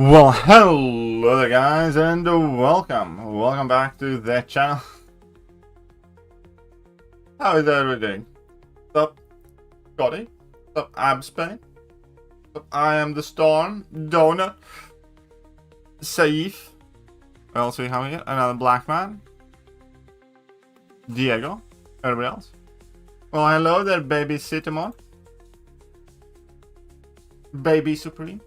Well, hello there guys, and welcome back to the channel. How is everyone doing? What's up, Scotty? What's up, Abspain? What's up, I am the Storm, Donut, Saif. What else we have here? Another black man. Diego. Everybody else? Well, hello there, baby Citamon. Baby Supreme.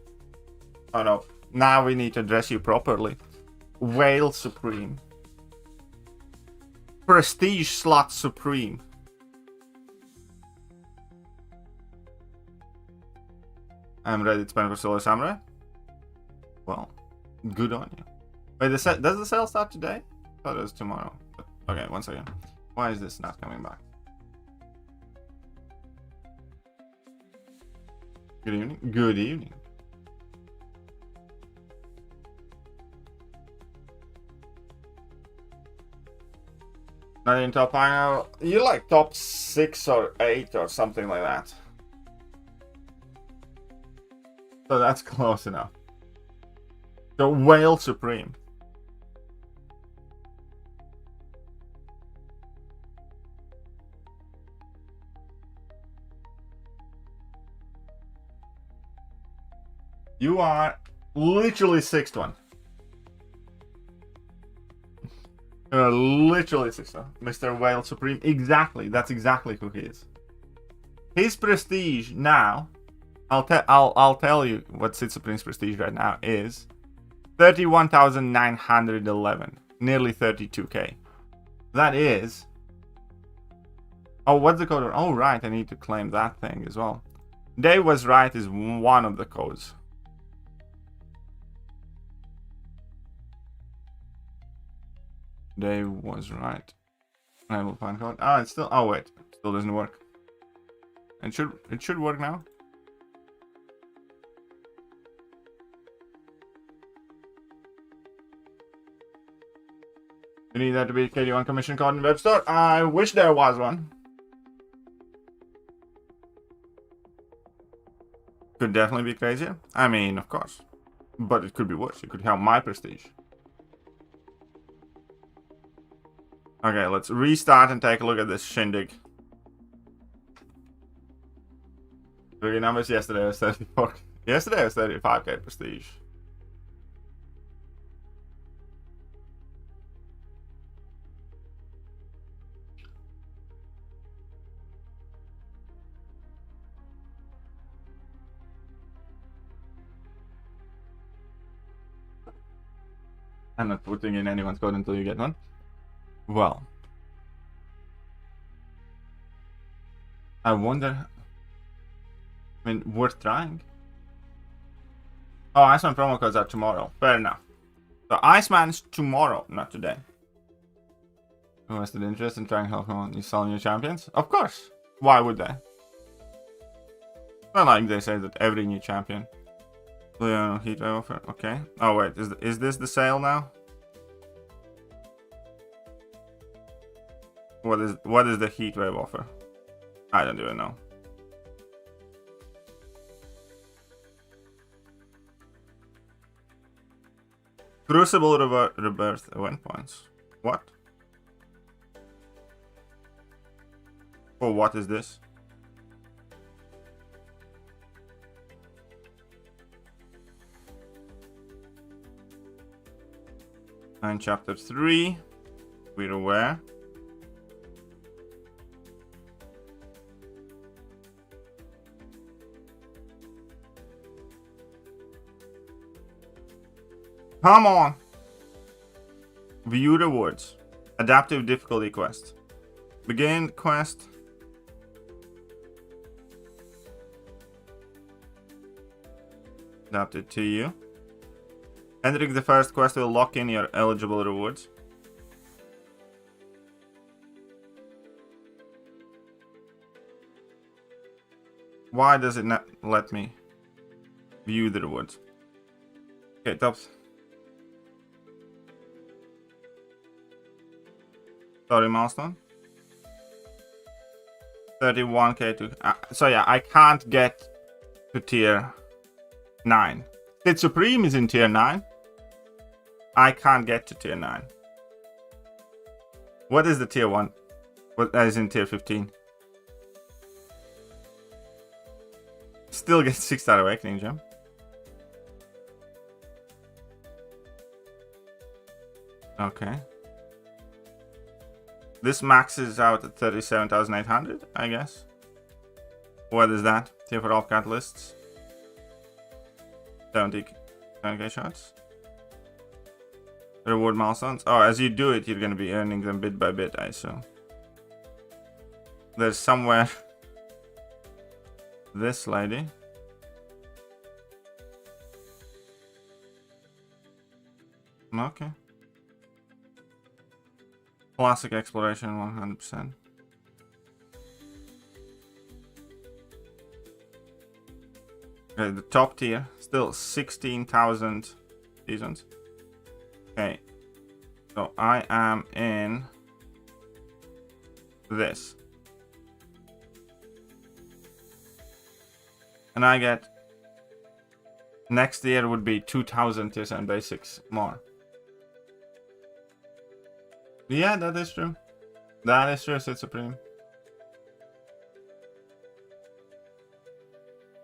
Oh no. Now we need to address you properly. Whale Supreme. Prestige Slot Supreme. I'm ready to spend for Solar Samurai. Well, good on you. Wait, does the sale start today? I thought it was tomorrow. But, okay, one second. Why is this not coming back? Good evening. Good evening. Not in top 5. You're like top 6 or 8 or something like that. So that's close enough. So Whale Supreme. You are literally 6th one. Literally 6th one. Mr. Whale Supreme. Exactly. That's exactly who he is. His prestige now, I'll tell you what Sith Supreme's prestige right now is 31,911. Nearly 32k. That is. Oh, what's the code? Oh, right. I need to claim that thing as well. Dave was right is one of the codes. Dave was right. I will find code. Oh, it's still. Oh wait, it still doesn't work. It should work now. You need that to be a KD1 commission code in the web store. I wish there was one. Could definitely be crazier. I mean, of course, but it could be worse. It could help my prestige. Okay, let's restart and take a look at this shindig. Three numbers. Yesterday was 34. Yesterday was 35k prestige. I'm not putting in anyone's code until you get one. Well, I wonder. I mean, worth trying. Oh, Iceman promo codes are tomorrow. Fair enough. So Iceman's tomorrow, not today. Who has the interest in trying help on you sell new champions? Of course. Why would they? Not like they say that every new champion. Leon heat wave offer. Okay. Oh wait, is this the sale now? What is the heat wave offer? I don't even know. Crucible rebirth event points. What? Oh, what is this? And chapter 3. We're aware. Come on! View rewards. Adaptive difficulty quest. Begin quest. Adapted to you. Entering the first quest will lock in your eligible rewards. Why does it not let me view the rewards? Okay, tops. Sorry, milestone. 31k to... so yeah, I can't get to tier 9. Sith Supreme is in tier 9. I can't get to tier 9. What is the tier 1? What is in tier 15? Still get 6-star Awakening Gem. Okay. This maxes out at 37,800, I guess. What is that? Tier for all catalysts. 70k shots. Reward milestones. Oh, as you do it, you're going to be earning them bit by bit, I assume. There's somewhere this lady. Okay. Classic exploration, 100%. Okay, the top tier, still 16,000 seasons. Okay, so I am in this. And I get, next year would be 2,000 tier 7 basics more. Yeah, that is true. That is true, Sith Supreme.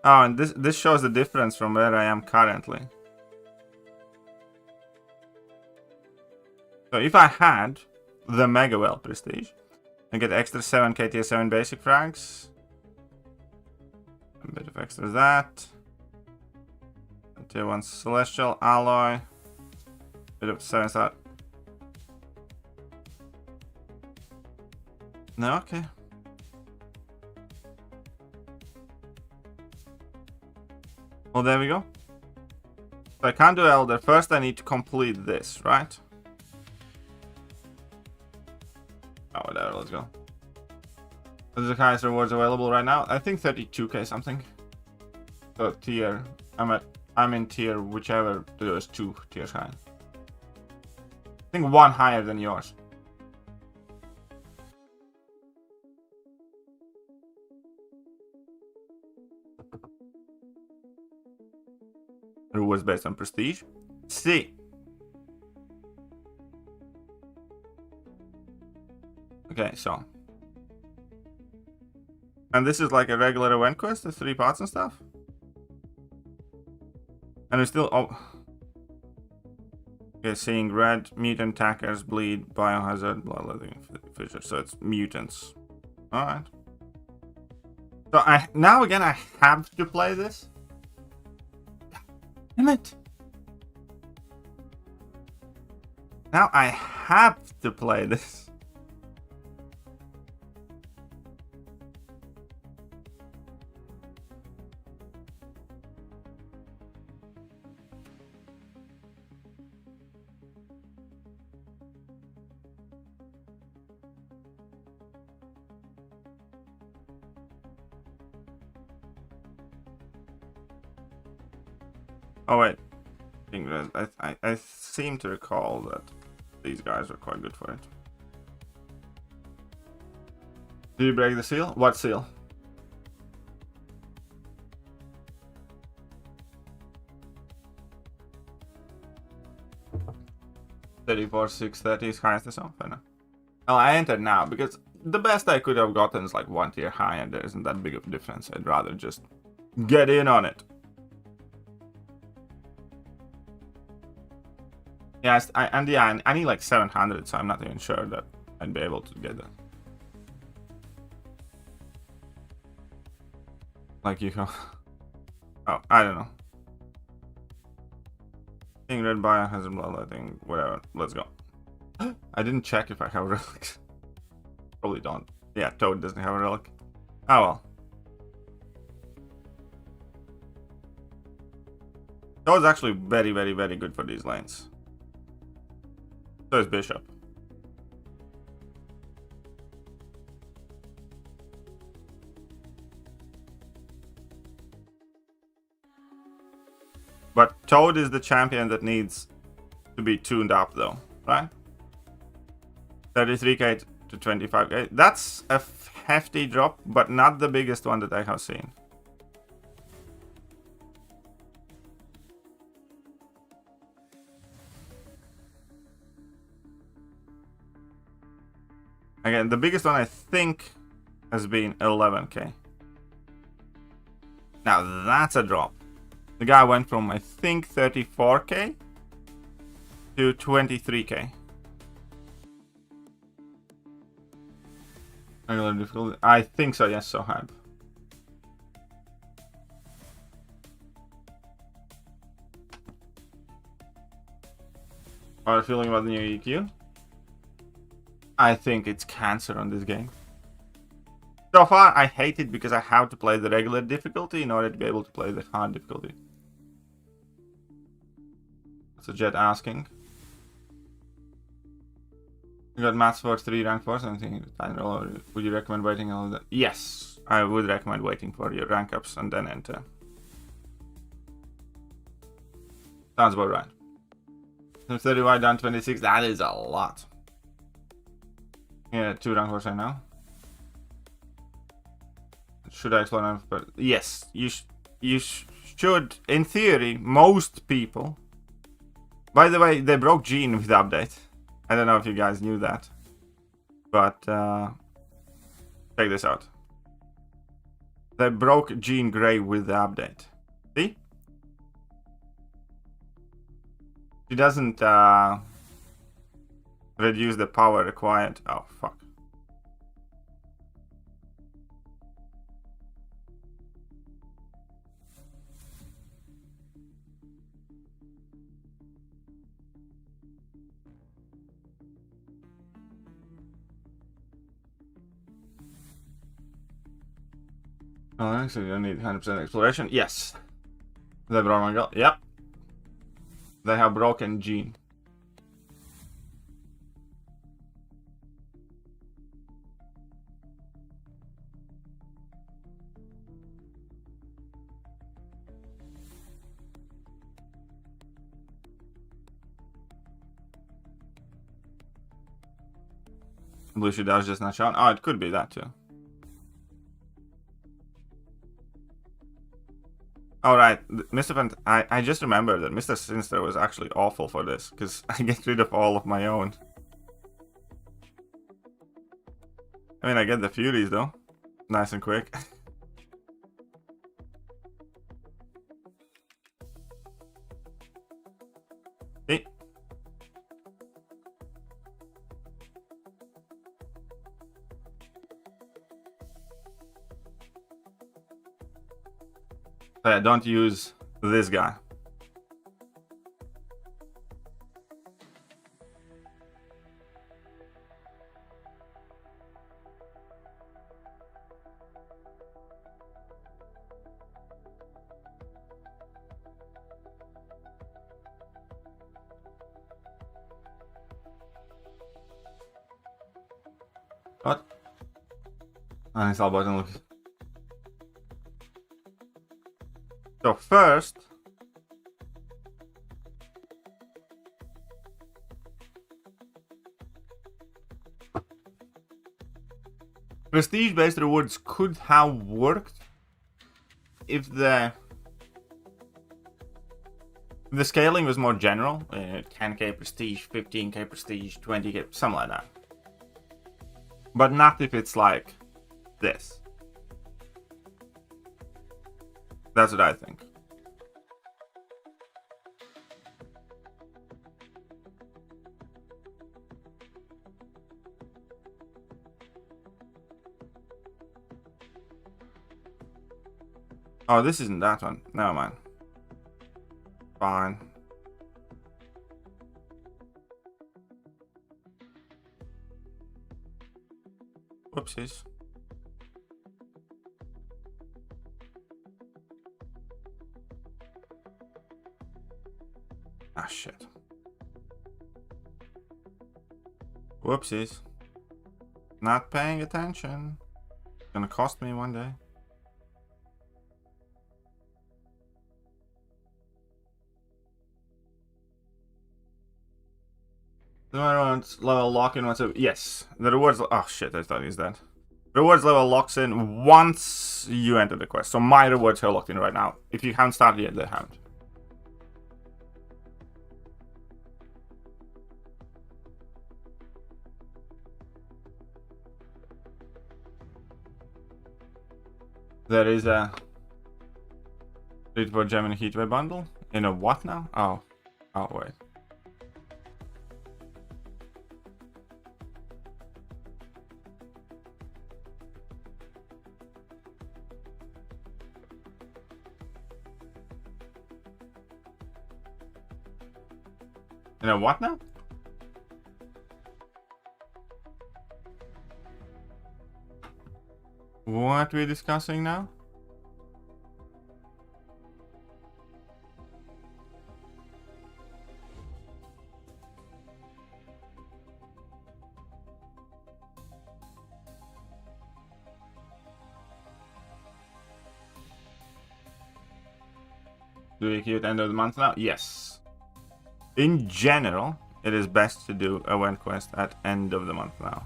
Oh, and this shows the difference from where I am currently. So if I had the Mega Well Prestige, I get extra 7k tier 7 basic frags. A bit of extra that. And tier 1 Celestial Alloy. Bit of 7-star. No, okay. Well, there we go. So I can't do Elder. First I need to complete this, right? Oh, whatever, let's go. What is the highest rewards available right now? I think 32k something. So tier, I'm in tier whichever there's 2 tiers high. I think 1 higher than yours. Rewards based on prestige. C. Okay, so. And this is like a regular event quest, the 3 parts and stuff. And we still, oh. Okay, seeing red, mutant attackers, bleed, biohazard, bloodletting fissure. So it's mutants. Alright. So now again I have to play this. Damn it. Now I have to play this. Oh wait, I seem to recall that these guys are quite good for it. Do you break the seal? What seal? $34,630 is highest as well. Fair enough. Well, I entered now because the best I could have gotten is like 1 tier high, and there isn't that big of a difference. I'd rather just get in on it. Yeah, I need like 700, so I'm not even sure that I'd be able to get that. Like you go. Oh, I don't know. King red biohazard bloodletting, whatever. Let's go. I didn't check if I have relics. Probably don't. Yeah, Toad doesn't have a relic. Oh well. Toad's actually very, very, very good for these lanes. So is Bishop. But Toad is the champion that needs to be tuned up though, right? 33k to 25k. That's a hefty drop, but not the biggest one that I have seen. Again, the biggest one I think has been 11k. Now that's a drop. The guy went from I think 34k to 23k. Regular difficulty. I think so. Yes, so hard. How are you feeling about the new EQ? I think it's cancer on this game. So far, I hate it because I have to play the regular difficulty in order to be able to play the hard difficulty. So Jet asking. You got maths for 3 rank 4 something. Would you recommend waiting all that? Yes, I would recommend waiting for your rank ups and then enter. Sounds about right. 30 wide down 26. That is a lot. Yeah, 2 rank 4s right now. Should I explore now? But yes, you should. In theory, most people. By the way, they broke Gene with the update. I don't know if you guys knew that, but check this out. They broke Jean Grey with the update. See? She doesn't reduce the power required. Oh, fuck. Oh, so you don't need 100% exploration? Yes. They broke my girl. Yep. They have broken Gene. Blue Shoe Dash just not shown. Oh, it could be that too. Alright, Mr. Fant, I just remembered that Mr. Sinister was actually awful for this, because I get rid of all of my own. I mean, I get the Furies though. Nice and quick. Hey. Don't use this guy. What? Uninstall button, look. So first, prestige-based rewards could have worked if the scaling was more general. 10k prestige, 15k prestige, 20k, something like that. But not if it's like this. That's what I think. Oh, this isn't that one. Never mind. Fine. Whoopsies. Ah, shit. Whoopsies. Not paying attention. Gonna cost me one day. The rewards level lock in once. Yes, the rewards. Oh shit! I thought it was that. Rewards level locks in once you enter the quest. So my rewards are locked in right now. If you haven't started yet, they haven't. There is a Street for Gemini Heatwave bundle. In a what now? Oh. Oh, wait. In a what now? What are we discussing now? Do we queue at the end of the month now? Yes. In general, it is best to do event quest at end of the month now.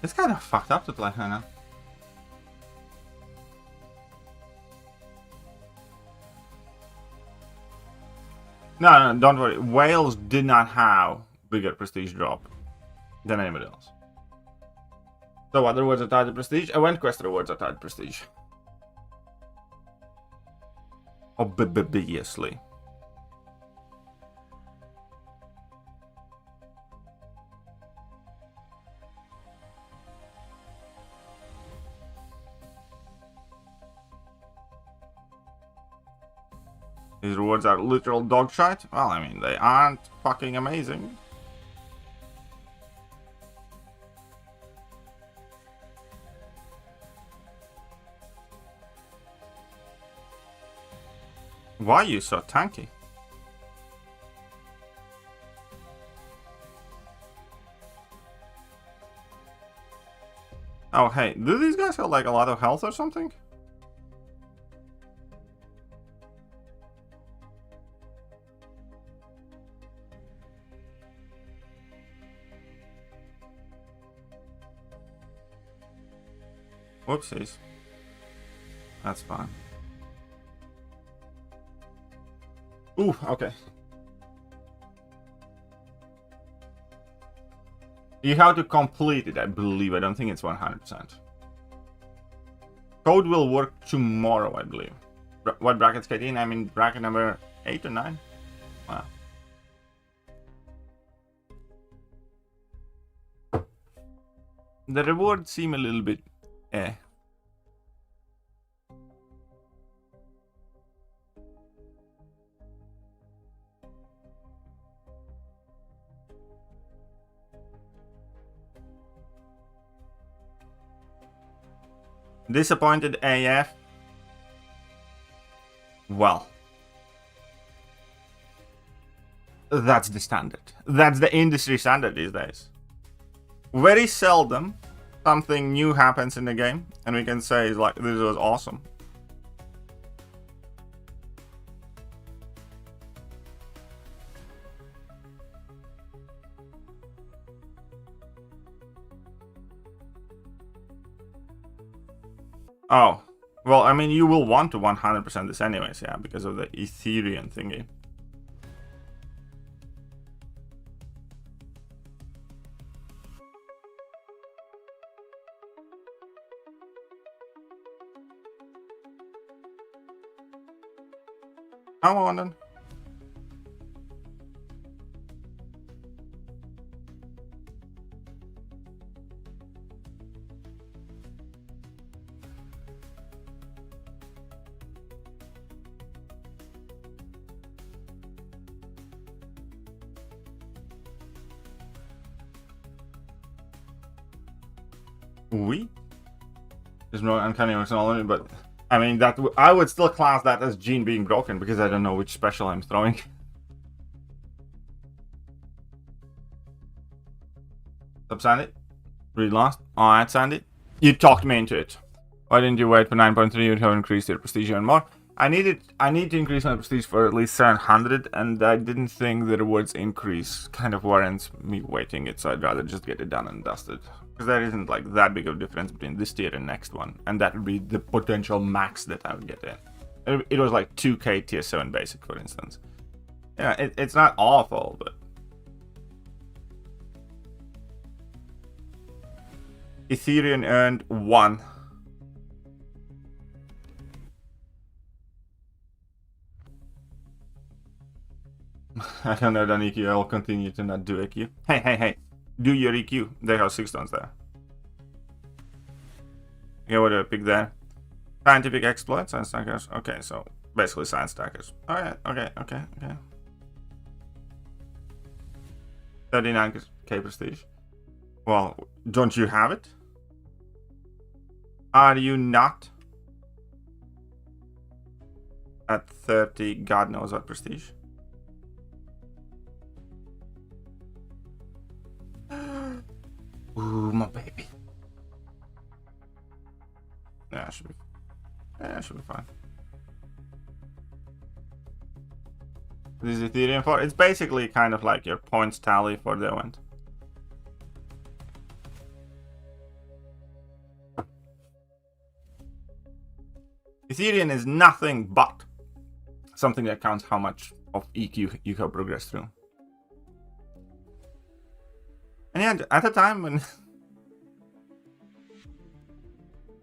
It's kind of fucked up to play her now. No, no, don't worry. Wales did not have bigger prestige drop than anybody else. So what rewards are tied to prestige? Event quest rewards are tied to prestige. Obviously. These rewards are literal dog shit. Well, I mean, they aren't fucking amazing. Why are you so tanky? Oh, hey, do these guys have like a lot of health or something? Whoopsies. That's fine. Ooh, okay. You have to complete it, I believe. I don't think it's 100%. Code will work tomorrow, I believe. What bracket's Katie in? I'm in bracket number 8 or 9. Wow. The rewards seem a little bit eh. Disappointed AF. Well, that's the standard. That's the industry standard these days. Very seldom something new happens in the game and we can say like this was awesome. Oh, well, I mean, you will want to 100% this anyways, yeah, because of the Ethereum thingy. Come on then. We? There's no uncanny personality, but I mean that I would still class that as gene being broken because I don't know which special I'm throwing. Stop, Sandy. Read last. Alright, Sandy. You talked me into it. Why didn't you wait for 9.3? You'd have increased your prestige even more. I need to increase my prestige for at least 700, and I didn't think the rewards increase kind of warrants me waiting it, so I'd rather just get it done and dusted. Because there isn't like that big of a difference between this tier and next one, and that would be the potential max that I would get in. It was like 2k tier 7 basic, for instance. Yeah, it's not awful, but... Ethereum earned 1. I don't know, then EQ, I'll continue to not do EQ. Hey, do your EQ. There are 6 stones there. Okay, what do I pick there? Scientific exploits, science stackers. Okay, so basically science stackers. Alright, okay. 39k prestige. Well, don't you have it? Are you not at 30 god knows what prestige? Ooh, my baby. Yeah, should be fine. This is Ethereum for it's basically kind of like your points tally for the event. Ethereum is nothing but something that counts how much of EQ you have progressed through. And yeah, at the time when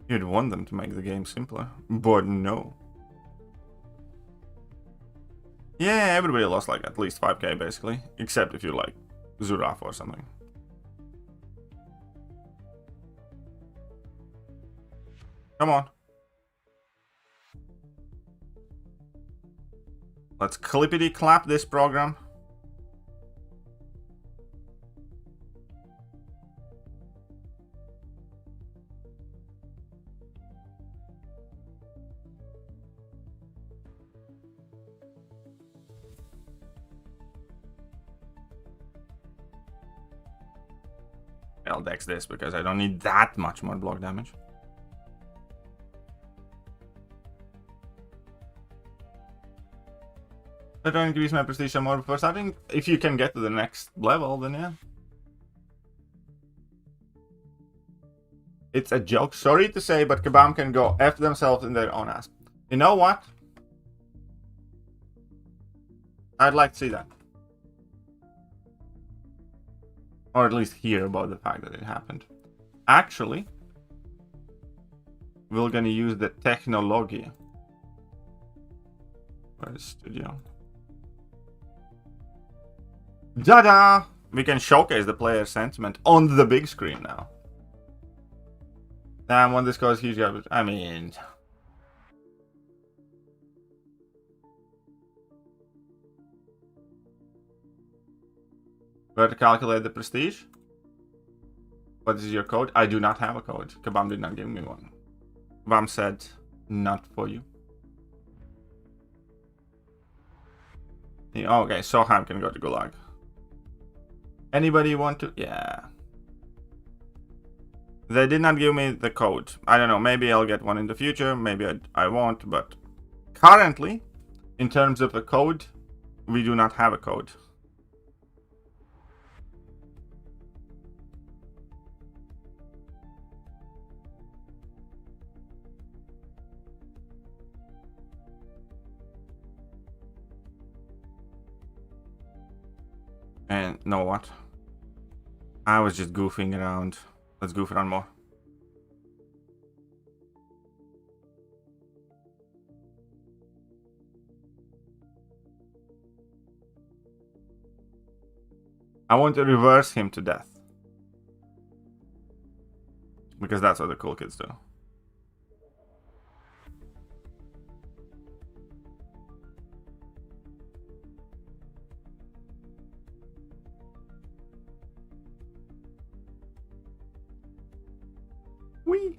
you'd want them to make the game simpler, but no. Yeah, everybody lost like at least 5k basically, except if you like Zuraf or something. Come on. Let's clippity clap this program. I'll dex this because I don't need that much more block damage. I don't increase my prestige more before starting. If you can get to the next level, then yeah. It's a joke. Sorry to say, but Kabam can go F themselves in their own ass. You know what? I'd like to see that. Or at least hear about the fact that it happened. Actually, we're gonna use the technology. Where's studio? Ta-da! We can showcase the player sentiment on the big screen now. Damn, when this goes huge, I mean... Where to calculate the prestige? What is your code? I do not have a code. Kabam did not give me one. Kabam said, not for you. Yeah, okay, Soham can go to Gulag. Anybody want to? Yeah. They did not give me the code. I don't know, maybe I'll get one in the future, maybe I won't, but currently, in terms of a code, we do not have a code. And know what? I was just goofing around. Let's goof around more. I want to reverse him to death. Because that's what the cool kids do. Whee!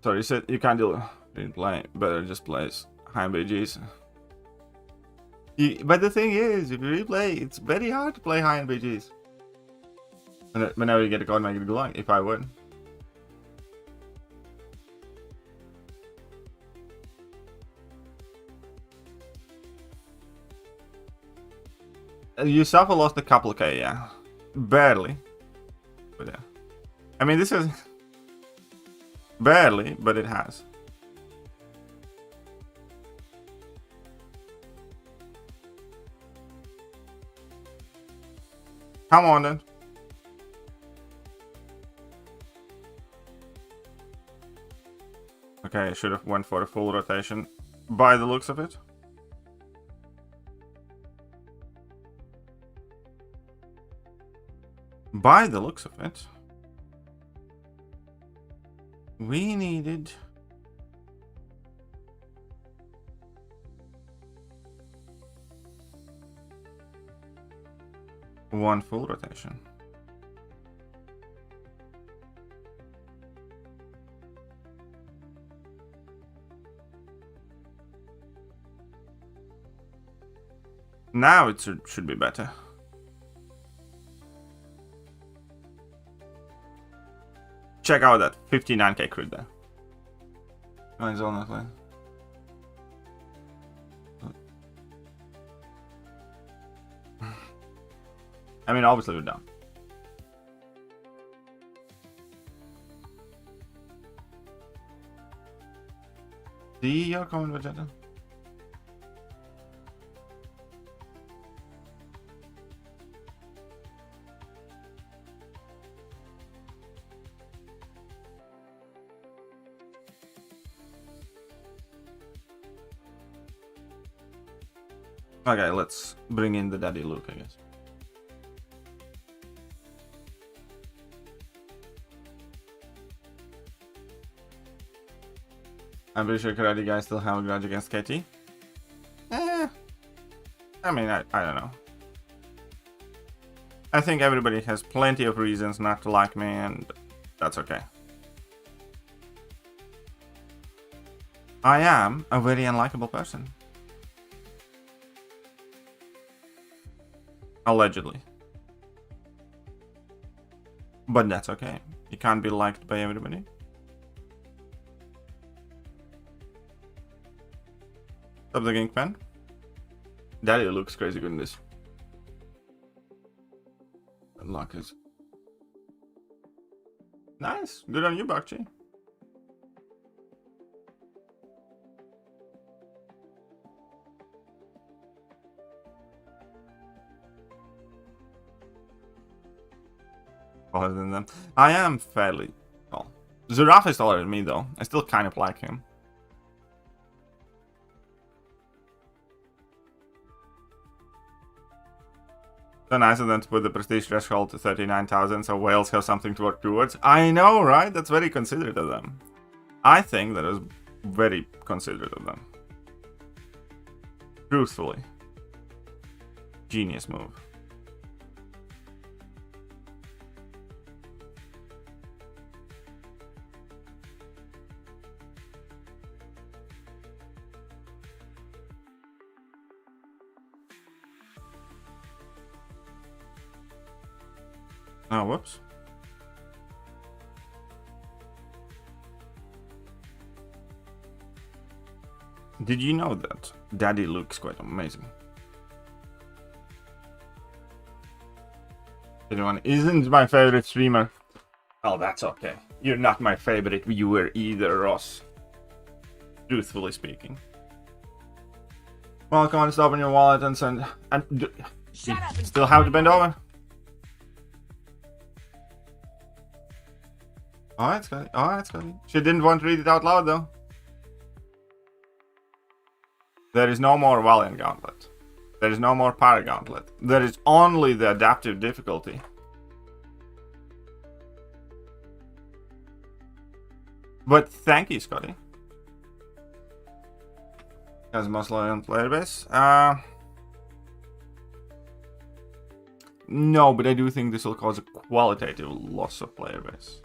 Sorry, you said you can't do didn't play, better just plays high BGs. But the thing is, if you replay, it's very hard to play high in BGs. Whenever you get a code, make it go long, if I would. You suffer lost a couple K, yeah. Barely. But yeah. I mean, this is... Barely, but it has. Come on then. Okay, I should have went for a full rotation by the looks of it. By the looks of it. We needed... one full rotation. Now it should be better. Check out that 59k crit there. Mine's on that line. I mean, obviously we're down. See your comment, Vegeta. Okay, let's bring in the Daddy Luke, I guess. I'm pretty sure karate guys still have a grudge against KT. I mean, I don't know. I think everybody has plenty of reasons not to like me, and that's okay. I am a very unlikable person. Allegedly. But that's okay. You can't be liked by everybody. Stop the Gink Man. Daddy looks crazy good in this. Unlock is nice. Good on you, Bakchi. Taller than them. I am fairly tall. Zeraf is taller than me though. I still kind of like him. So nice of them to put the prestige threshold to 39,000 so whales have something to work towards. I know, right? That's very considerate of them. I think that is very considerate of them. Truthfully. Genius move. Oh, whoops. Did you know that Daddy Luke's quite amazing? Anyone isn't my favorite streamer? Oh, that's okay. You're not my favorite viewer either, Ross. Truthfully speaking. Well, come on, stop in your wallet and send... And still have to bend over? Alright, Scotty. Alright, Scotty. She didn't want to read it out loud, though. There is no more Valiant Gauntlet. There is no more Para Gauntlet. There is only the adaptive difficulty. But thank you, Scotty. Has most loyal player base. No, but I do think this will cause a qualitative loss of player base.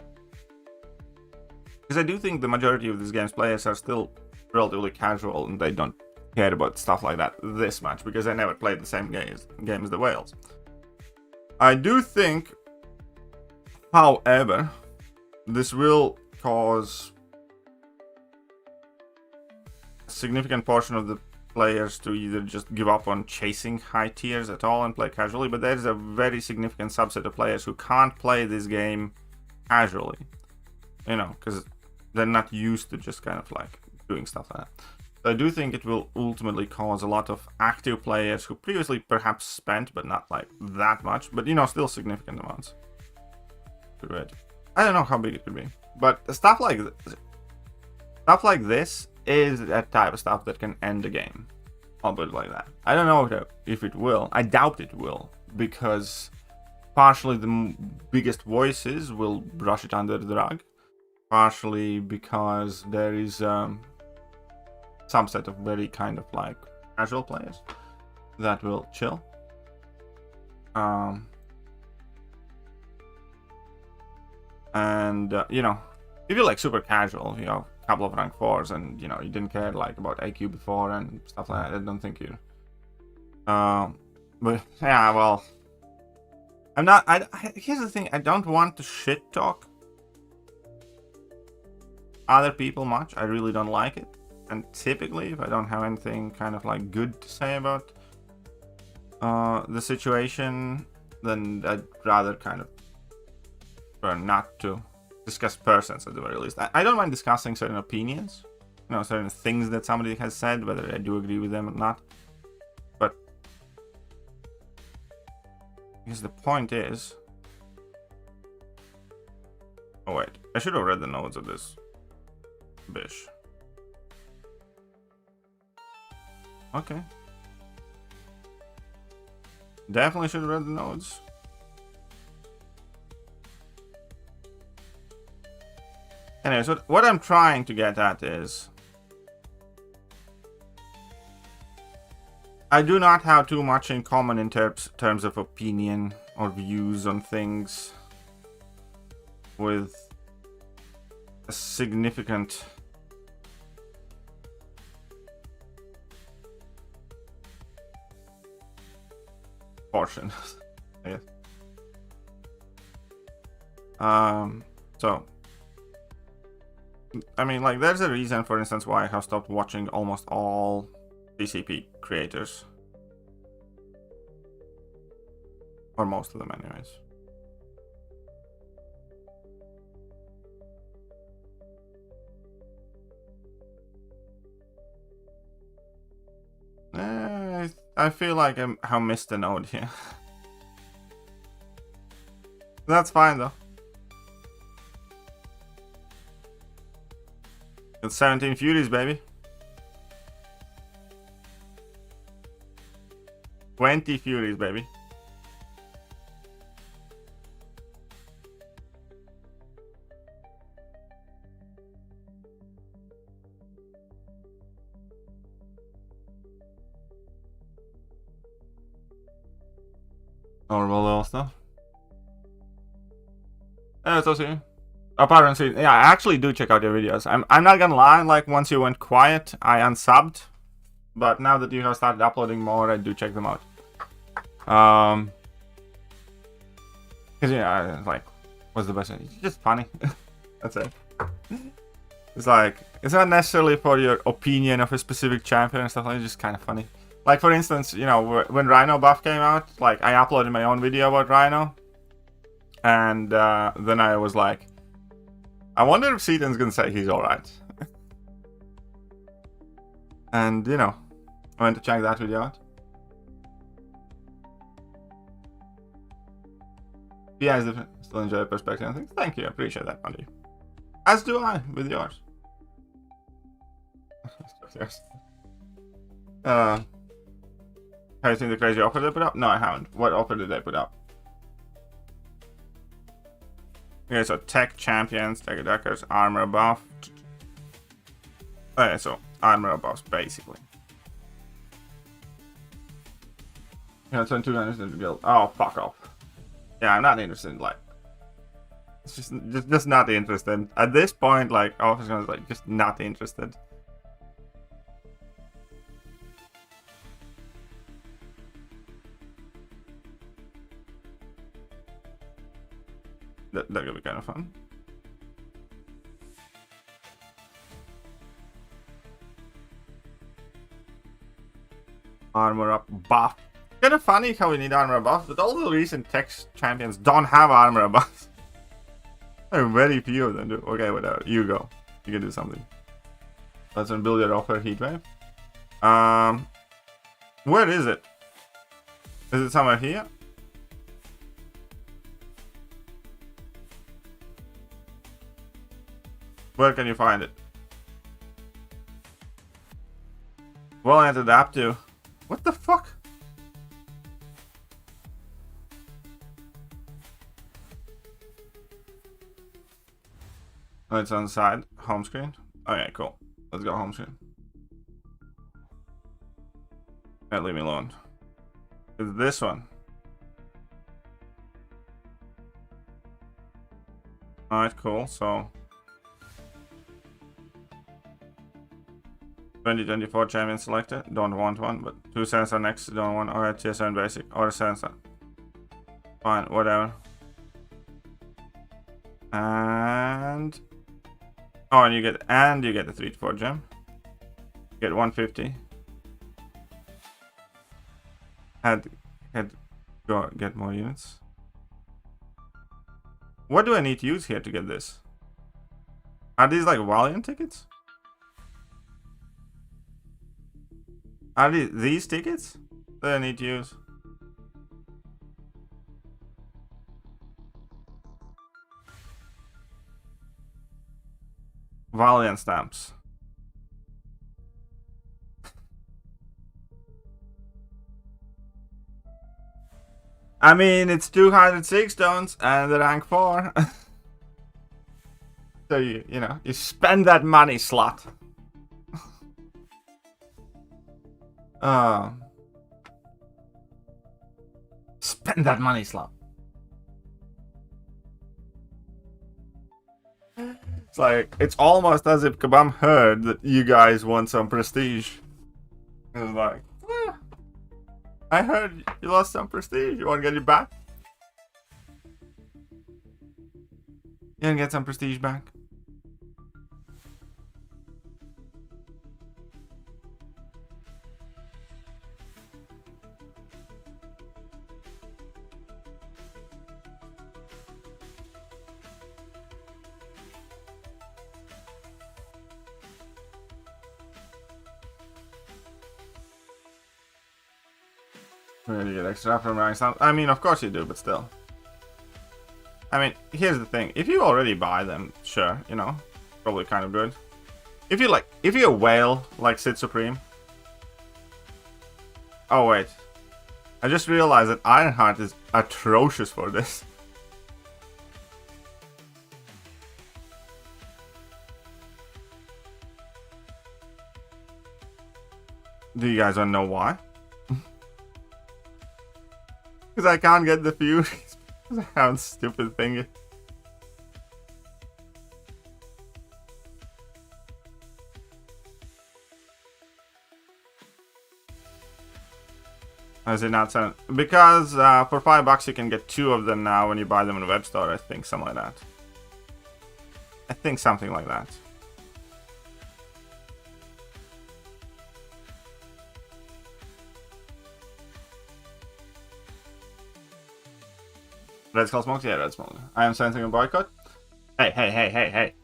Because I do think the majority of this game's players are still relatively casual and they don't care about stuff like that this much because they never played the same game as the whales. I do think, however, this will cause a significant portion of the players to either just give up on chasing high tiers at all and play casually, but there's a very significant subset of players who can't play this game casually, you know, because they're not used to just kind of like doing stuff like that. So I do think it will ultimately cause a lot of active players who previously perhaps spent, but not like that much, but you know, still significant amounts. I don't know how big it could be, but stuff like this is that type of stuff that can end the game. I'll put it like that. I don't know if it will. I doubt it will, because partially the biggest voices will brush it under the rug, partially because there is some set of very kind of like casual players that will chill. You know, if you're like super casual, you know, a couple of rank 4s, and you know, you didn't care like about AQ before and stuff like that, I don't think you. But yeah, well, I'm not. Here's the thing: I don't want to shit talk other people much. I really don't like it, and typically, if I don't have anything kind of like good to say about the situation, then I'd rather kind of prefer not to discuss persons at the very least. I don't mind discussing certain opinions, you know, certain things that somebody has said, whether I do agree with them or not. But because the point is, oh wait, I should have read the notes of this bish. Okay, definitely should have read the notes. Anyway, so what I'm trying to get at is, I do not have too much in common in terms of opinion or views on things with a significant portion, I guess. So I mean, like, there's a reason, for instance, why I have stopped watching almost all TCP creators. Or most of them, anyways. I feel like I have missed a node here. That's fine, though. It's 17 Furies, baby. 20 Furies, baby. Horrible little stuff. Yeah, it's also apparently, yeah, I actually do check out your videos. I'm not gonna lie, like, once you went quiet, I unsubbed. But now that you have started uploading more, I do check them out. Because, yeah, it's like, what's the best? It's just funny. That's it. It's like, it's not necessarily for your opinion of a specific champion and stuff like that, it's just kind of funny. Like, for instance, you know, when Rhino buff came out, like, I uploaded my own video about Rhino. And then I was like, I wonder if Seaton's gonna say he's alright. And, you know, I went to check that video out. Yeah, still enjoy perspective and things. Thank you, I appreciate that, buddy. As do I with yours. Have you seen the crazy offer they put up? No, I haven't. What offer did they put up? Okay, so tech champions, tech attackers, armor buff. Okay, so armor buffs basically. Yeah, 22 guys in the guild. Oh, fuck off. Yeah, I'm not interested in, like, it's just not interested. At this point, like, officers like just not interested. That could be kind of fun. Armor up buff. Kind of funny how we need armor buffs, but all the recent tech champions don't have armor buffs. Very few of them do. Okay, whatever. You go. You can do something. Let's unbuild your offer heatwave. Where is it? Is it somewhere here? Where can you find it? Well, I have to adapt to. What the fuck? Oh, it's on the side. Home screen. Okay, cool. Let's go home screen. Can't leave me alone. It's this one. Alright, cool. So 2024 champion selected. Don't want one, but 2 sensor next. Don't want. Alright, tier 7 basic or sensor. Fine, whatever. And oh, and you get the 3 to 4 gem. You get 150. Go get more units. What do I need to use here to get this? Are these like Valiant tickets? Are these tickets that I need to use? Valiant stamps. I mean, it's 206 stones and the rank 4. So you know, you spend that money, slot. Spend that money, slot. It's like, it's almost as if Kabam heard that you guys want some prestige. It's like, I heard you lost some prestige. You want to get it back? You want to get some prestige back? You get extra from rank stamps. I mean, of course you do, but still. I mean, here's the thing. If you already buy them, sure, you know, probably kind of good. If you're a whale like Sith Supreme. Oh wait, I just realized that Ironheart is atrocious for this. Do you guys want to know why? Because I can't get the Furies. Because I have a stupid thingy. Is it not 7? Because for $5 you can get 2 of them now when you buy them in the web store. I think something like that. I think something like that. Red Skull Smokes? Yeah, Red Smoke. I am sensing a boycott. Hey, hey, hey, hey, hey.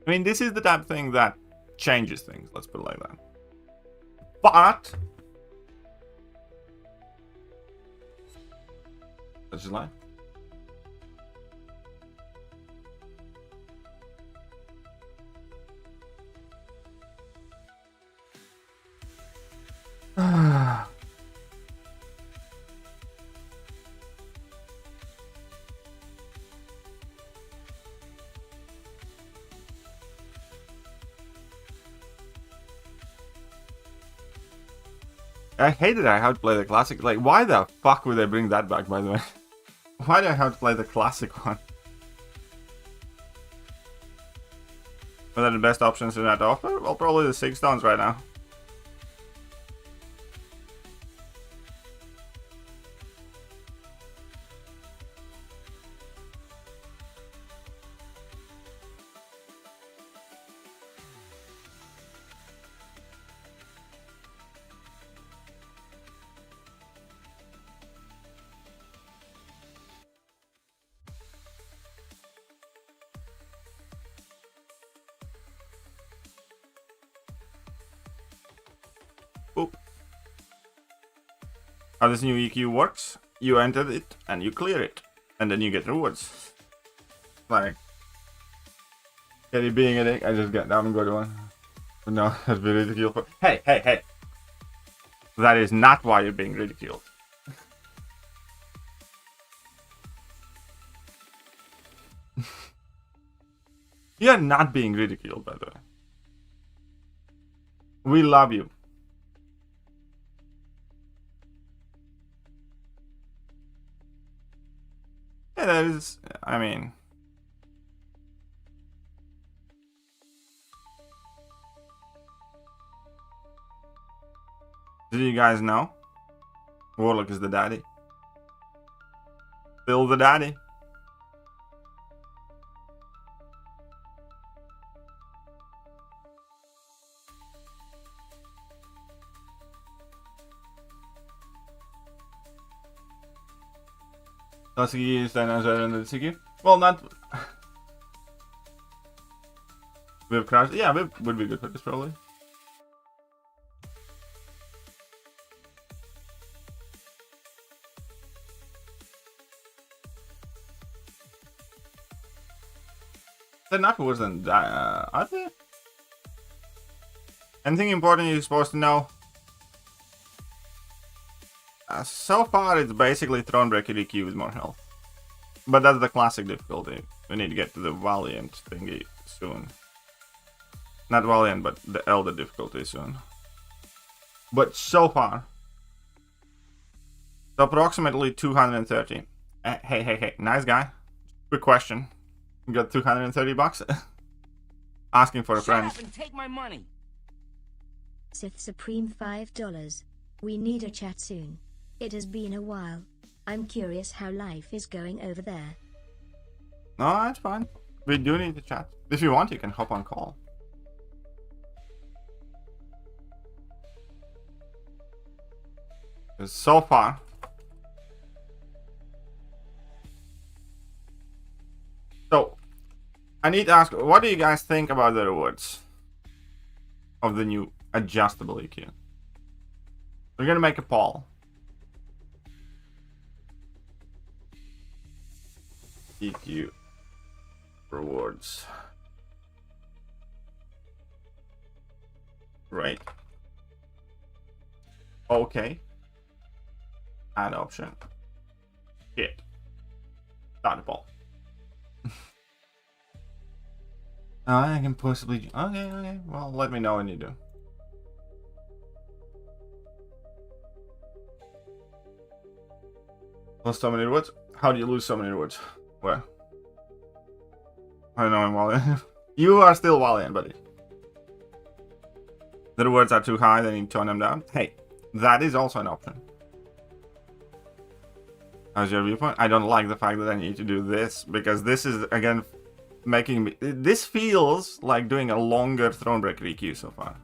I mean, this is the type of thing that changes things, let's put it like that. But that's just life. I hated I have to play the classic. Like, why the fuck would they bring that back, by the way? Why do I have to play the classic one? What are the best options in that offer? Well, probably the 6 stones right now. how this new EQ works. You enter it and you clear it, and then you get rewards. Like, get it being a dick. I just got that one good one. But no, that's be ridiculed. For hey, hey, hey. That is not why you're being ridiculed. You're not being ridiculed, by the way. We love you. Yeah, that is, I mean... Did you guys know? Warlock is the daddy. Still the daddy. Thekiryu is dinosaur and the Thekiryu. Well, not. We've crashed. Yeah, we would be good for this probably. They're not worse than that, are they? Anything important you're supposed to know? So far, it's basically Thronebreaker EQ with more health. But that's the classic difficulty. We need to get to the Valiant thingy soon. Not Valiant, but the Elder difficulty soon. But so far, so approximately 230. Hey, nice guy. Quick question. You got 230 bucks? Asking for a friend. Shut up and take my money. Sith Supreme $5. We need a chat soon. It has been a while. I'm curious how life is going over there. No, that's fine. We do need to chat. If you want, you can hop on call. So far, so I need to ask, what do you guys think about the rewards of the new adjustable EQ? We're gonna make a poll. EQ rewards. Right. Okay. Add option. Hit. Start a poll. I can possibly. Okay. Well, let me know when you do. Lost so many rewards? How do you lose so many rewards? Where? I know I'm Valiant. You are still Valiant, buddy. The rewards are too high, then you turn them down. Hey, that is also an option. How's your viewpoint? I don't like the fact that I need to do this, because this is, again, making me... This feels like doing a longer Thronebreaker EQ so far.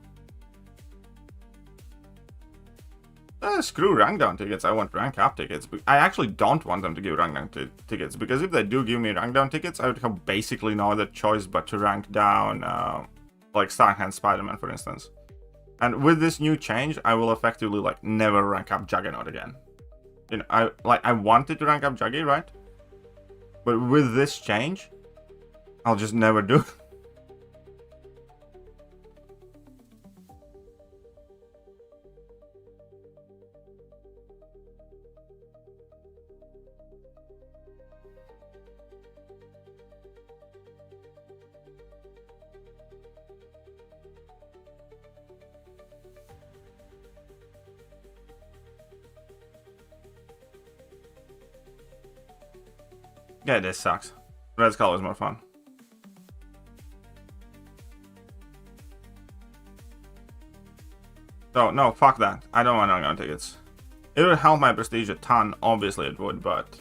Screw rank down tickets. I want rank up tickets. I actually don't want them to give rank down tickets, because if they do give me rank down tickets, I would have basically no other choice but to rank down, like Starhand Spider-Man, for instance. And with this new change, I will effectively like never rank up Juggernaut again. You know, I wanted to rank up Juggy, right? But with this change, I'll just never do it. Yeah, this sucks. Red Skull was more fun. So, no, fuck that. I don't want rank down tickets. It would help my prestige a ton, obviously it would, but...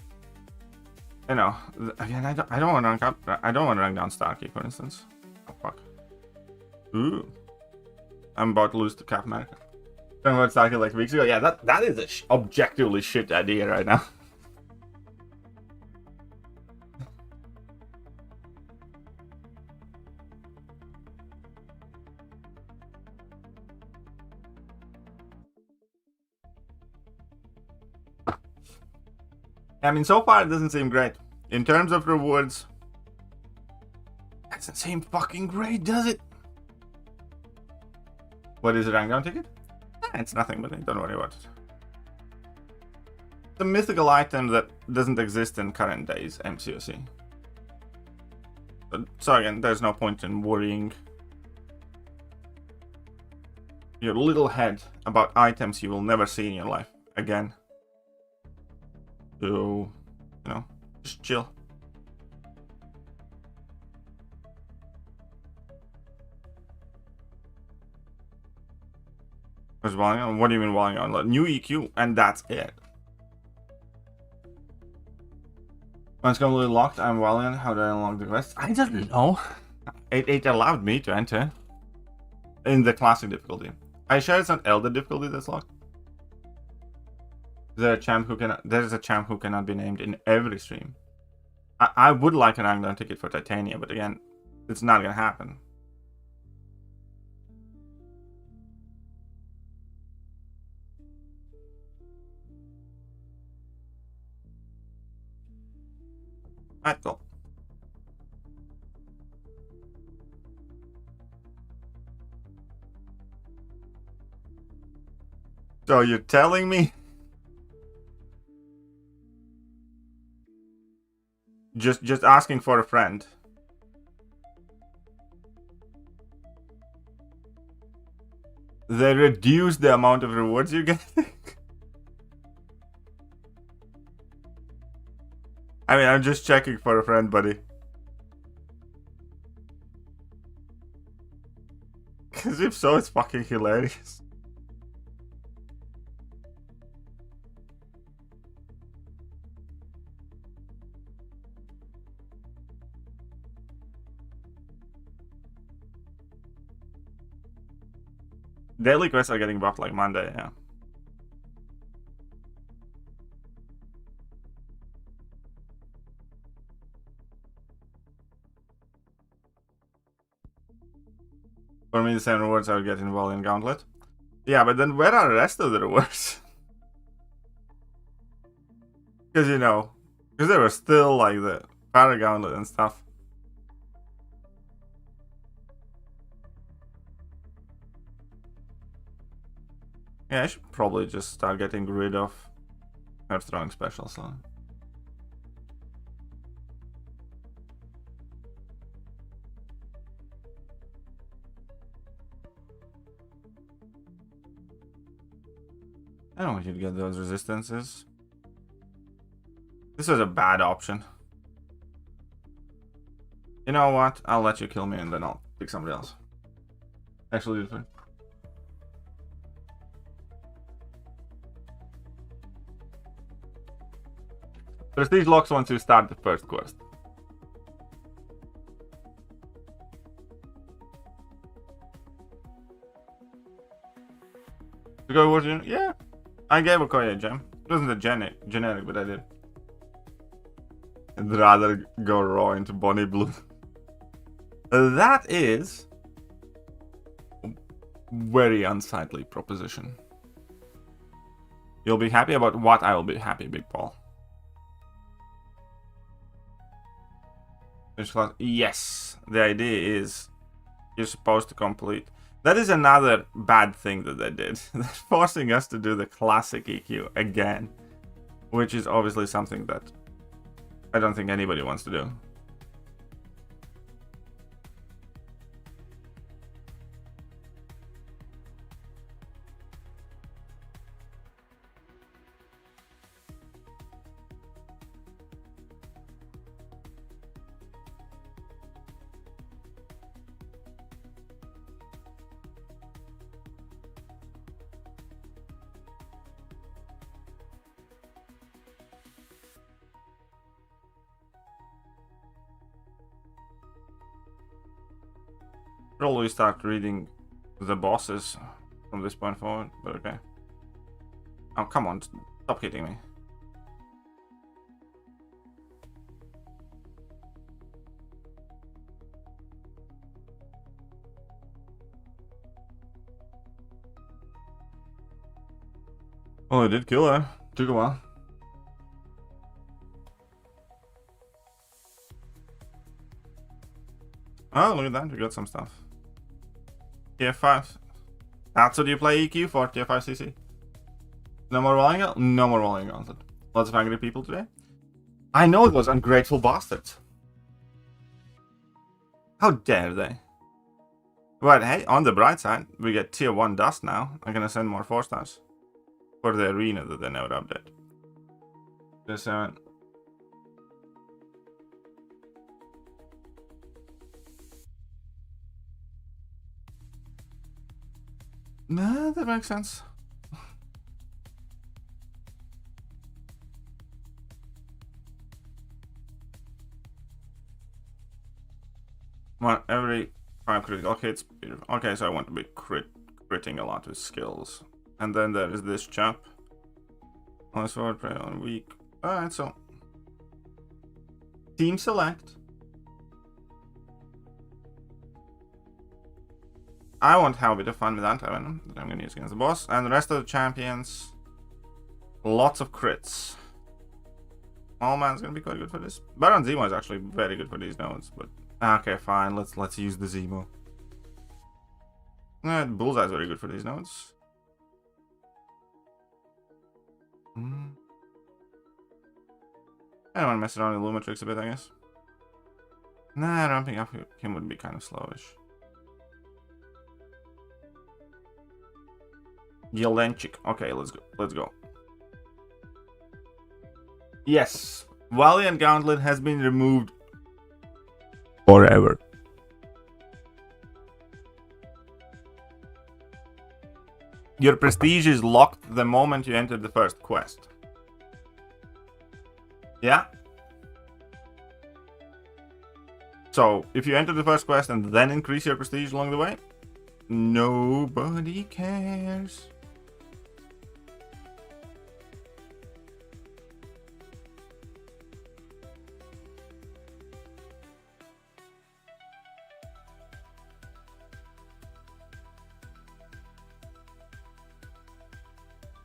You know, again, I don't want to rank up... I don't want to rank down Starkey, for instance. Oh, fuck. Ooh. I'm about to lose to Cap America. Talking about Starkey like weeks ago. Yeah, that is a objectively shit idea right now. I mean, so far it doesn't seem great. In terms of rewards, that doesn't seem fucking great, does it? What is a rank down ticket? It's nothing, but don't worry about it. It's a mythical item that doesn't exist in current days MCOC. So again, there's no point in worrying your little head about items you will never see in your life again. So, you know, just chill. What's Valiant? What do you mean Valiant? New EQ, and that's it. When it's completely locked, I'm Valiant. How do I unlock the quest? I don't know. It allowed me to enter in the classic difficulty. I sure it's not Elder difficulty that's locked. There's a champ who cannot be named in every stream. I would like an rank down ticket for Titania, but again, it's not gonna happen. Alright, cool. So you're telling me just asking for a friend. They reduce the amount of rewards you get. I mean, I'm just checking for a friend, buddy. Because if so, it's fucking hilarious. Daily quests are getting buffed like Monday, yeah. For me, the same rewards I would get in Valiant Gauntlet. Yeah, but then where are the rest of the rewards? Because, you know, because there were still like the Para Gauntlet and stuff. Yeah, I should probably just start getting rid of earth throwing specials. So. I don't want you to get those resistances. This was a bad option. You know what? I'll let you kill me and then I'll pick somebody else. Actually, do it fine. Prestige locks once you start the first quest. To go with you? Yeah. I gave Okoye a gem. It wasn't a generic, but I did. I'd rather go raw into Bonnie Blue. That is a very unsightly proposition. You'll be happy about what? I will be happy, Big Paul. Yes, the idea is you're supposed to complete. That is another bad thing that they did. They're forcing us to do the classic EQ again, which is obviously something that I don't think anybody wants to do. Probably start reading the bosses from this point forward, but okay. Oh, come on, stop hitting me. Well, I did kill her. Took a while. Oh, look at that. We got some stuff. TF5. That's what you play EQ for, TF5CC. No more rolling out? No more rolling gauntlet. Lots of angry people today. I know it was ungrateful bastards. How dare they? But hey, on the bright side, we get tier 1 dust now. I'm gonna send more 4 stars. For the arena that they never update. Tier 7. Nah, that makes sense. Every 5 critical hits. Okay, so I want to be critting a lot with skills. And then there is this chap. On sword, prey on weak. Alright, so. Team select. I want to have a bit of fun with anti-venom that I'm going to use against the boss. And the rest of the champions, lots of crits. Small man's going to be quite good for this. Baron Zemo is actually very good for these nodes. But okay, fine. Let's use the Zemo. Bullseye's very good for these nodes. I don't want to mess around with Lumatrix a bit, I guess. Nah, ramping up him would be kind of slowish. Yelenchik. Okay, let's go. Let's go. Yes. Valiant Gauntlet has been removed forever. Your prestige is locked the moment you enter the first quest. Yeah. So, if you enter the first quest and then increase your prestige along the way, nobody cares.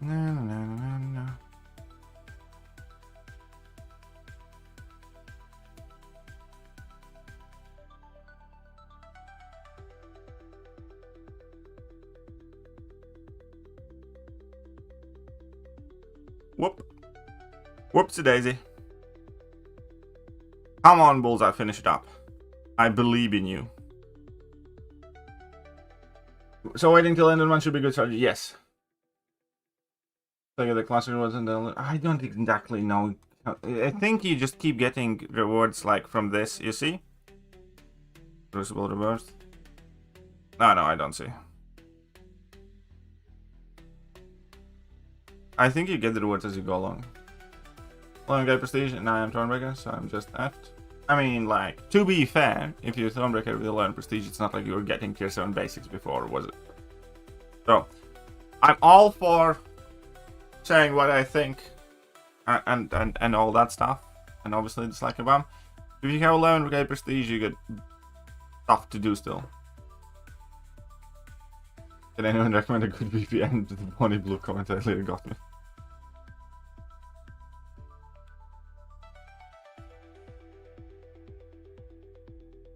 No. Whoopsie daisy. Come on, Bullseye, finish it up. I believe in you. So waiting till end of the month should be good strategy. Yes. So the classic rewards and I don't exactly know. I think you just keep getting rewards like from this, you see? Crucible reverse. No, I don't see. I think you get the rewards as you go along. Long guy prestige, and I am Thornbreaker, so I'm just effed. I mean, like, to be fair, if you're Thornbreaker with 11 prestige, it's not like you were getting tier 7 basics before, was it? So, I'm all for saying what I think and all that stuff, and obviously it's like a bomb. If you have 11 guy prestige, you get stuff to do still. Can anyone recommend a good VPN? The Bonnie Blue comment later got me.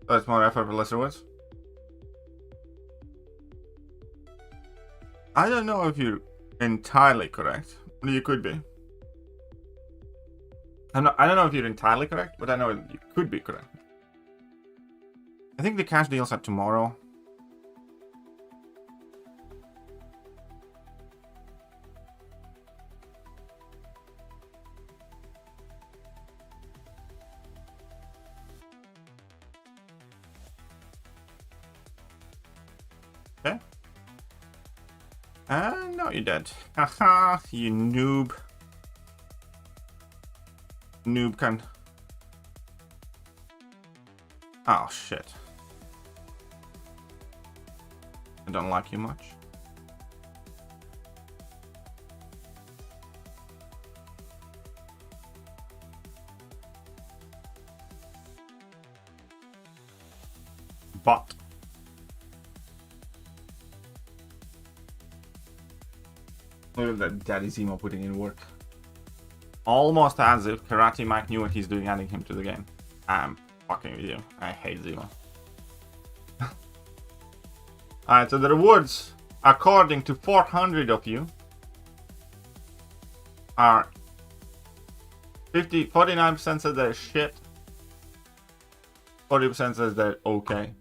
So it's more effort for lesser words. I don't know if you're entirely correct. You could be. I don't know if you're entirely correct, but I know you could be correct. I think the cash deals are tomorrow. Okay. No, you're dead. Haha, you noob. Noob can. Oh, shit. I don't like you much. But. Look at that Daddy Zemo putting in work. Almost as if Karate Mike knew what he's doing adding him to the game. I'm fucking with you. I hate Zemo. Alright, so the rewards, according to 400 of you, are 49% says they're shit, 40% says they're okay.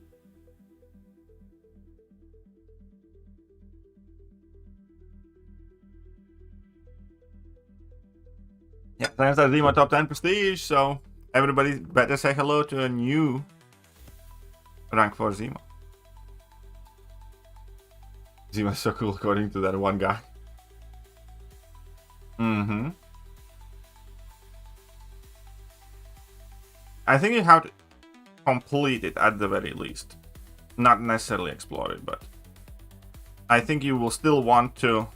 Yeah, thanks to Zima Top 10 Prestige, so everybody better say hello to a new rank 4 Zima. Zima's so cool according to that one guy. I think you have to complete it at the very least. Not necessarily explore it, but I think you will still want to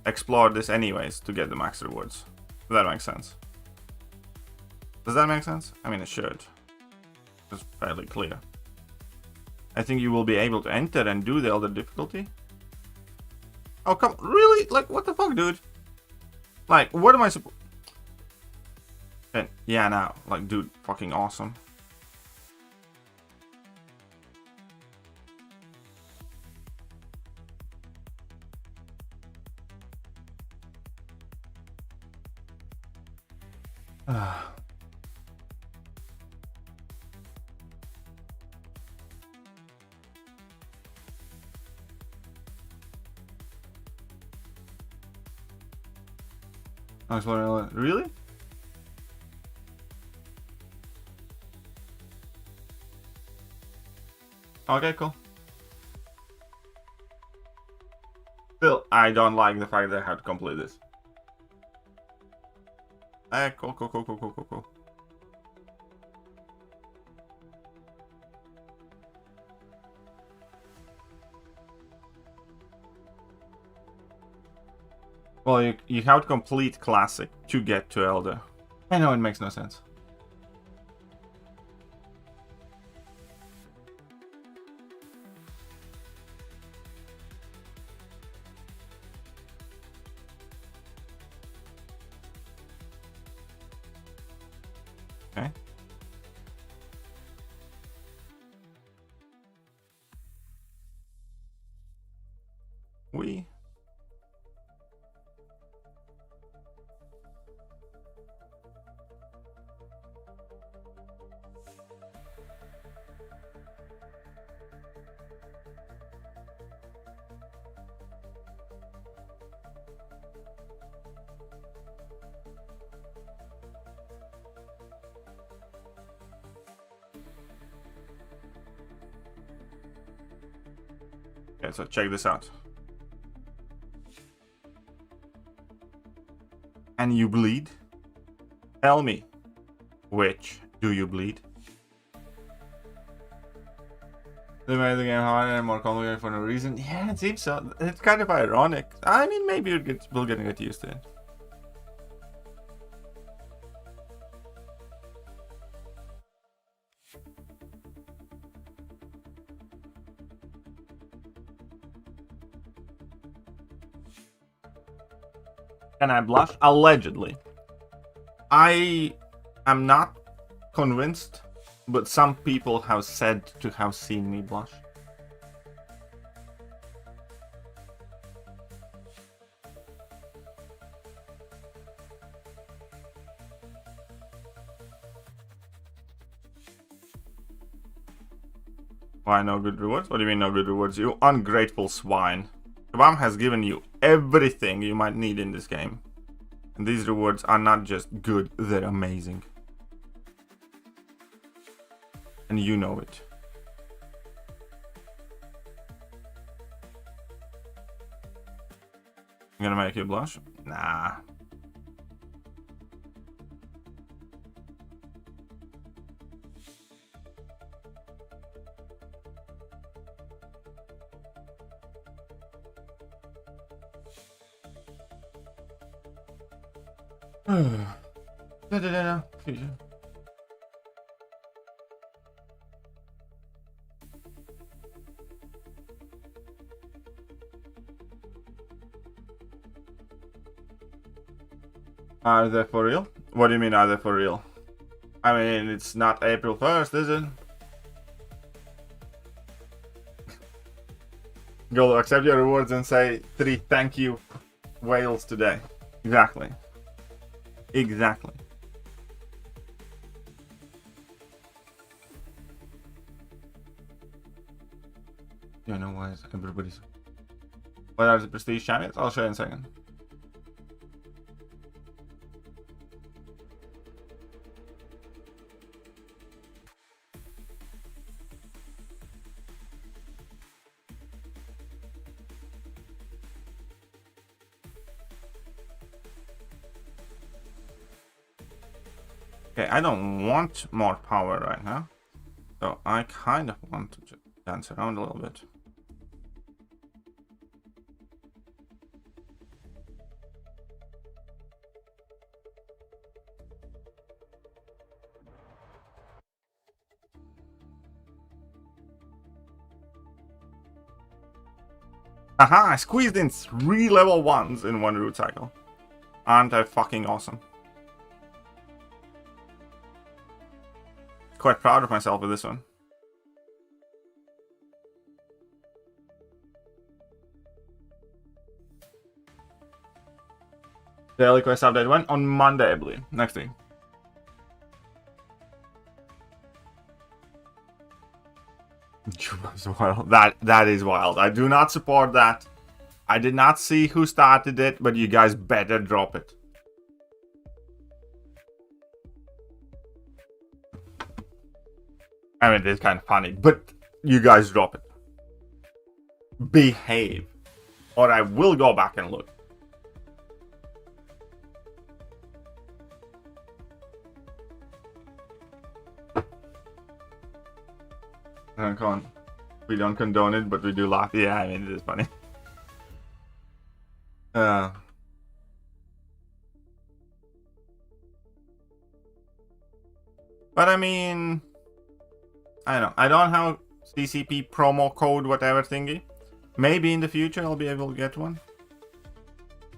explore this anyways to get the max rewards. If that makes sense. Does that make sense? I mean, it should. It's fairly clear. I think you will be able to enter and do the other difficulty. Oh, come, really? Like, what the fuck, dude? Like, what am I supposed... Yeah, now, like, dude, fucking awesome. Really? Okay, cool. Still, I don't like the fact that I have to complete this. Cool. Well, you have to complete Classic to get to Elder. I know it makes no sense. Okay. Okay, so check this out. And you bleed? Tell me, which do you bleed? They made the game harder and more complicated for no reason. Yeah, it seems so. It's kind of ironic. I mean, maybe we'll get used to it. Can I blush? Allegedly. I am not convinced, but some people have said to have seen me blush. Why no good rewards? What do you mean no good rewards? You ungrateful swine. Kabam has given you everything you might need in this game. And these rewards are not just good, they're amazing. And you know it. I'm gonna make you blush? Nah. Are they for real? What do you mean, are they for real? I mean, it's not April 1st, is it? Go accept your rewards and say 3 thank you whales today. Exactly. Exactly. You know why is everybody's... What are the prestige champions? I'll show you in a second. Okay, I don't want more power right now. So I kind of want to just dance around a little bit. Aha! I squeezed in 3 level 1s in one root cycle. Aren't I fucking awesome? Quite proud of myself with this one. Daily quest update when? On Monday, I believe. Next week. Wild. That is wild. I do not support that. I did not see who started it, but you guys better drop it. I mean, it's kind of funny, but you guys drop it. Behave. Or I will go back and look. We don't condone it, but we do laugh. Yeah, I mean, it is funny. But I mean, I don't know. I don't have CCP promo code, whatever thingy. Maybe in the future I'll be able to get one.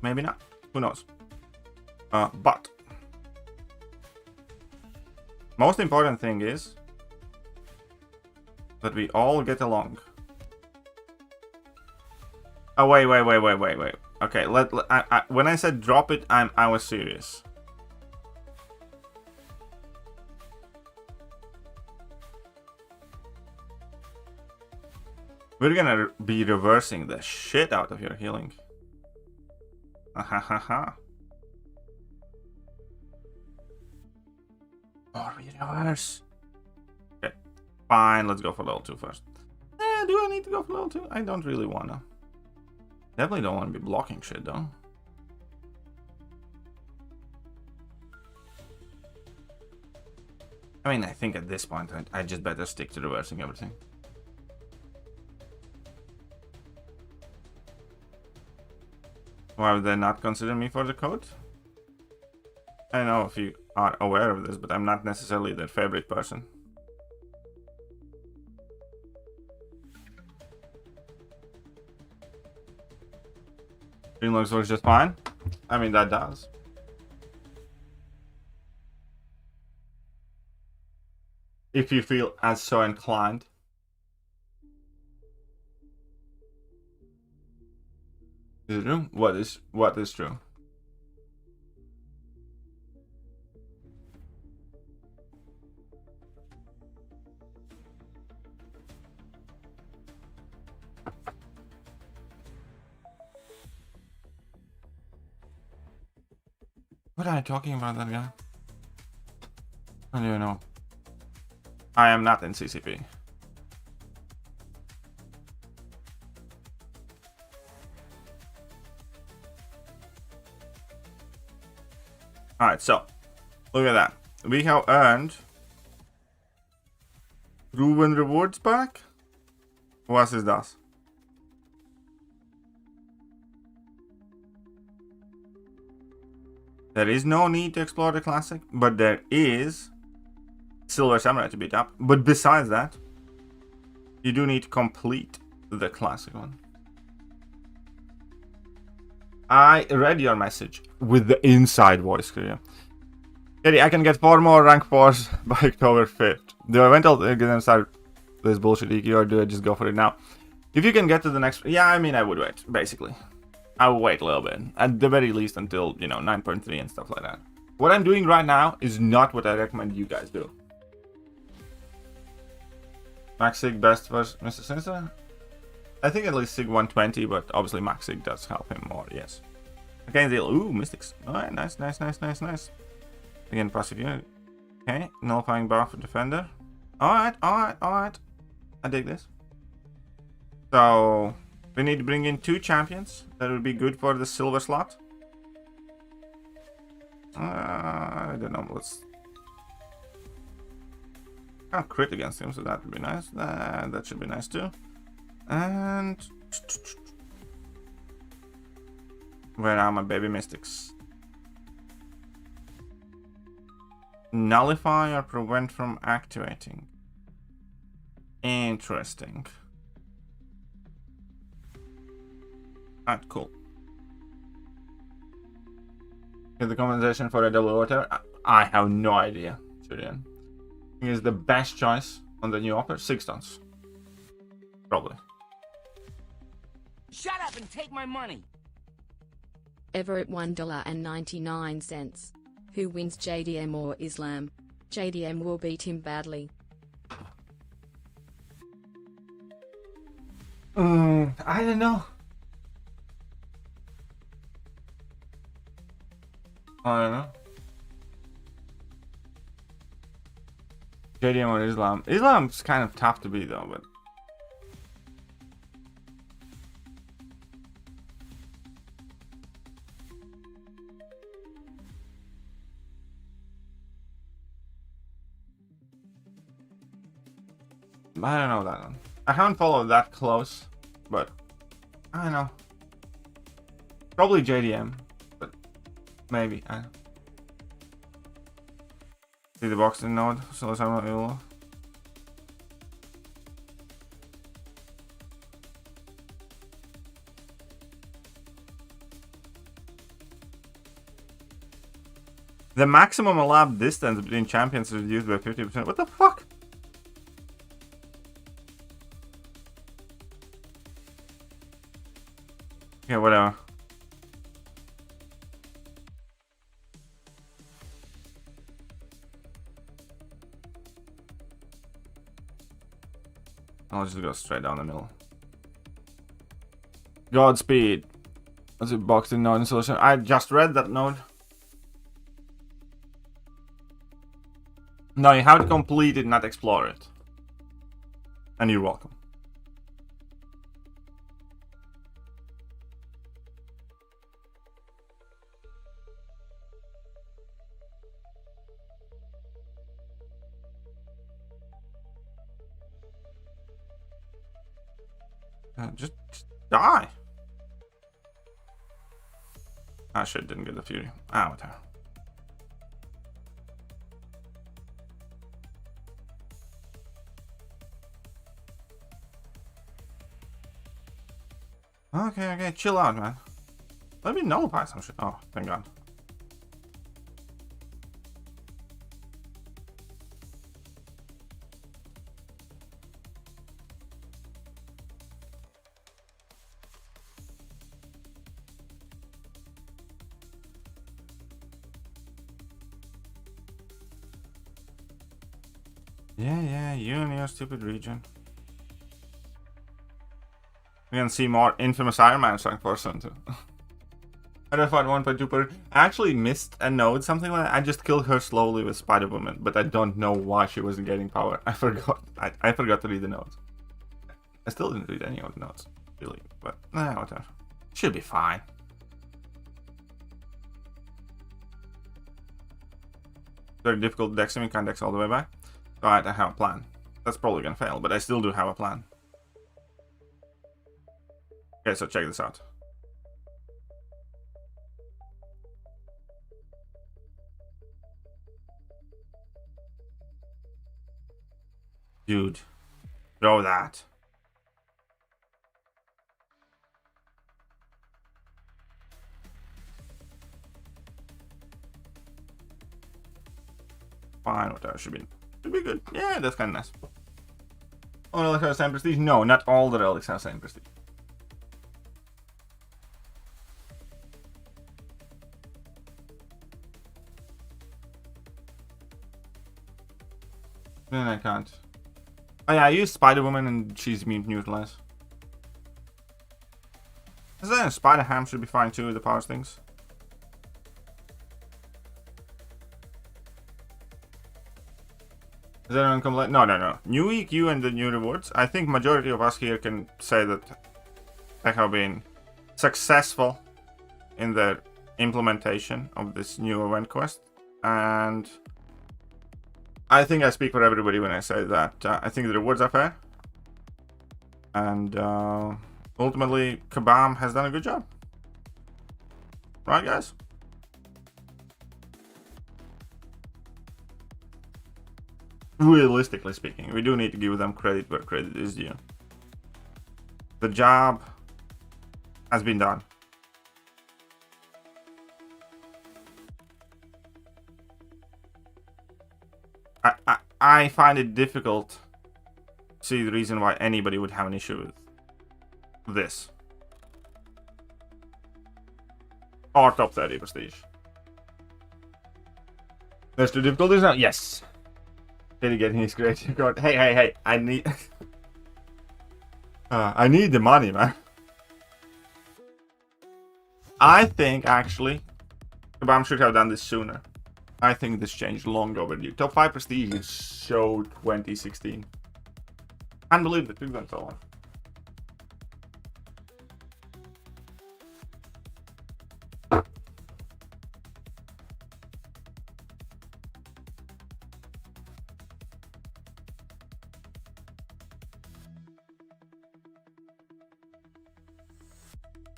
Maybe not. Who knows? But most important thing is that we all get along. Oh wait. Okay, when I said drop it, I was serious. We're gonna be reversing the shit out of your healing. Ahahaha. Or we reverse. Okay, fine. Let's go for level 2 first. Do I need to go for level 2? I don't really wanna. Definitely don't want to be blocking shit though. I mean, I think at this point I just better stick to reversing everything. Why would they not consider me for the code? I don't know if you are aware of this, but I'm not necessarily their favorite person. Streamlabs works just fine. I mean, that does. If you feel as so inclined. Is it true? What is true? What are you talking about, that guy? I don't even know. I am not in CCP. Alright, so look at that. We have earned proven rewards back. What is that? There is no need to explore the classic, but there is Silver Samurai to beat up. But besides that, you do need to complete the classic one. I read your message with the inside voice, Kiryu. Eddie, I can get 4 more rank 4s by October 5th. Do I wait till I start this bullshit EQ, or do I just go for it now? If you can get to the next... Yeah, I mean, I would wait, basically. I will wait a little bit. At the very least until, you know, 9.3 and stuff like that. What I'm doing right now is not what I recommend you guys do. Max Sig best for Mr. Sinister? I think at least Sig 120, but obviously Max Sig does help him more, yes. Okay, ooh, Mystics. Alright, nice. Again, passive unit. Okay, nullifying bar for Defender. Alright. I dig this. So, we need to bring in 2 champions. That would be good for the silver slot. I don't know, let's... Can't crit against him, so that would be nice. That should be nice too. And... Where are my baby mystics? Nullify or prevent from activating. Interesting. Alright, cool. Is the compensation for a double water? I have no idea, Julian. I think it's the best choice on the new offer. 6 tons. Probably. Shut up and take my money! Ever at $1.99. Who wins, JDM or Islam? JDM will beat him badly. I don't know. JDM or Islam? Islam's kind of tough to beat though, but... I don't know that one. I haven't followed that close, but I don't know. Probably JDM, but maybe. I don't know. See the boxing node, so let's have a The maximum allowed distance between champions is reduced by 50%. What the fuck? Okay, whatever. I'll just go straight down the middle. Godspeed. That's a boxing node solution. I just read that node. No, you have to complete it, not explore it. And you're welcome. Just die. Ah, shit, didn't get the Fury. Ah, whatever. Okay, chill out, man. Let me nullify some shit. Oh, thank God. Yeah, you and your stupid region. We can see more infamous Iron Man strike person too. I don't fight 1.2 per. I actually missed a node, something like that. I just killed her slowly with Spider Woman, but I don't know why she wasn't getting power. I forgot. I forgot to read the notes. I still didn't read any of the notes, really. But whatever. Should be fine. Very difficult dexing. We can't dex all the way back. Alright, I have a plan. That's probably gonna fail, but I still do have a plan. Okay, so check this out. Dude, throw that. Fine, whatever, should be good. Yeah, that's kind of nice. All relics have the same prestige? No, not all the relics have the same prestige. Then I can't. Oh yeah, I use Spider-Woman and she's immune to neutralize. Then Spider-Ham should be fine too with the power things. Is anyone come late? No. New EQ and the new rewards. I think majority of us here can say that they have been successful in their implementation of this new event quest. And I think I speak for everybody when I say that I think the rewards are fair. And ultimately, Kabam has done a good job. Right, guys? Realistically speaking, we do need to give them credit where credit is due. The job has been done. I find it difficult to see the reason why anybody would have an issue with this. Or top 30 prestige. There's two difficulties now? Yes. Really getting his creative card. Hey, I need I need the money, man. I think actually Kabam should have done this sooner. I think this changed long overdue. Top 5 prestige is so 2016. Can't believe it took them so long.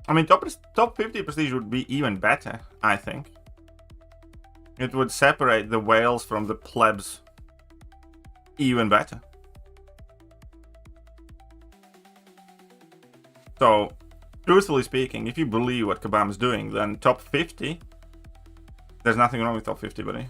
I mean, top 50 prestige would be even better, I think. It would separate the whales from the plebs even better. So, truthfully speaking, if you believe what Kabam is doing, then top 50, there's nothing wrong with top 50, buddy.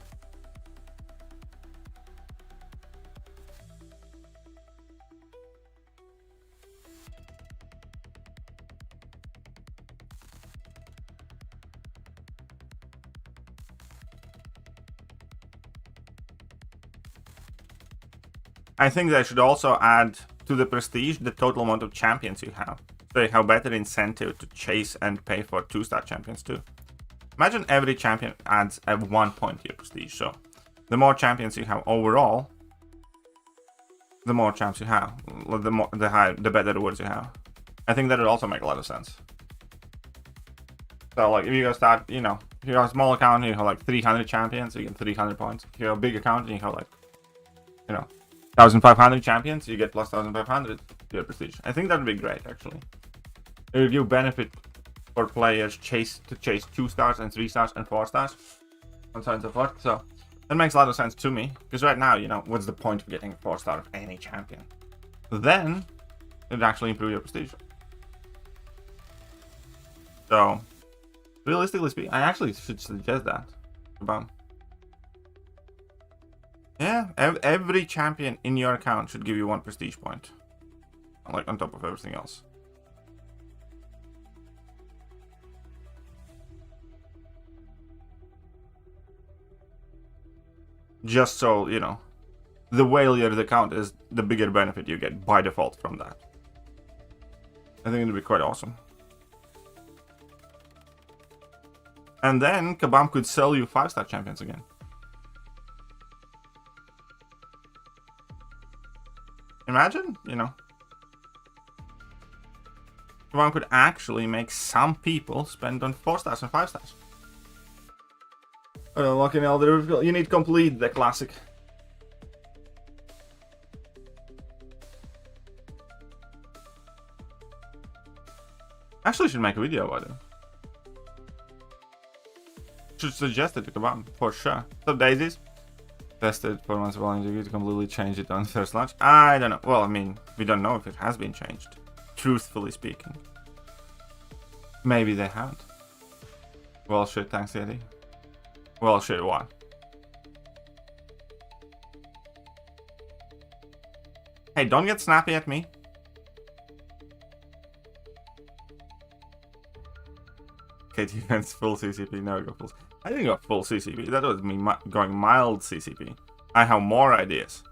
I think they should also add to the prestige the total amount of champions you have. So you have better incentive to chase and pay for 2-star champions too. Imagine every champion adds at 1 point to your prestige. So the more champions you have overall, the more champs you have, the better rewards you have. I think that would also make a lot of sense. So like if you go start, you know, if you have a small account and you have like 300 champions, you get 300 points. If you have a big account and you have like, you know, 1,500 champions, you get plus 1,500 to your prestige. I think that would be great, actually. It would give benefit for players to chase 2 stars and 3 stars and 4 stars, and so on and so forth. So that makes a lot of sense to me, because right now, you know, what's the point of getting a 4-star of any champion? Then it would actually improve your prestige. So realistically speaking, I actually should suggest that. Bam. Yeah, every champion in your account should give you 1 prestige point. Like, on top of everything else. Just so, you know, the whalier the account is, the bigger benefit you get by default from that. I think it would be quite awesome. And then, Kabam could sell you 5-star champions again. Imagine, you know, one could actually make some people spend on 4 stars and 5 stars. Unlocking all the difficult. You need to complete the classic. Actually, should make a video about it. Should suggest it to Kabam for sure. So daisies. Tested for months while you completely change it on first launch. I don't know. Well, I mean, we don't know if it has been changed. Truthfully speaking. Maybe they haven't. Well, shit, thanks, Eddie. Well, shit, what? Hey, don't get snappy at me. Okay, defense full CCP. No, go full. I didn't go full CCP. That was me going mild CCP. I have more ideas.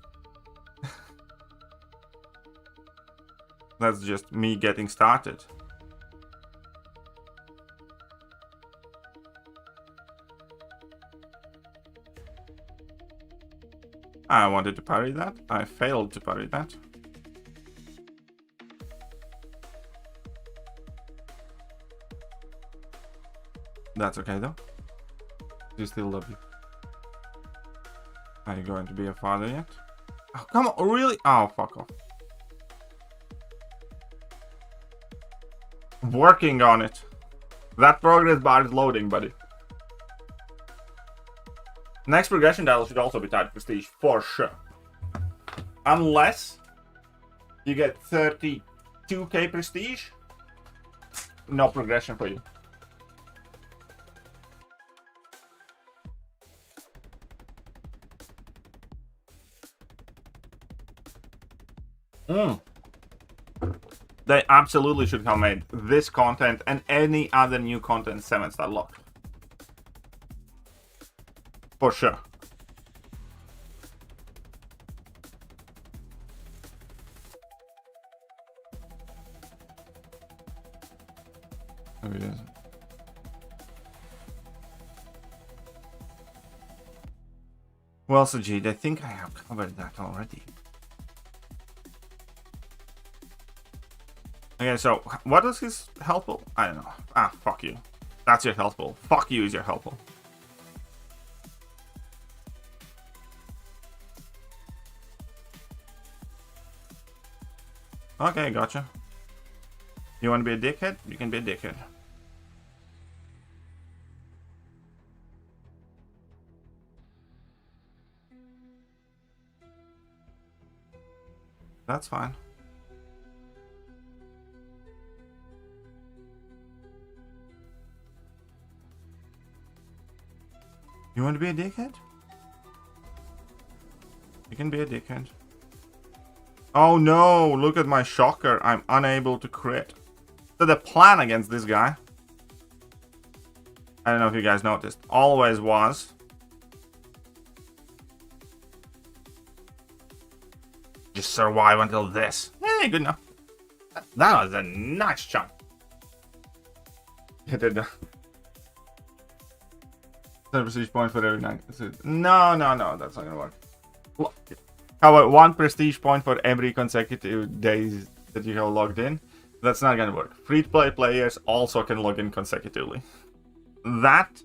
That's just me getting started. I wanted to parry that. I failed to parry that. That's okay though. You still love you. Are you going to be a father yet? Oh, come on, really? Oh, fuck off. Working on it. That progress bar is loading, buddy. Next progression title should also be tied prestige, for sure. Unless you get 32k prestige, no progression for you. They absolutely should have made this content and any other new content 7-star locked. For sure. Oh, it is. Well, Sajid, I think I have covered that already. Okay, so what is his health pool? I don't know. Ah, fuck you. That's your health pool. Fuck you is your health pool. Okay, gotcha. You want to be a dickhead? You can be a dickhead. That's fine. You want to be a dickhead? You can be a dickhead. Oh no, look at my shocker. I'm unable to crit. So the plan against this guy, I don't know if you guys noticed, always was just survive until this. Hey, good enough. That was a nice chunk. Hit it. 10 prestige point for every 9. No, that's not gonna work. How about 1 prestige point for every consecutive days that you have logged in? That's not gonna work. Free-to-play players also can log in consecutively. That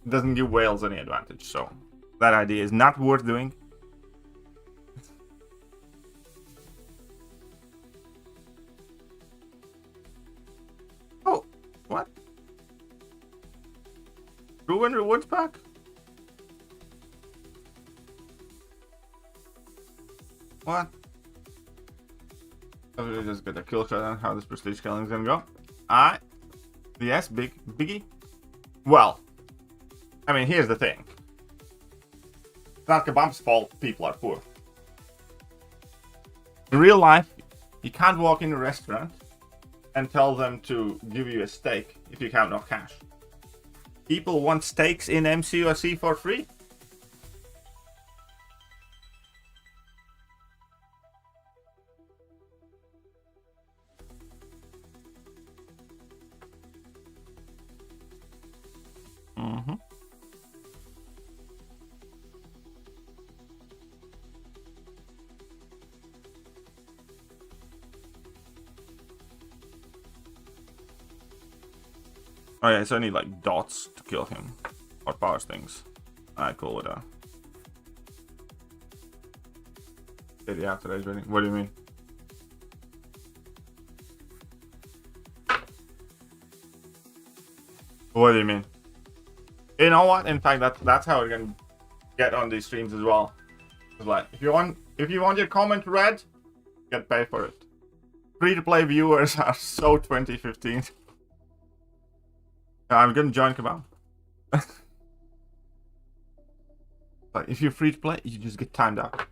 doesn't give whales any advantage, so that idea is not worth doing. Oh, what? Ruin rewards pack? What? Oh, just get a kill shot on how this prestige killing is gonna go. Alright. Yes, biggie. Well, I mean, here's the thing. It's not Kabam's fault people are poor. In real life, you can't walk in a restaurant and tell them to give you a steak if you have no cash. People want steaks in MCOC for free? Oh yeah, so I need like dots to kill him. Or power stings. Alright, cool with that. Did the after age ready? What do you mean? What do you mean? You know what? In fact, that's how we're gonna get on these streams as well. It's like if you want your comment read, get paid for it. Free-to-play viewers are so 2015. I'm gonna join Kabam. But if you're free to play, you just get timed out.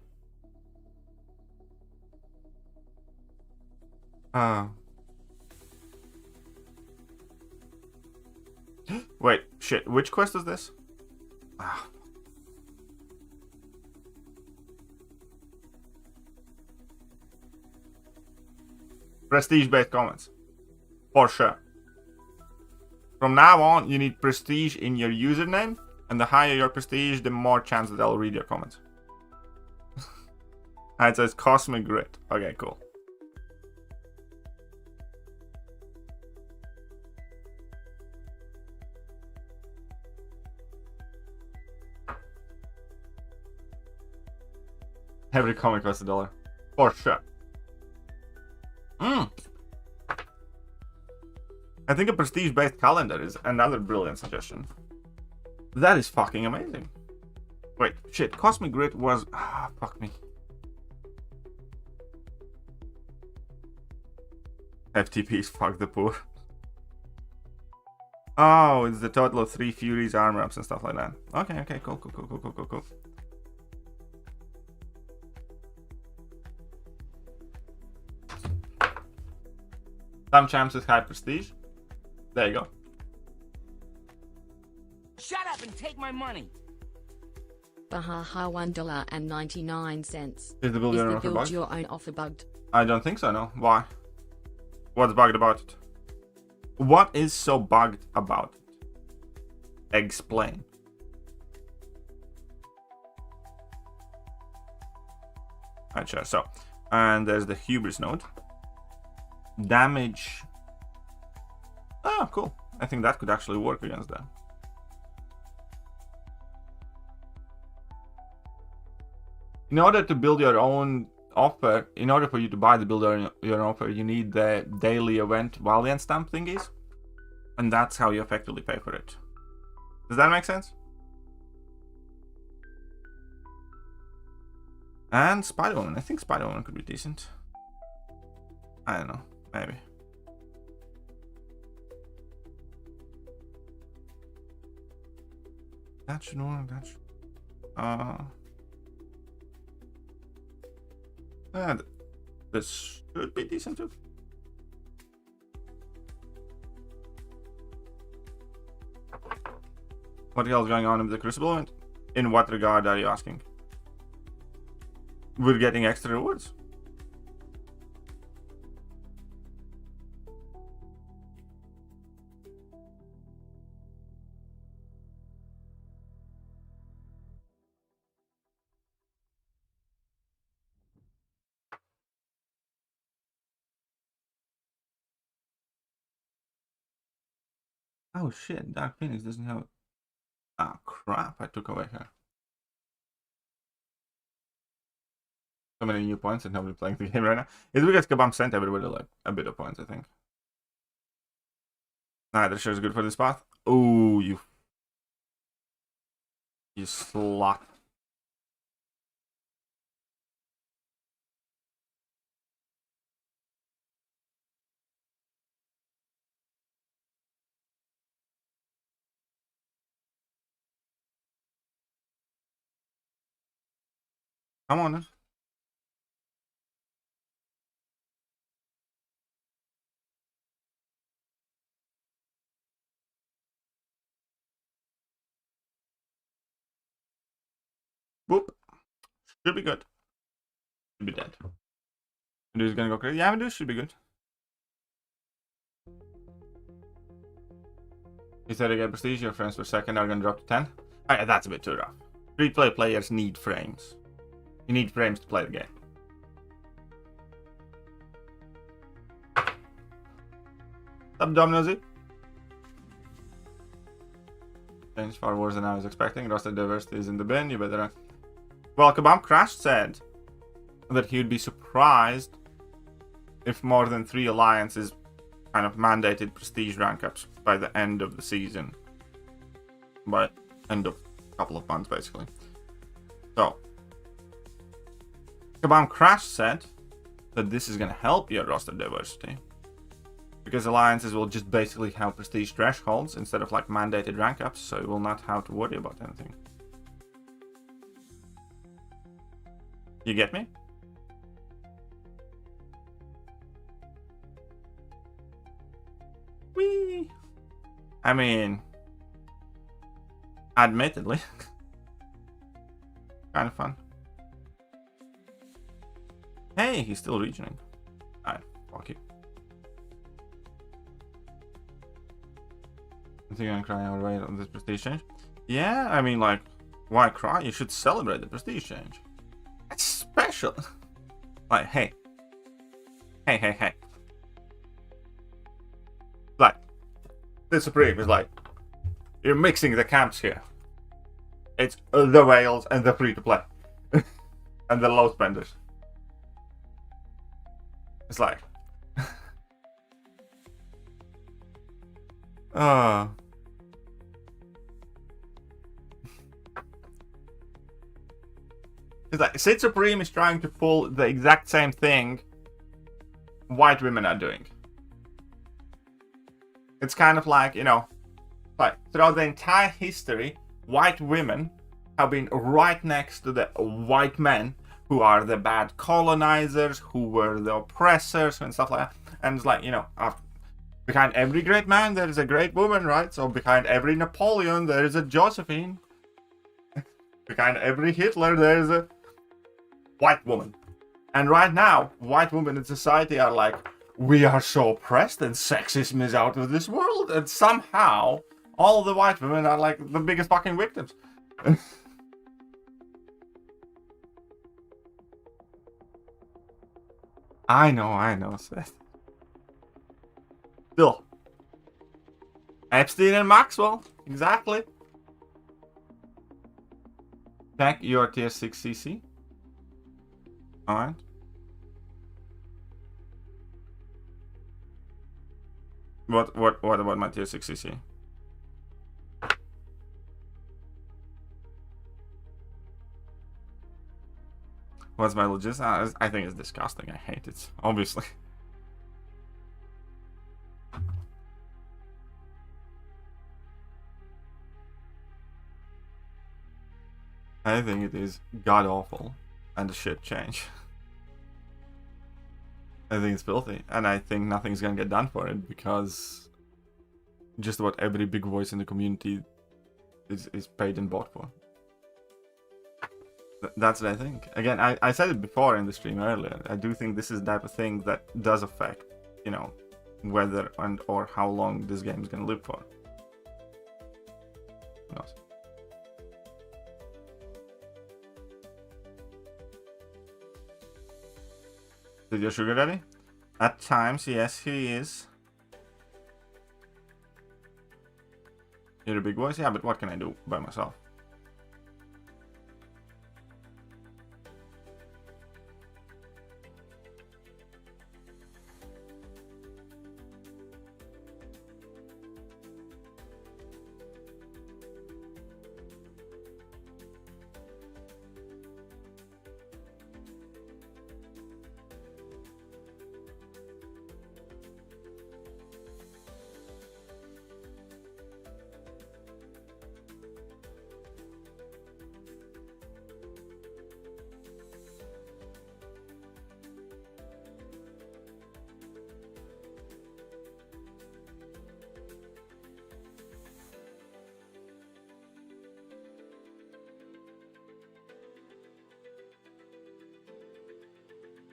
Wait, shit. Which quest is this? Ah. Prestige-based comments. For sure. From now on, you need prestige in your username, and the higher your prestige, the more chance that I'll read your comments. It says Cosmic Grit. Okay, cool. Every comic costs $1. For sure. I think a prestige-based calendar is another brilliant suggestion. That is fucking amazing. Wait, shit. Cosmic Grit was... Ah, fuck me. FTPs, fuck the poor. Oh, it's the total of 3 Furies, armor ups, and stuff like that. Okay, okay, cool. Some champs with high prestige. There you go. Shut up and take my money. Bahaha $1.99. Is the build your own offer bugged? Your own offer bugged? I don't think so, no. Why? What's bugged about it? What is so bugged about it? Explain. Alright, sure. So, and there's the hubris node. Damage. Oh, cool. I think that could actually work against that. In order to build your own offer, in order for you to buy the build your own offer, you need the daily event Valiant stamp thingies. And that's how you effectively pay for it. Does that make sense? And Spider-Woman. I think Spider-Woman could be decent. I don't know. Maybe. That should work. That should... And this should be decent too. What the hell is going on with the Crucible event? In what regard are you asking? We're getting extra rewards. Oh shit, Dark Phoenix doesn't have... Ah, crap, I took away her. So many new points and nobody playing the game right now. It's because Kabam sent everybody like a bit of points, I think. Neither sure is good for this path. Oh, you slut. Come on then. Boop. Should be good. Should be dead. Medu's gonna go crazy. Yeah, Medu should be good. You said you get prestige, your frames per second are gonna drop to 10. Alright, that's a bit too rough. Free-to-play players need frames. You need frames to play the game. Up, Dominozy. Things far worse than I was expecting. Roster diversity is in the bin. You better. Well, Kabam Crash said that he would be surprised if more than 3 alliances kind of mandated prestige rank ups by the end of the season. By end of a couple of months, basically. So, Kabam Crash said that this is going to help your roster diversity. Because alliances will just basically have prestige thresholds instead of like mandated rank ups, so you will not have to worry about anything. You get me? I mean, admittedly, kind of fun. Hey, he's still regioning. Alright, fuck you. I think I'm crying all right on this prestige change. Yeah, I mean, like, why cry? You should celebrate the prestige change. It's special. Like, hey. Hey. Like, Sith Supreme is like, you're mixing the camps here. It's the whales and the free-to-play. And the low spenders. It's like... It's like, Sith Supreme is trying to pull the exact same thing white women are doing. It's kind of like, you know, like throughout the entire history, white women have been right next to the white men who are the bad colonizers, who were the oppressors and stuff like that. And it's like, you know, behind every great man there is a great woman, right? So behind every Napoleon there is a Josephine. Behind every Hitler there is a white woman. And right now, white women in society are like, we are so oppressed and sexism is out of this world. And somehow, all the white women are like the biggest fucking victims. I know, Seth. Still. Epstein and Maxwell. Exactly. Check your tier 6 CC. Alright. What about my tier 6 CC? What's my logistics? I think it's disgusting. I hate it, obviously. I think it is god awful and a shit change. I think it's filthy, and I think nothing's gonna get done for it because just about every big voice in the community is paid and bought for. That's what I think. Again, I said it before in the stream earlier. I do think this is the type of thing that does affect, you know, whether and or how long this game is gonna live for. Who knows? Is your sugar daddy? At times, yes, he is. You're a big voice? Yeah, but what can I do by myself?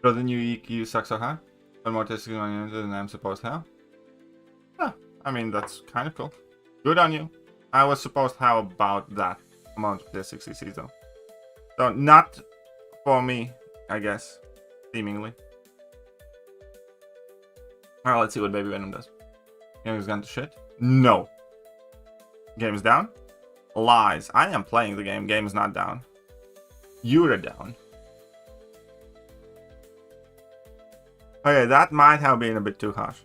So the new EQ sucks so hard? One more testing on you than I'm supposed to have? Yeah, I mean, that's kind of cool. Good on you. I was supposed to have about that amount of tier 6 CCs though. So not for me, I guess, seemingly. Alright, let's see what Baby Venom does. Game is gone to shit? No. Game is down? Lies. I am playing the game. Game is not down. You're down. Okay, that might have been a bit too harsh.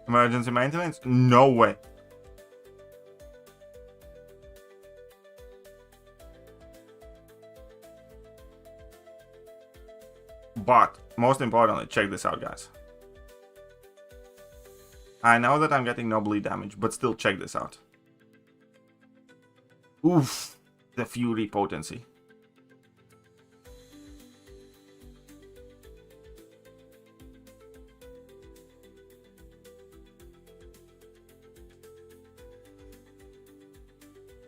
Emergency maintenance? No way. But, most importantly, check this out, guys. I know that I'm getting no bleed damage, but still check this out. Oof, the fury potency.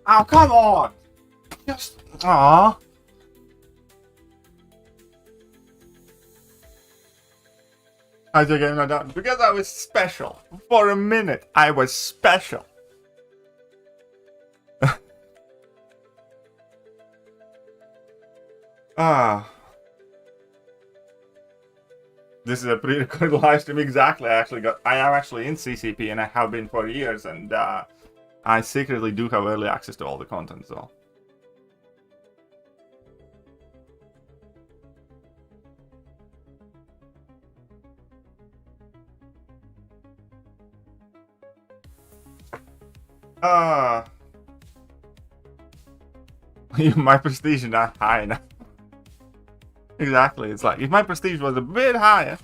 Oh, come on! Just, aww. I took it down because I was special. For a minute, I was special. Ah. This is a pre-recorded live stream. Exactly. I am actually in CCP and I have been for years, and I secretly do have early access to all the content, so. My prestige is not high enough. Exactly. It's like, if my prestige was a bit higher,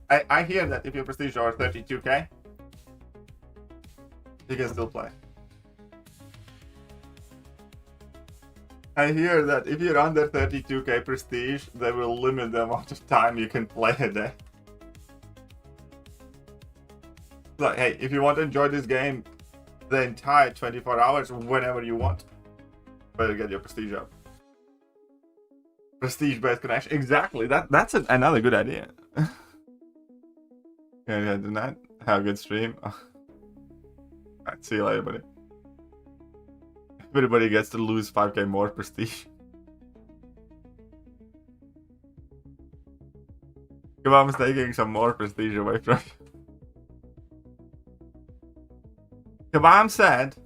I hear that if your prestige is over 32k, you can still play. I hear that if you're under 32k prestige, they will limit the amount of time you can play a day. It's like, hey, if you want to enjoy this game the entire 24 hours, whenever you want, better get your prestige up. Prestige-based connection. Exactly. That's another good idea. Yeah, do that. Have a good stream. Alright, see you later, buddy. Everybody gets to lose 5k more prestige. Kebab's taking some more prestige away from you. Kebab said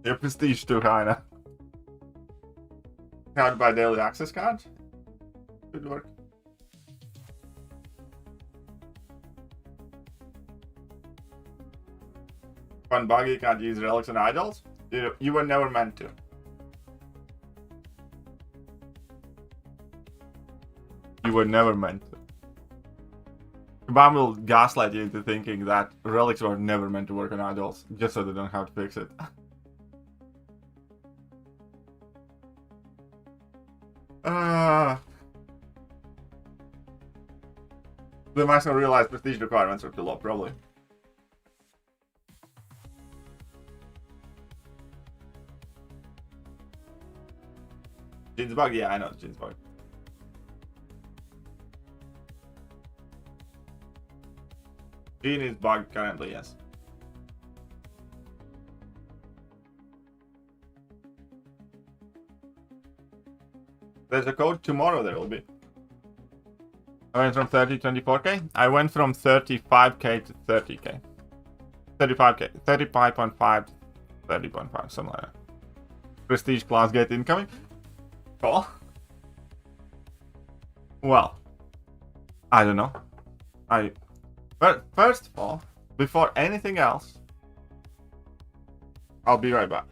your prestige is too high now. Can't buy daily access cards? Good work. Fun bug, you can't use relics and idols? You were never meant to. You were never meant to. Kebab will gaslight you into thinking that relics were never meant to work on idols, just so they don't have to fix it. The maximum realized prestige requirements are too low, probably. Jeans bug? Yeah, I know Jeans bug. Jean is bugged currently, yes. There's a code tomorrow, there will be. I went from 30 to 24k. I went from 35k to 30k. 35k. 35.5 to 30.5, something like that. Prestige class gate incoming. Cool. Well, I don't know. But first of all, before anything else, I'll be right back.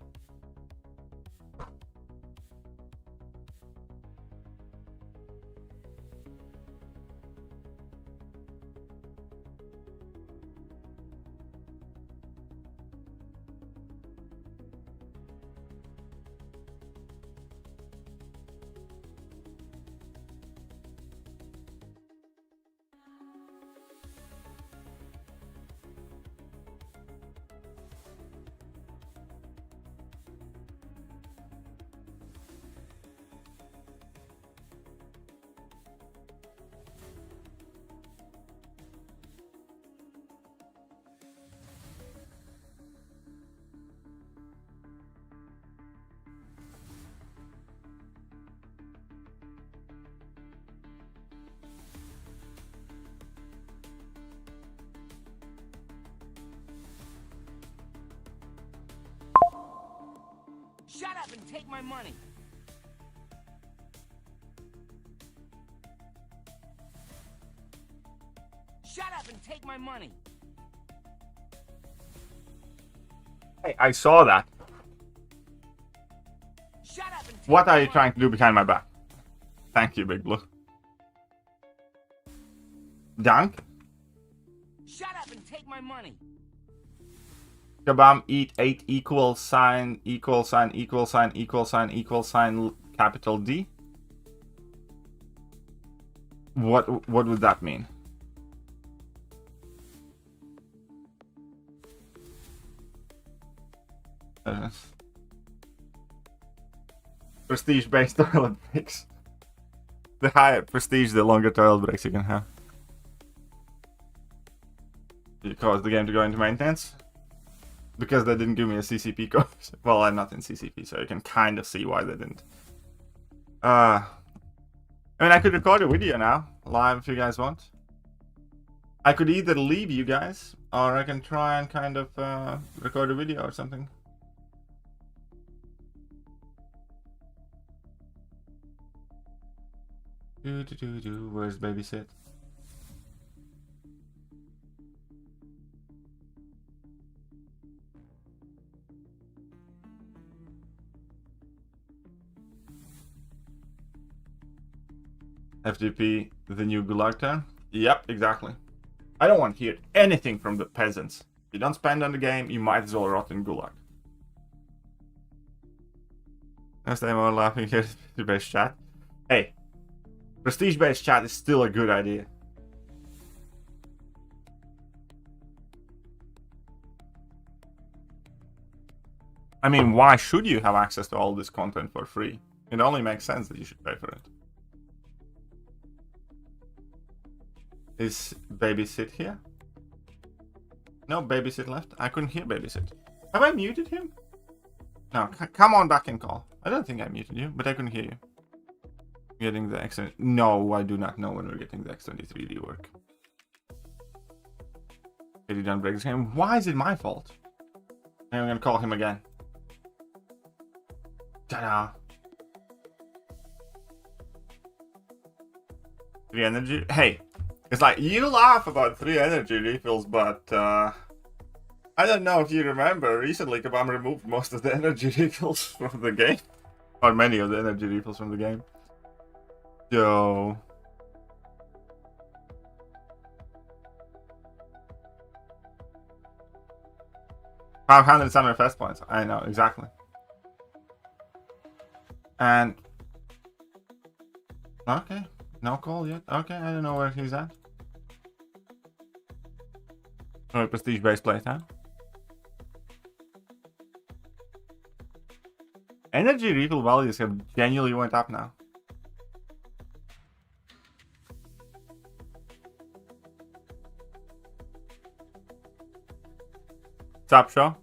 Shut up and take my money. Shut up and take my money. Hey, I saw that. Shut up and take What my are you money. trying to do behind my back? Thank you, Big Blue. Dunk? Shut up and take my money. Kabam eat 8 equal sign equal sign equal sign equal sign equal sign capital D. What would that mean? Prestige-based toilet breaks. The higher prestige, the longer toilet breaks you can have. You cause the game to go into maintenance? Because they didn't give me a CCP code. Well, I'm not in CCP, so you can kind of see why they didn't. I mean, I could record a video now, live if you guys want. I could either leave you guys, or I can try and kind of record a video or something. Where's babysit? FGP, the new Gulag term? Yep, exactly. I don't want to hear anything from the peasants. If you don't spend on the game, you might as well rot in Gulag. Next time I'm laughing here, prestige-based chat. Hey, prestige-based chat is still a good idea. I mean, why should you have access to all this content for free? It only makes sense that you should pay for it. Is babysit here? No, babysit left. I couldn't hear babysit. Have I muted him? No, come on back and call. I don't think I muted you, but I couldn't hear you. Getting the extra... No, I do not know when we're getting the X23D work. Did he done break this game? Why is it my fault? I'm gonna call him again. Ta-da! 3 energy... Hey! It's like, you laugh about 3 energy refills, but I don't know if you remember, recently Kabam removed most of the energy refills from the game. Or many of the energy refills from the game. So... 500 summer fest points. I know, exactly. And... Okay. No call yet? Okay, I don't know where he's at. Oh, prestige-based playtime. Energy refill values have genuinely went up now. Top show.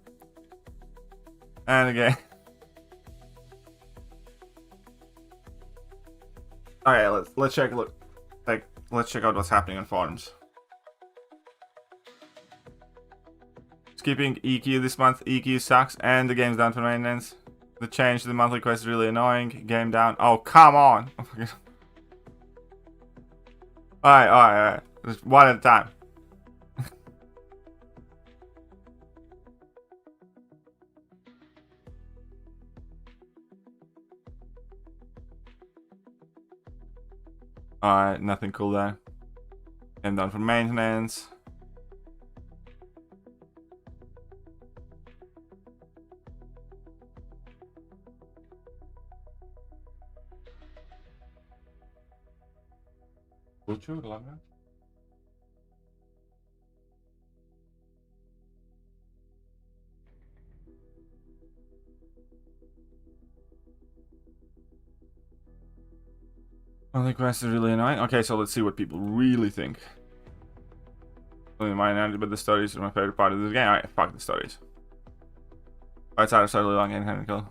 And again. Alright, let's check let's check out what's happening on forums. Skipping EQ this month. EQ sucks and the game's down for maintenance. The change to the monthly quest is really annoying. Game down. Oh, come on. Alright. Just one at a time. Alright, nothing cool there. Game down for maintenance. Lucio, Lamia? Monthly quest is really annoying. Okay, so let's see what people really think. Only mine ended, but the stories are my favorite part of this game. Alright, fuck the stories. It's out of slightly long and technical.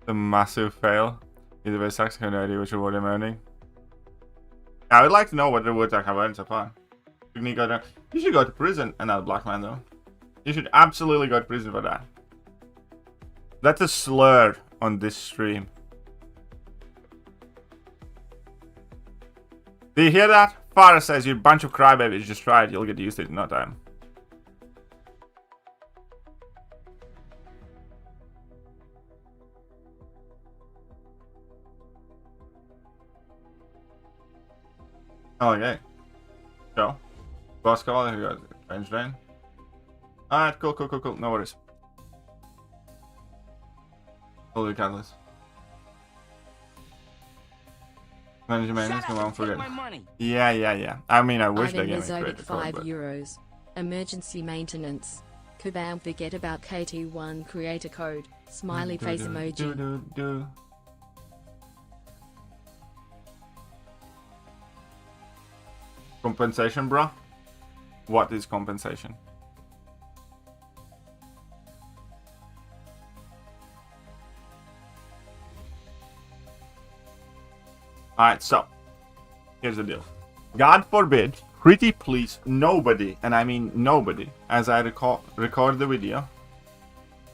The massive fail. Either way sucks, I have no idea which reward I'm earning. I would like to know what rewards I have earned so far. You should go to prison. Another black man though. You should absolutely go to prison for that. That's a slur on this stream. Do you hear that? Farah says you're a bunch of crybabies. Just try it. You'll get used to it in no time. Okay. So, boss call. Here we go. Range drain. Alright, cool, cool, cool, cool. No worries. Holy catalyst. Manage maintenance, come on, forget. My money. Yeah. I mean, I wish they gave me idont credit at for it, €5. Emergency maintenance. Kabam, forget about KT1 creator code. Smiley face emoji. Compensation, bro? What is compensation? Alright, so here's the deal. God forbid, pretty please, nobody, and I mean nobody, as I record the video,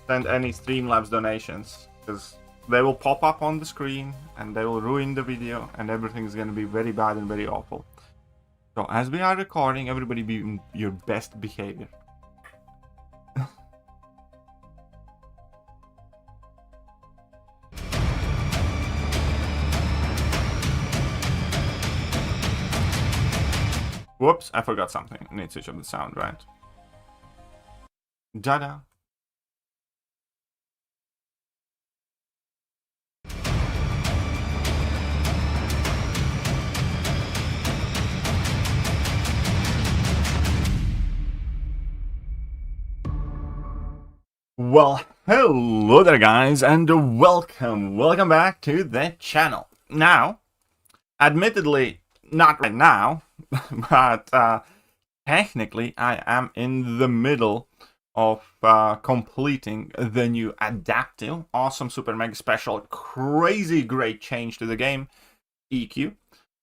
send any Streamlabs donations, because they will pop up on the screen and they will ruin the video and everything's going to be very bad and very awful. So as we are recording, everybody be in your best behavior. Whoops, I forgot something. I need to switch up the sound, right? Dada. Well, hello there guys, and welcome back to the channel. Now, admittedly, not right now, but technically I am in the middle of completing the new adaptive, awesome, super mega special, crazy great change to the game, EQ,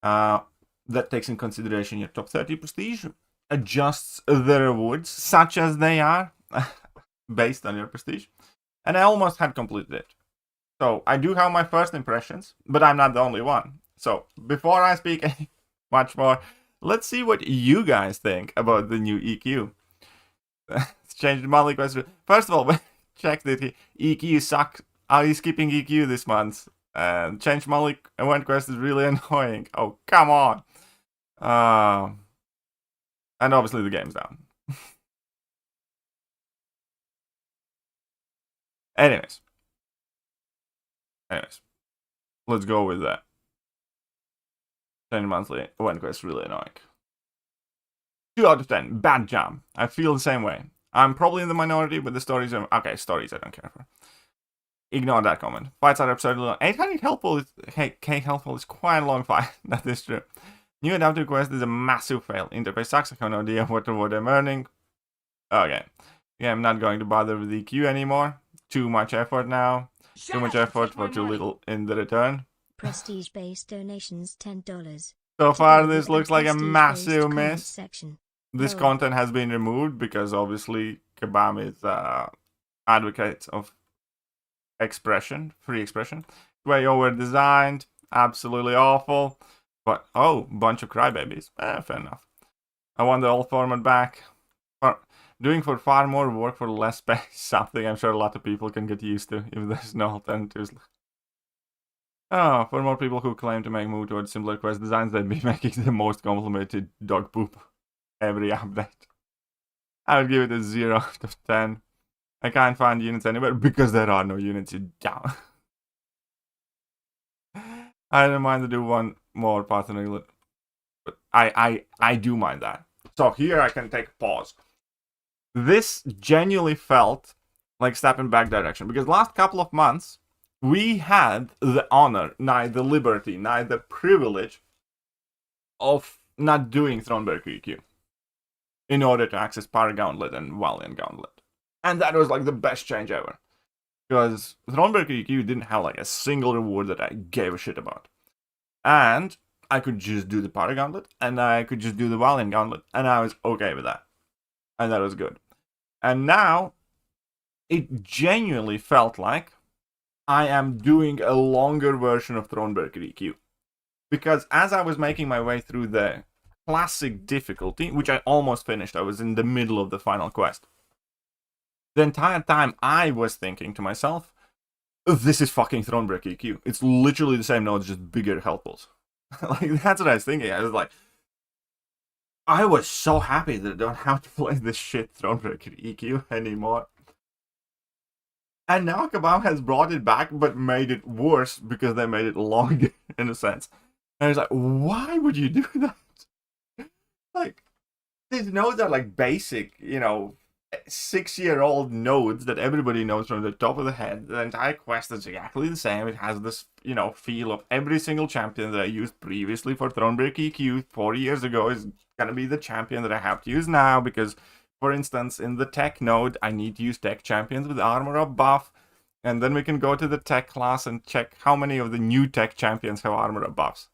that takes in consideration your top 30 prestige, adjusts the rewards such as they are, based on your prestige, and I almost had completed it. So I do have my first impressions, but I'm not the only one. So before I speak much more, let's see what you guys think about the new EQ. Let's change the monthly question. First of all, check that EQ sucks. Are you skipping EQ this month? Change monthly event quest is really annoying. Oh, come on. And obviously the game's down. Anyways, let's go with that. 10 monthly event quest really annoying. 2 out of 10. Bad jam. I feel the same way. I'm probably in the minority, but the stories are okay. Stories I don't care for. Ignore that comment. Fights are absurdly long. 800 helpful. K helpful is quite a long fight. That is true. New adaptive quest is a massive fail. Interface sucks. I have no idea what I'm earning. Okay. Yeah, I'm not going to bother with EQ anymore. Too much effort now. Too much effort for too little in the return. Prestige-based donations $10. So far, this looks like a massive miss. This Oh. content has been removed because obviously Kabam is advocate of expression, free expression. Way over designed, absolutely awful. But oh, bunch of crybabies. Fair enough. I want the old format back. Doing for far more work for less pay, something I'm sure a lot of people can get used to if there's no alternatives. Oh, for more people who claim to make move towards simpler quest designs, they'd be making the most complicated dog poop every update. I would give it a 0 out of 10. I can't find units anywhere because there are no units down. I don't mind to do one more path in England, but I do mind that. So here I can take a pause. This genuinely felt like step in back direction, because last couple of months we had the honor, neither the liberty, neither the privilege of not doing Throneberg EQ in order to access Power Gauntlet and Valiant Gauntlet. And that was like the best change ever. Because Throneberg EQ didn't have like a single reward that I gave a shit about. And I could just do the Power Gauntlet, and I could just do the Valiant Gauntlet, and I was okay with that. And that was good. And now, it genuinely felt like I am doing a longer version of Throneberg EQ. Because as I was making my way through the classic difficulty, which I almost finished, I was in the middle of the final quest. The entire time I was thinking to myself, this is fucking Throneberg EQ. It's literally the same notes, just bigger health pulls. Like, that's what I was thinking. I was like, I was so happy that I don't have to play this shit Thronebreaker EQ anymore. And now Kabam has brought it back, but made it worse because they made it longer, in a sense. And it's like, why would you do that? Like, these nodes are like basic, 6-year-old nodes that everybody knows from the top of the head. The entire quest is exactly the same. It has this, feel of every single champion that I used previously for Thronebreaker EQ 4 years ago is gonna be the champion that I have to use now because, for instance, in the tech node, I need to use tech champions with armor up buff, and then we can go to the tech class and check how many of the new tech champions have armor up buffs.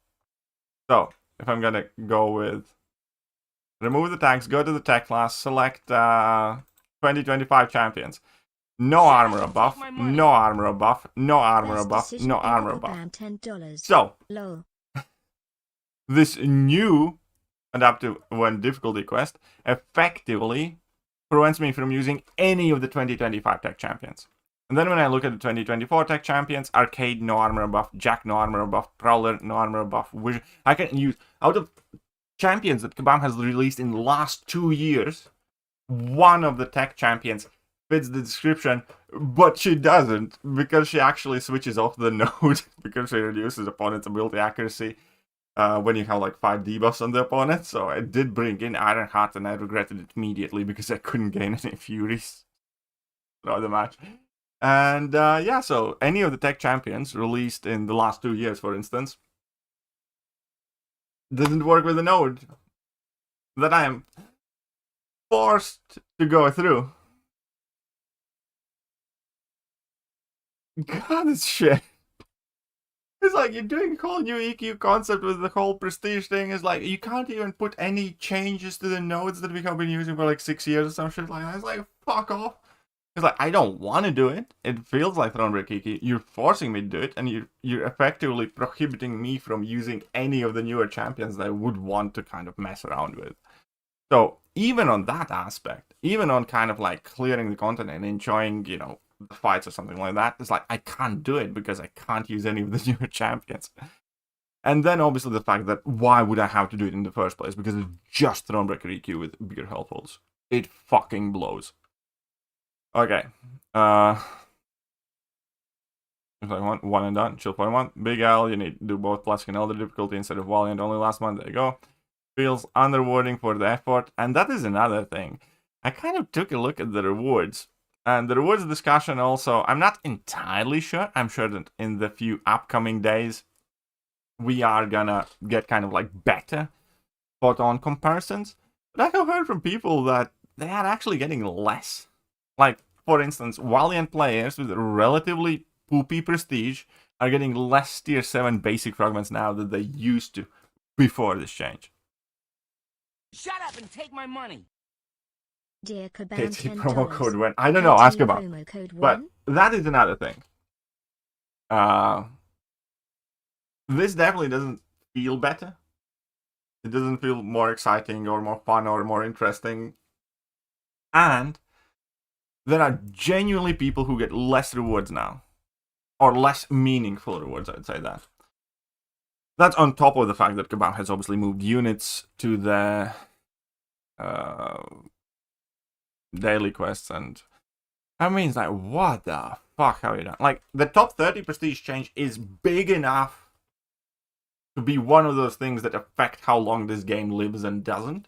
So, if I'm gonna go with remove the tags, go to the tech class, select 2025 champions. No armor up buff, no armor up buff, no armor up buff, no armor up buff. So, this new adaptive when difficulty quest effectively prevents me from using any of the 2025 tech champions. And then when I look at the 2024 tech champions, Arcade no armor buff, Jack no armor buff, Prowler no armor buff, Wizard, I can use out of champions that Kabam has released in the last 2 years, one of the tech champions fits the description, but she doesn't because she actually switches off the node because she reduces opponent's ability accuracy when you have like 5 debuffs on the opponent. So I did bring in Ironheart and I regretted it immediately because I couldn't gain any Furies throughout the match. And yeah, so any of the tech champions released in the last 2 years, for instance, doesn't work with the node that I am forced to go through. God, this shit. It's like you're doing a whole new EQ concept with the whole prestige thing. It's like you can't even put any changes to the nodes that we have been using for like 6 years or some shit like that. It's like, fuck off. It's like, I don't want to do it. It feels like Thronebreaker EQ. You're forcing me to do it, and you're effectively prohibiting me from using any of the newer champions that I would want to kind of mess around with. So even on that aspect, even on kind of like clearing the content and enjoying, the fights or something like that, it's like I can't do it because I can't use any of the newer champions. And then obviously the fact that why would I have to do it in the first place? Because it's just Thronebreaker EQ with bigger health pools. It fucking blows. Okay. If I want one and done, chill point one. Big L, you need to do both classic and elder difficulty instead of Valiant only last month. There you go. Feels underrewarding for the effort. And that is another thing. I kind of took a look at the rewards. And the rewards discussion also, I'm not entirely sure. I'm sure that in the few upcoming days, we are gonna get kind of like better spot-on comparisons. But I have heard from people that they are actually getting less. Like, for instance, Valiant players with relatively poopy prestige are getting less tier 7 basic fragments now than they used to before this change. Shut up and take my money. Dear Kabam, It's a $10. promo code when I don't know, ask about. Promo code But 1. that is another thing. This definitely doesn't feel better. It doesn't feel more exciting or more fun or more interesting. And there are genuinely people who get less rewards now. Or less meaningful rewards, I'd say that. That's on top of the fact that Kabam has obviously moved units to the daily quests, and I mean, it's like, what the fuck have you done? Like, the top 30 prestige change is big enough to be one of those things that affect how long this game lives and doesn't.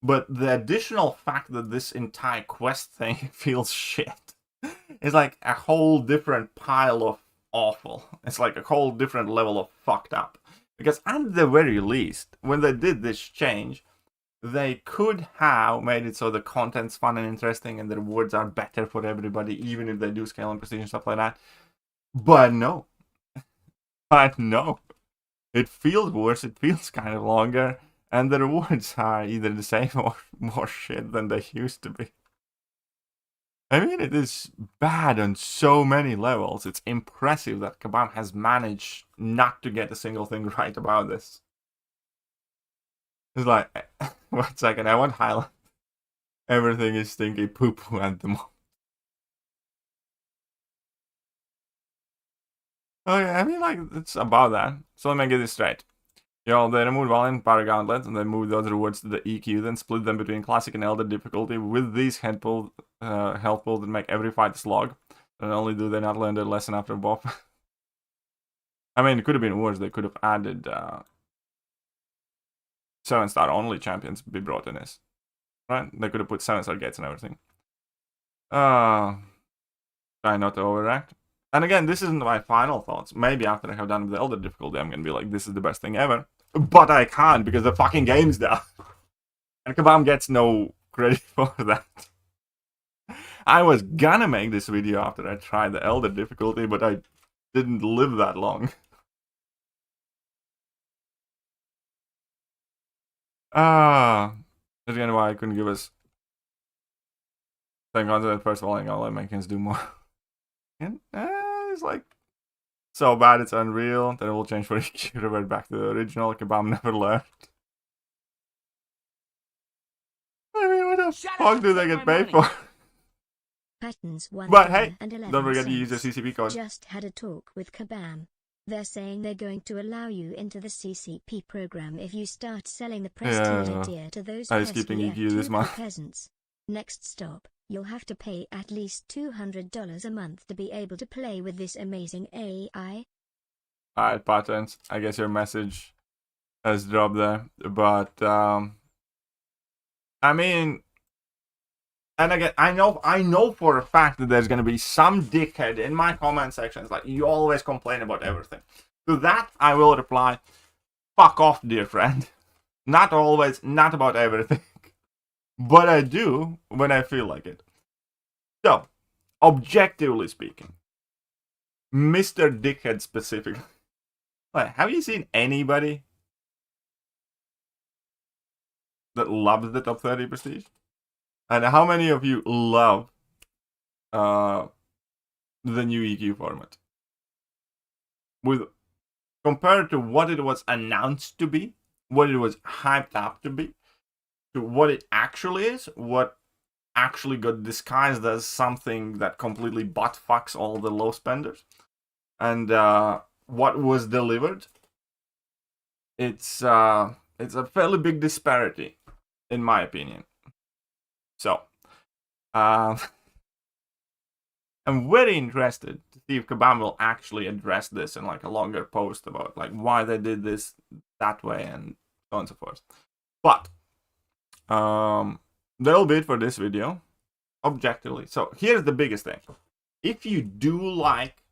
But the additional fact that this entire quest thing feels shit is like a whole different pile of awful. It's like a whole different level of fucked up. Because at the very least, when they did this change, they could have made it so the content's fun and interesting and the rewards are better for everybody, even if they do scale and prestige and stuff like that. But no. But no. It feels worse, it feels kind of longer, and the rewards are either the same or more shit than they used to be. I mean, it is bad on so many levels. It's impressive that Kabam has managed not to get a single thing right about this. It's like, 1 second, I want highlight. Everything is stinky poo-poo at the moment. Okay, I mean, like, it's about that. So let me get this straight. Yo, they removed volume power gauntlets and they moved those rewards to the EQ, then split them between classic and elder difficulty with these health pulls that make every fight a slog. Not only do they not learn their lesson after buff. I mean, it could have been worse. They could have added 7-star only champions be brought in this. Right? They could have put 7-star gates and everything. Try not to overact. And again, this isn't my final thoughts. Maybe after I have done with the elder difficulty, I'm gonna be like, this is the best thing ever. But I can't because the fucking game's down. And Kabam gets no credit for that. I was gonna make this video after I tried the elder difficulty, but I didn't live that long. That's again why I couldn't give us second content. First of all, I'll let Americans do more. And it's like so bad it's unreal. Then it will change for EQ, revert back to the original. Kabam never learned. I mean, what the fuck do they get paid for? Patterns But hey, $1.11. don't forget to use the CCP code. Just had a talk with Kabam. They're saying they're going to allow you into the CCP program if you start selling the prestige deer to those I was keeping EQ this month. peasants. Next stop, you'll have to pay at least $200 a month to be able to play with this amazing AI. Alright, patterns. I guess your message has dropped there. But I mean, and again, I know for a fact that there's gonna be some dickhead in my comment sections like, you always complain about everything. To that I will reply, fuck off, dear friend. Not always, not about everything. But I do when I feel like it. So, objectively speaking, Mr. Dickhead specifically, like, have you seen anybody that loves the top 30 prestige? And how many of you love the new EQ format? Compared to what it was announced to be, what it was hyped up to be, to what it actually is, what actually got disguised as something that completely butt fucks all the low spenders, and what was delivered, it's a fairly big disparity, in my opinion. So, I'm very interested to see if Kabam will actually address this in like a longer post about like why they did this that way and so on and so forth. But that'll be it for this video, objectively. So here's the biggest thing: if you do like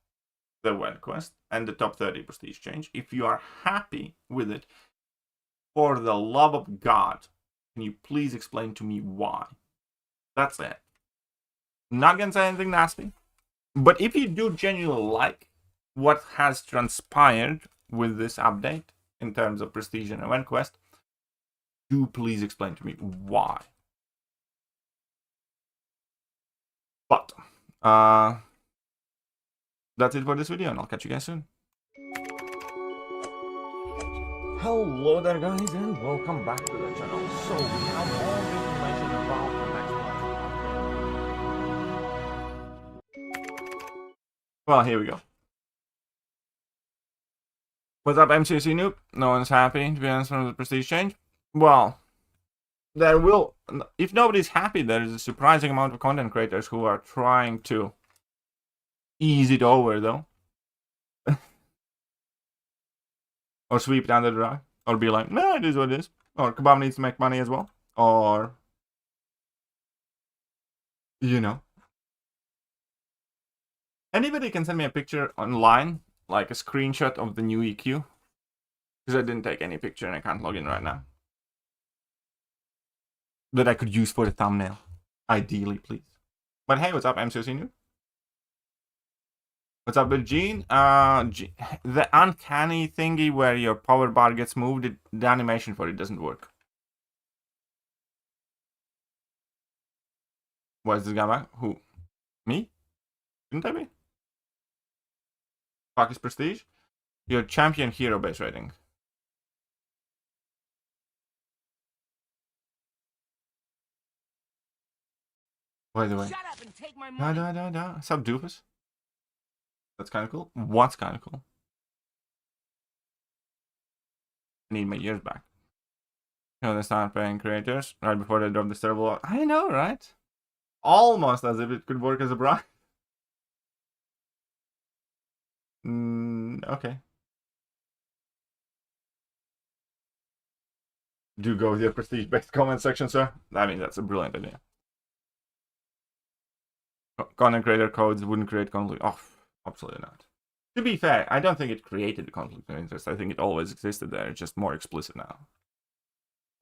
the Wed Quest and the top 30 prestige change, if you are happy with it, for the love of God, can you please explain to me why? That's it. I'm not gonna say anything nasty, but if you do genuinely like what has transpired with this update in terms of prestige and event quest, do please explain to me why. But that's it for this video, and I'll catch you guys soon. Hello there, guys, and welcome back to the channel. So we have all the information about the next one. Well, here we go. What's up, MCOC noob? No one's happy, to be honest, from the prestige change. Well, there will, if nobody's happy, there is a surprising amount of content creators who are trying to ease it over, though. Or sweep it under the rug. Or be like, no, it is what it is. Or Kabam needs to make money as well. Or, you know. Anybody can send me a picture online, like a screenshot of the new EQ. Because I didn't take any picture and I can't log in right now. That I could use for the thumbnail. Ideally, please. But hey, what's up, MCOC Noob? What's up with Gene? The uncanny thingy where your power bar gets moved, the animation for it doesn't work. What is this guy back? Who? Me? Didn't I be? Fuck is prestige? Your champion hero base rating. By the way. Shut up and take my money. No. What's up, doofus? That's kind of cool. What's kind of cool? I need my years back. You know, they start paying creators right before they drop this terrible. I know, right? Almost as if it could work as a bribe. Okay. Do go with your prestige-based comment section, sir. I mean, that's a brilliant idea. Content creator codes wouldn't create conflict. Oh, absolutely not. To be fair, I don't think it created the conflict of interest. I think it always existed there. It's just more explicit now.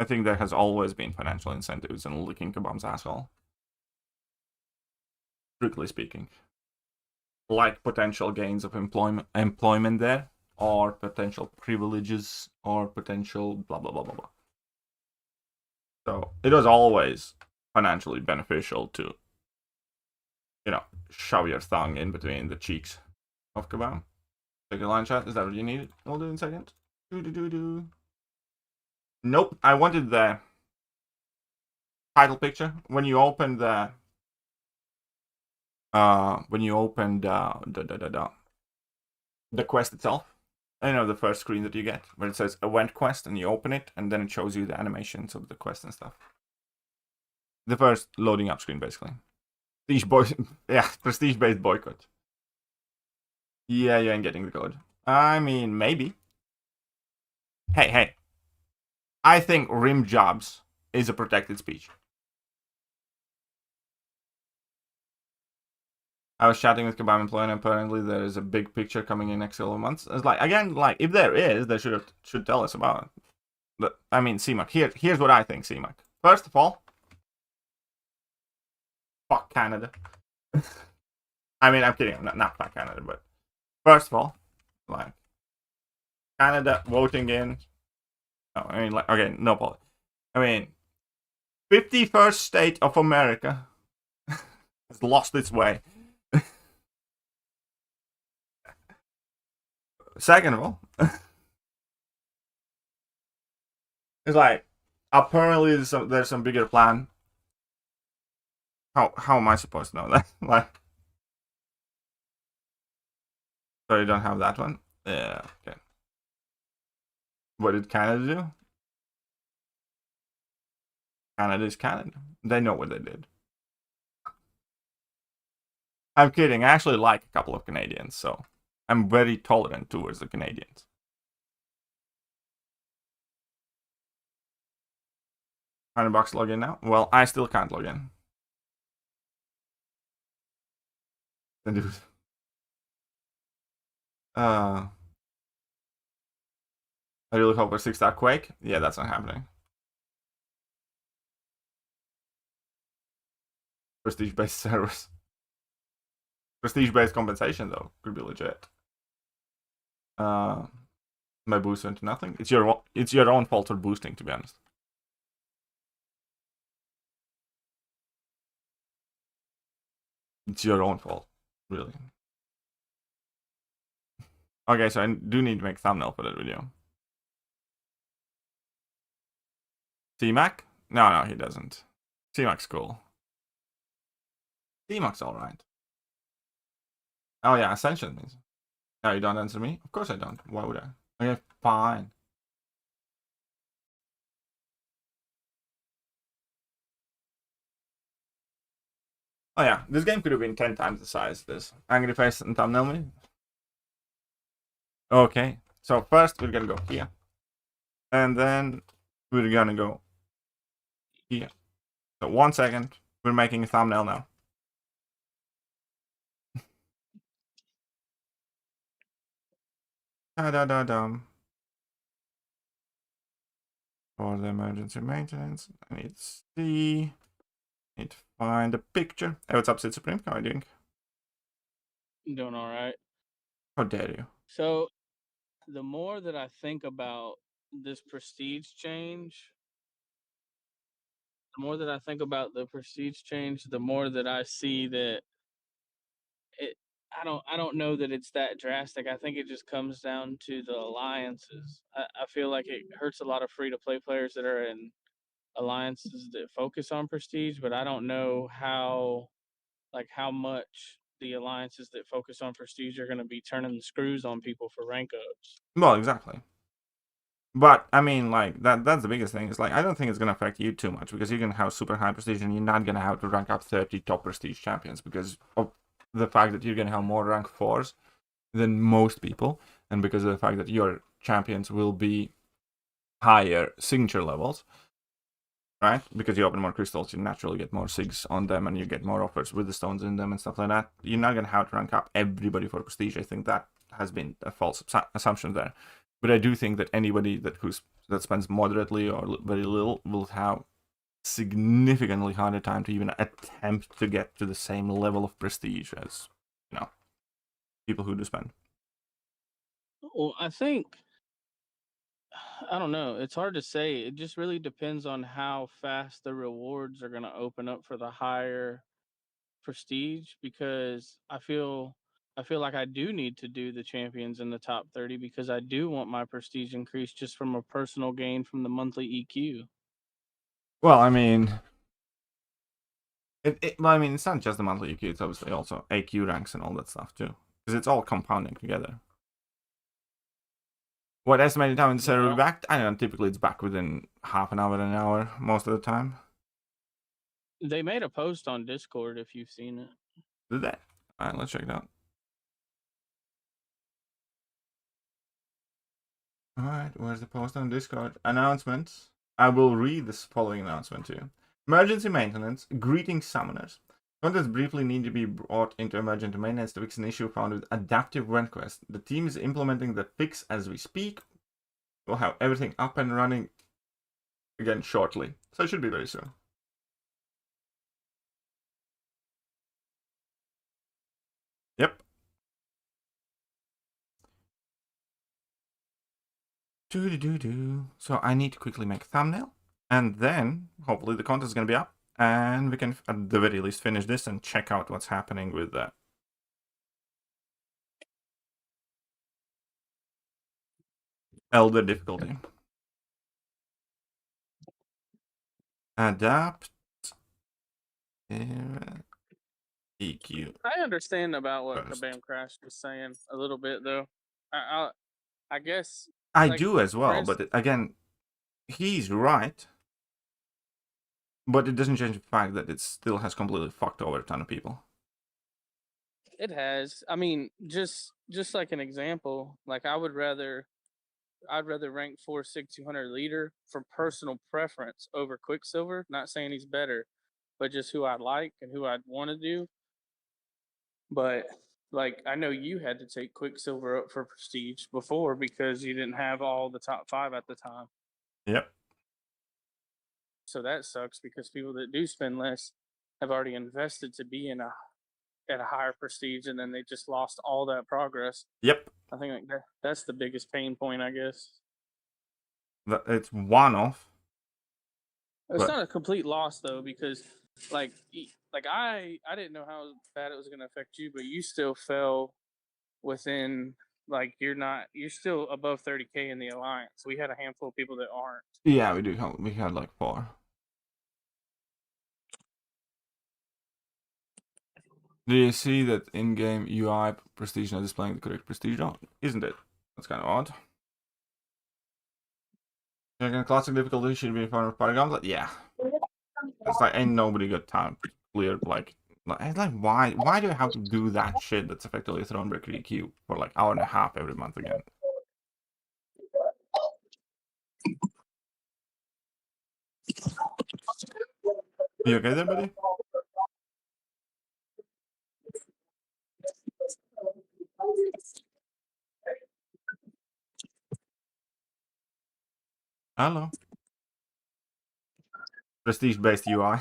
I think there has always been financial incentives in licking Kebab's asshole. Strictly speaking. Like potential gains of employment there, or potential privileges, or potential blah blah blah blah blah. So it was always financially beneficial to, you know, shove your tongue in between the cheeks of Kebab. Take a line chat. Is that what you needed? We'll do it in a second. Nope. I wanted the title picture when you open the the quest itself. I know the first screen that you get where it says event quest, and you open it, and then it shows you the animations of the quest and stuff. The first loading up screen, basically. Prestige-based boycott. Yeah, you ain't getting the code. I mean, maybe. Hey. I think rim jobs is a protected speech. I was chatting with Kebab employee, and apparently there is a big picture coming in next couple of months. It's like, again, like, if there is, they should tell us about it. But, I mean, CMOC, here's what I think, CMOC. First of all, fuck Canada. I mean, I'm kidding. Not fuck Canada, but first of all, like, Canada voting in. No, I mean, like, okay, no politics. I mean, 51st state of America has lost its way. Second of all, it's like, apparently there's some bigger plan. How am I supposed to know that? Like, so you don't have that one? Yeah, okay. What did Canada do? Canada is Canada. They know what they did. I'm kidding. I actually like a couple of Canadians, so I'm very tolerant towards the Canadians. $100 login now? Well, I still can't log in. I really hope for 6-star Quake. Yeah, that's not happening. Prestige-based servers. Prestige-based compensation, though, could be legit. My boost went to nothing. It's your own fault for boosting, to be honest. It's your own fault, really. Okay, so I do need to make a thumbnail for that video. C-Mac? No, he doesn't. C-Mac's cool. C-Mac's alright. Oh yeah, Ascension means. No, you don't answer me? Of course I don't. Why would I? Okay, fine. Oh yeah, this game could have been 10 times the size of this. Angry face and thumbnail me. Okay, so first we're gonna go here. And then we're gonna go here. So 1 second, we're making a thumbnail now. Da-da-da-dum. For the emergency maintenance, I need to see. Need to find a picture. Hey, what's up, Sith Supreme? How are you doing? I'm doing all right. How dare you? So, the more that I think about this prestige change, the more that I think about the prestige change, the more that I see that it. I don't know that it's that drastic. I think it just comes down to the alliances. I feel like it hurts a lot of free to play players that are in alliances that focus on prestige, but I don't know how much the alliances that focus on prestige are going to be turning the screws on people for rank ups. Well, exactly. But I mean, like that's the biggest thing. Is like I don't think it's gonna affect you too much because you're gonna have super high prestige and you're not gonna have to rank up 30 top prestige champions because of the fact that you're gonna have more rank 4s than most people, and because of the fact that your champions will be higher signature levels, right? Because you open more crystals, you naturally get more SIGs on them, and you get more offers with the stones in them and stuff like that. You're not gonna have to rank up everybody for prestige. I think that has been a false assumption there. But I do think that anybody that spends moderately or very little will have significantly harder time to even attempt to get to the same level of prestige as, people who do spend. Well, I think I don't know. It's hard to say. It just really depends on how fast the rewards are going to open up for the higher prestige because I feel like I do need to do the champions in the top 30 because I do want my prestige increased just from a personal gain from the monthly EQ. Well, I mean, it's not just the monthly EQ, it's obviously also AQ ranks and all that stuff too. Because it's all compounding together. What estimated time in the server back? I don't know, typically it's back within half an hour most of the time. They made a post on Discord if you've seen it. Did they? Alright, let's check it out. Alright, where's the post on Discord? Announcements. I will read this following announcement to you. Emergency maintenance. Greetings, summoners. Contents briefly need to be brought into emergency maintenance to fix an issue found with adaptive request. The team is implementing the fix as we speak. We'll have everything up and running again shortly. So it should be very soon. Yep. So I need to quickly make a thumbnail. And then, hopefully the content is going to be up. And we can, at the very least, finish this and check out what's happening with that. Elder difficulty. Adapt. EQ. I understand about what Kabam Crash was saying a little bit though. I guess I like, do as well, but again, he's right. But it doesn't change the fact that it still has completely fucked over a ton of people. It has. I mean, just like an example, like I'd rather rank 4,600 leader for personal preference over Quicksilver. Not saying he's better, but just who I like and who I'd want to do. But like I know you had to take Quicksilver up for prestige before because you didn't have all the top 5 at the time. Yep. So that sucks because people that do spend less have already invested to be at a higher prestige, and then they just lost all that progress. Yep. I think like that's the biggest pain point, I guess. It's one-off. It's not a complete loss though, because like I didn't know how bad it was going to affect you, but you still fell within like you're still above 30K in the alliance. We had a handful of people that aren't. Yeah, we do. We had like 4. Do you see that in-game UI prestige not displaying the correct prestige? Oh, isn't it? That's kind of odd. Again, classic difficulty should be in front of party gauntlet. Yeah, it's like ain't nobody got time to clear like why do I have to do that shit that's effectively Thronebreaker EQ for like hour and a half every month again? You okay there, buddy? Hello. Prestige-based UI.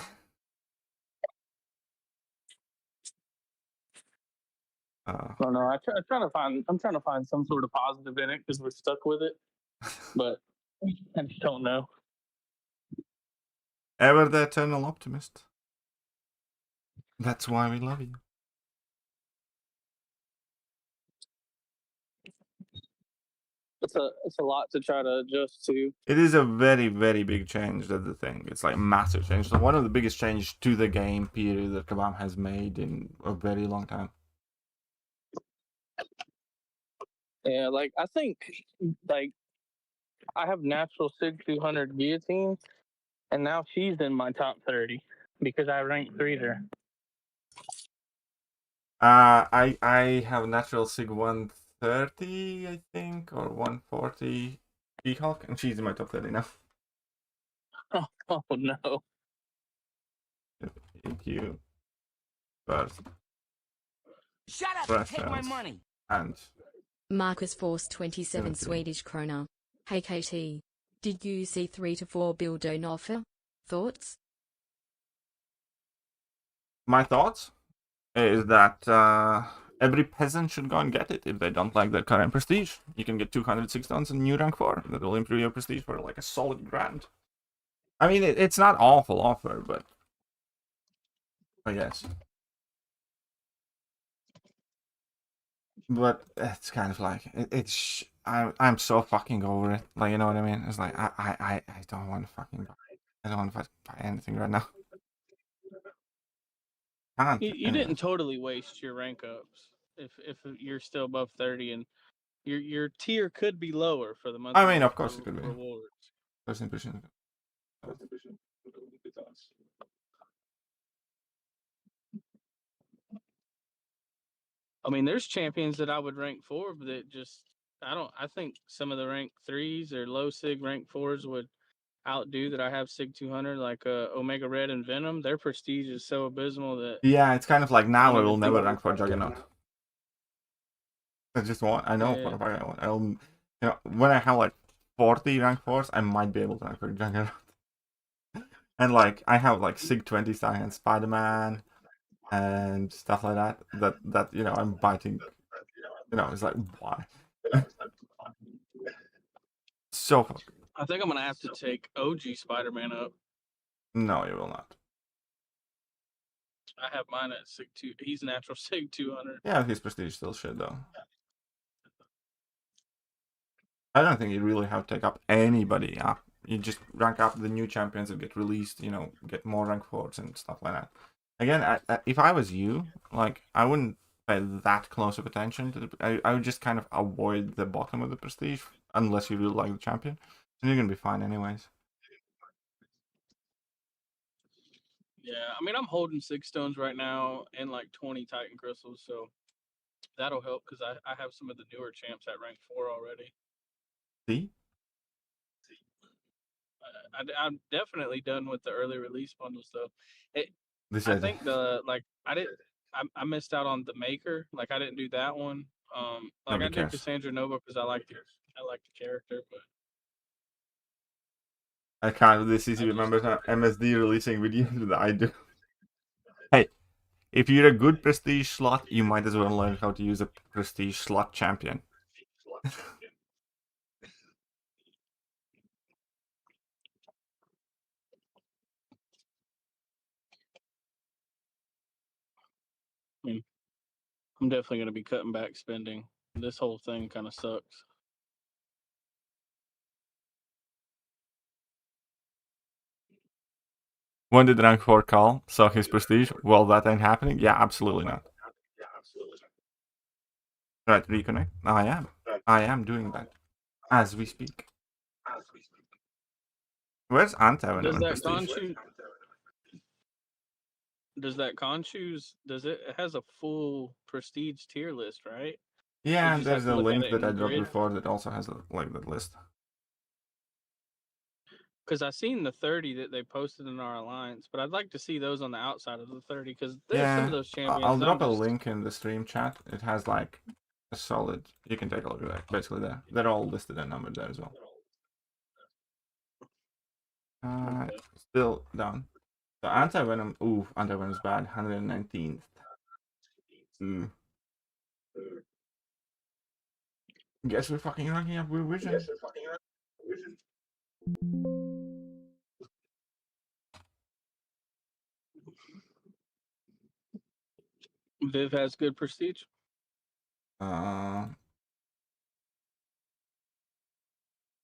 I don't know. I'm trying to find some sort of positive in it because we're stuck with it, but I just don't know. Ever the eternal optimist. That's why we love you. It's a lot to try to adjust to. It is a very, very big change. That's the thing. It's like a massive change. So one of the biggest changes to the game period that Kabam has made in a very long time. Yeah, like I think like I have natural Sig 200 guillotine, and now she's in my top 30 because I ranked 3 there. I have natural Sig 130, I think, or 140 She-Hulk, and she's in my top 30 now. Oh no. Thank you. First. Shut up and take my money. And Marcus Force 27 Swedish krona. Hey KT. Did you see 3 to 4 Bildon offer? Thoughts? my thoughts is that every peasant should go and get it if they don't like their current prestige. You can get 206 stones in new rank 4. That will improve your prestige for like a solid grand. I mean, it's not awful offer, but I guess. But it's kind of like I'm so fucking over it. Like, you know what I mean? It's like I don't want to fucking I don't want to buy anything right now. Can't. You didn't totally waste your rank ups if you're still above 30 and your tier could be lower for the month. I mean, of course it could be. Rewards. First impression. I mean, there's champions that I would rank 4, but that just I think some of the rank 3s or low Sig rank 4s would outdo that I have Sig 200, like Omega Red and Venom. Their prestige is so abysmal that Yeah, it's kind of like now I will never rank for Juggernaut. I just want. I know for a fact I want. You know, when I have like 40 rank 4s, I might be able to rank for Juggernaut. And like I have like Sig 20 and Spider-Man and stuff like that. That you know I'm biting. You know, it's like why? So fucking. I think I'm gonna have to take OG Spider-Man up. No, you will not. I have mine at Sig 2. He's natural Sig 200. Yeah, his prestige still shit though. I don't think you really have to take up anybody up. You just rank up the new champions that get released, you know, get more rank 4s and stuff like that. Again, if I was you, like, I wouldn't pay that close of attention to I would just kind of avoid the bottom of the prestige, unless you really like the champion. And you're going to be fine anyways. Yeah, I mean, I'm holding 6 stones right now and like 20 Titan crystals, so that'll help because I have some of the newer champs at rank 4 already. See? I'm definitely done with the early release bundles though. I think I missed out on the Maker. Like I didn't do that one. Like I did Cassandra Nova because I like the character, but I can't with this easy remember MSD releasing videos that I do. Hey, if you're a good prestige slot, you might as well learn how to use a prestige slot champion. I'm definitely going to be cutting back spending. This whole thing kind of sucks. When did rank 4 call suck his prestige? Well, that ain't happening. Yeah, absolutely not. Right, reconnect. I am doing that as we speak. Where's Anti-Venom in prestige? Does that con choose? It has a full prestige tier list, right? Yeah, and there's a link that I dropped before that also has like that list. Because I seen the 30 that they posted in our alliance, but I'd like to see those on the outside of the 30 because there's some of those champions. I'll drop a link in the stream chat. It has like a solid. You can take a look at that. Basically, they're all listed and numbered there as well. Still down. So Anti-Venom. Ooh, Anti-Venom's bad. 119th. Guess we're fucking ranking up with Vision. Viv has good prestige.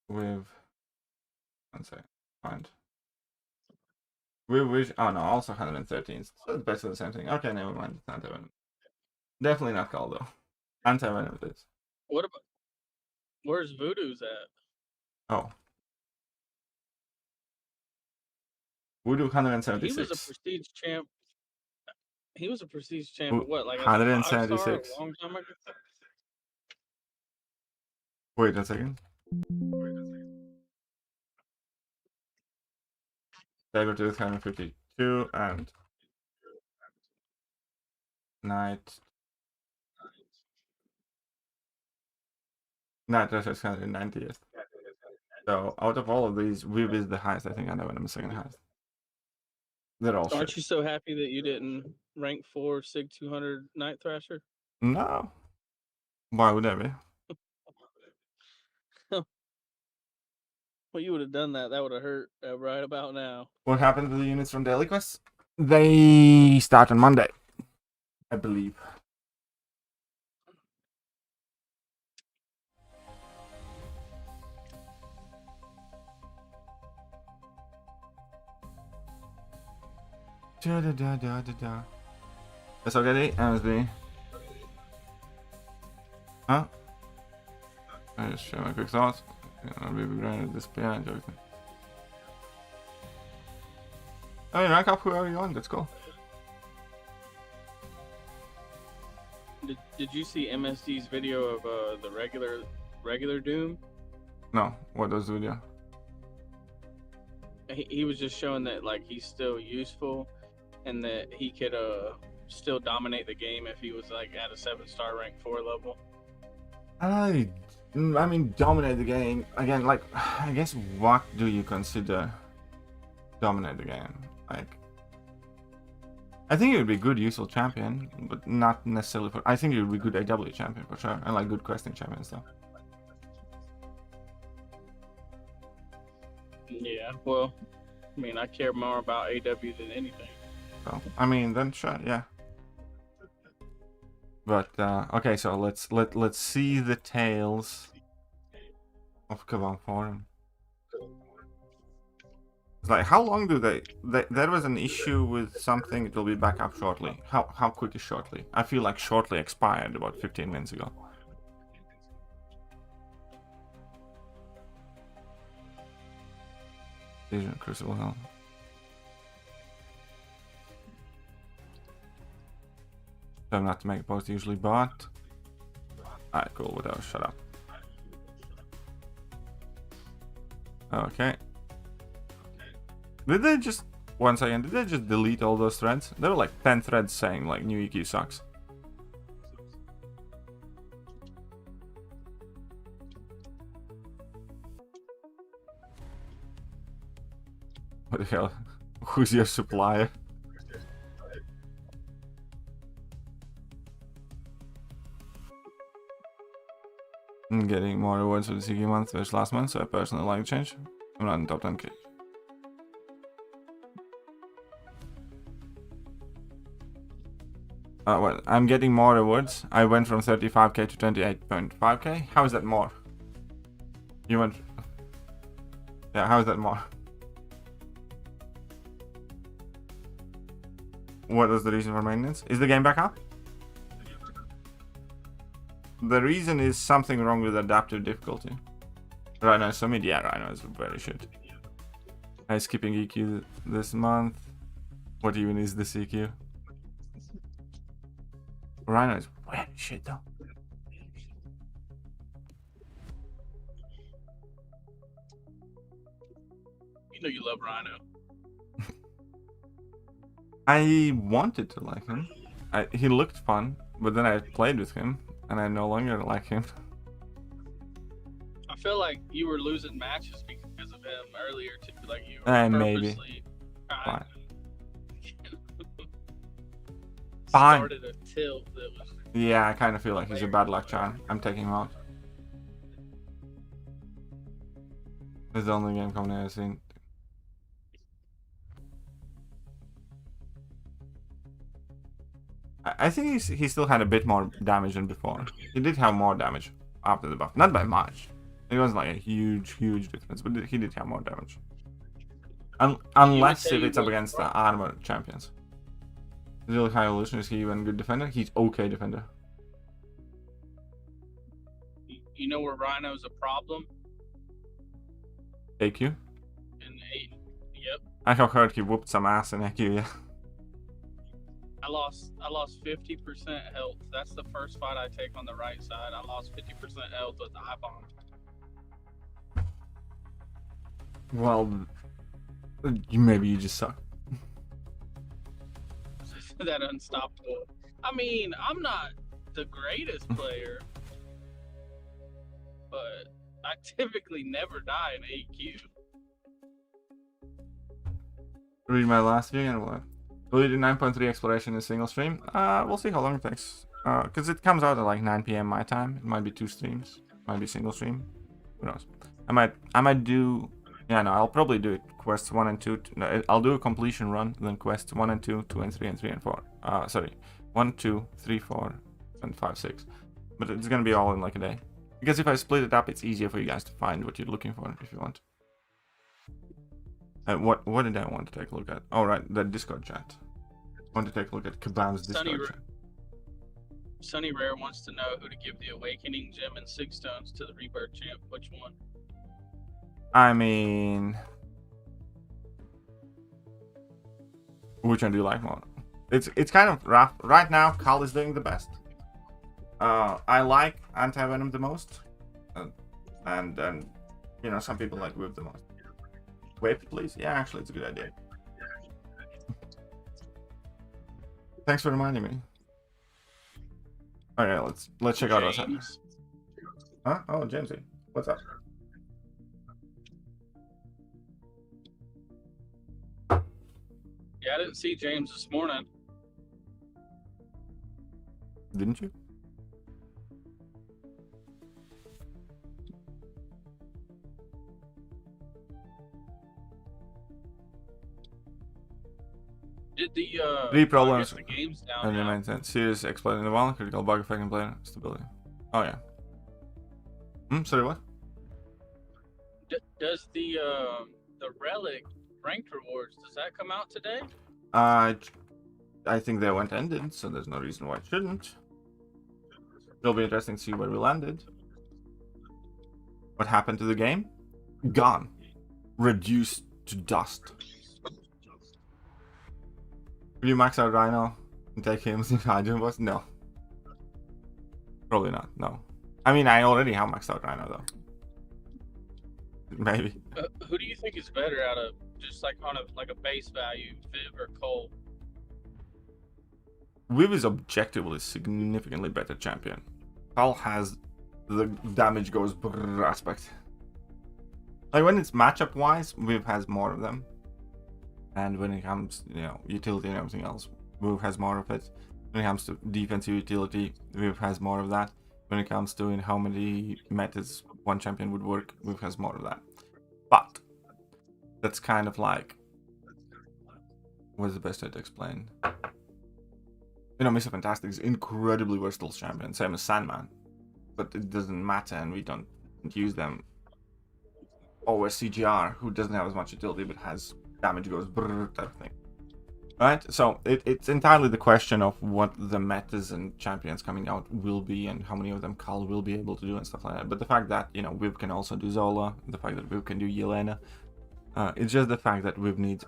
With one second, find. With oh no, also 113th. So it's basically the same thing. Okay, never mind. Anti-Venom. Definitely not called though. Anti-Venom it is. What about where's Voodoo's at? Oh. We do He was a 176. prestige champ. He was a prestige champ, Ooh, but what, like as a 5-star a 176. long time ago? Wait a second. They go to 152 and Night. Night Rush is 190th. So out of all of these, Weeb is the highest. I think I know when I'm second highest. They're all Aren't shit. you so happy that you didn't rank 4 Sig 200 Night Thrasher? No. Why would I be? Well, you would have done that. That would have hurt right about now. What happened to the units from Daily Quest? They start on Monday, I believe. Da da da da da da. That's okay, MSB. Huh? I just share my quick thoughts. I'll be granted this behind joking. I mean, rank up whoever you want, let's go. Did you see MSD's video of the regular Doom? No, what was the video? He was just showing that like he's still useful, and that he could still dominate the game if he was like at a 7-star rank 4 level. I mean, dominate the game again. Like, I guess what do you consider dominate the game? Like, I think it would be good, useful champion, but not necessarily for. I think it would be good AW champion for sure, and like good questing champion stuff. Yeah, well, I mean, I care more about AW than anything. So, I mean, then sure, yeah. But okay, so let's see the tales of Kavan Forum. It's like, how long do they there was an issue with something. It will be back up shortly. How quick is shortly? I feel like shortly expired about 15 minutes ago. Vision Crucible Hell. So not to make a post usually, but alright, cool, whatever, shut up. Okay. Did they just, once again, did they just delete all those threads? There were like 10 threads saying like new EQ sucks. What the hell? Who's your supplier? I'm getting more rewards for the CQ month versus last month, so I personally like the change. I'm not in top 10k. Well, I'm getting more rewards. I went from 35k to 28.5k. How is that more? You went... Yeah, how is that more? What was the reason for maintenance? Is the game back up? The reason is something wrong with adaptive difficulty. Rhino is submit. Yeah, Rhino is very shit. I'm skipping EQ this month. What even is this EQ? Rhino is very shit though. You know you love Rhino. I wanted to like him. He looked fun, but then I played with him, and I no longer like him. I feel like you were losing matches because of him earlier too. Like you were Maybe. Fine. Fine. Fine. Started a tilt that was. Yeah, I kind of feel like he's a bad luck charm. I'm taking him out. This is the only game company I've seen. I think he still had a bit more damage than before. He did have more damage after the buff. Not by much. It wasn't like a huge difference, but he did have more damage. Unless if it's up against the armor champions. Really high evolution, is he even good defender? He's okay defender. You know where Rhino's a problem? AQ? In 8. Yep. I have heard he whooped some ass in AQ, yeah. I lost 50% health. That's the first fight I take on the right side. I lost 50% health with the idont. Well, maybe you just suck. That unstoppable. I mean, I'm not the greatest player, but I typically never die in AQ. Read my last video and what? Will you do 9.3 exploration in a single stream? We'll see how long it takes. Because it comes out at like 9 p.m. my time. It might be 2 streams. Might be single stream. Who knows? I might do... Yeah, no, I'll probably do it. Quests 1 and 2. No, I'll do a completion run. Then quests 1 and 2, 2 and 3, and 3 and 4. Sorry. 1, 2, 3, 4, and 5, 6. But it's gonna be all in like a day. Because if I split it up, it's easier for you guys to find what you're looking for if you want. What did I want to take a look at? Oh, right, the Discord chat. I want to take a look at Kabam's Discord chat. Sunny Rare wants to know who to give the Awakening Gem and 6 stones to the Rebirth Champ. Which one? I mean... Which one do you like more? It's kind of rough. Right now, Khal is doing the best. I like Anti-Venom the most. And then, you know, some people like Whip the most. Whip, please? Yeah, actually, it's a good idea. Thanks for reminding me. Alright, let's check out what's happening. Huh? Oh, Jamesy. What's up? Yeah, I didn't see James this morning. Didn't you? Did the Three problems. The game's down And now. maintenance. Serious exploiting the wall, critical bug affecting player stability. Oh yeah. Sorry, what? Does the relic ranked rewards, does that come out today? I think they went ended, so there's no reason why it shouldn't. It'll be interesting to see where we landed. What happened to the game? Gone. Reduced to dust. Will you max out Rhino and take him as Hydrogen boss? No. Probably not, no. I mean, I already have maxed out Rhino, though. Maybe. Who do you think is better out of just like on a base value, Viv or Cole? Viv is objectively significantly better champion. Khal has the damage goes brrr aspect. Like when it's matchup wise, Viv has more of them. And when it comes, you know, utility and everything else, Viv has more of it. When it comes to defensive utility, Viv has more of that. When it comes to in how many metas one champion would work, Viv has more of that. But that's kind of like, what's the best way to explain? You know, Mr. Fantastic is incredibly versatile champion, same as Sandman, but it doesn't matter, and we don't use them. Or CGR, who doesn't have as much utility but has damage goes brrr type of thing. Right? So it's entirely the question of what the metas and champions coming out will be and how many of them Khal will be able to do and stuff like that. But the fact that, you know, Viv can also do Zola, the fact that Viv can do Yelena, it's just the fact that Viv needs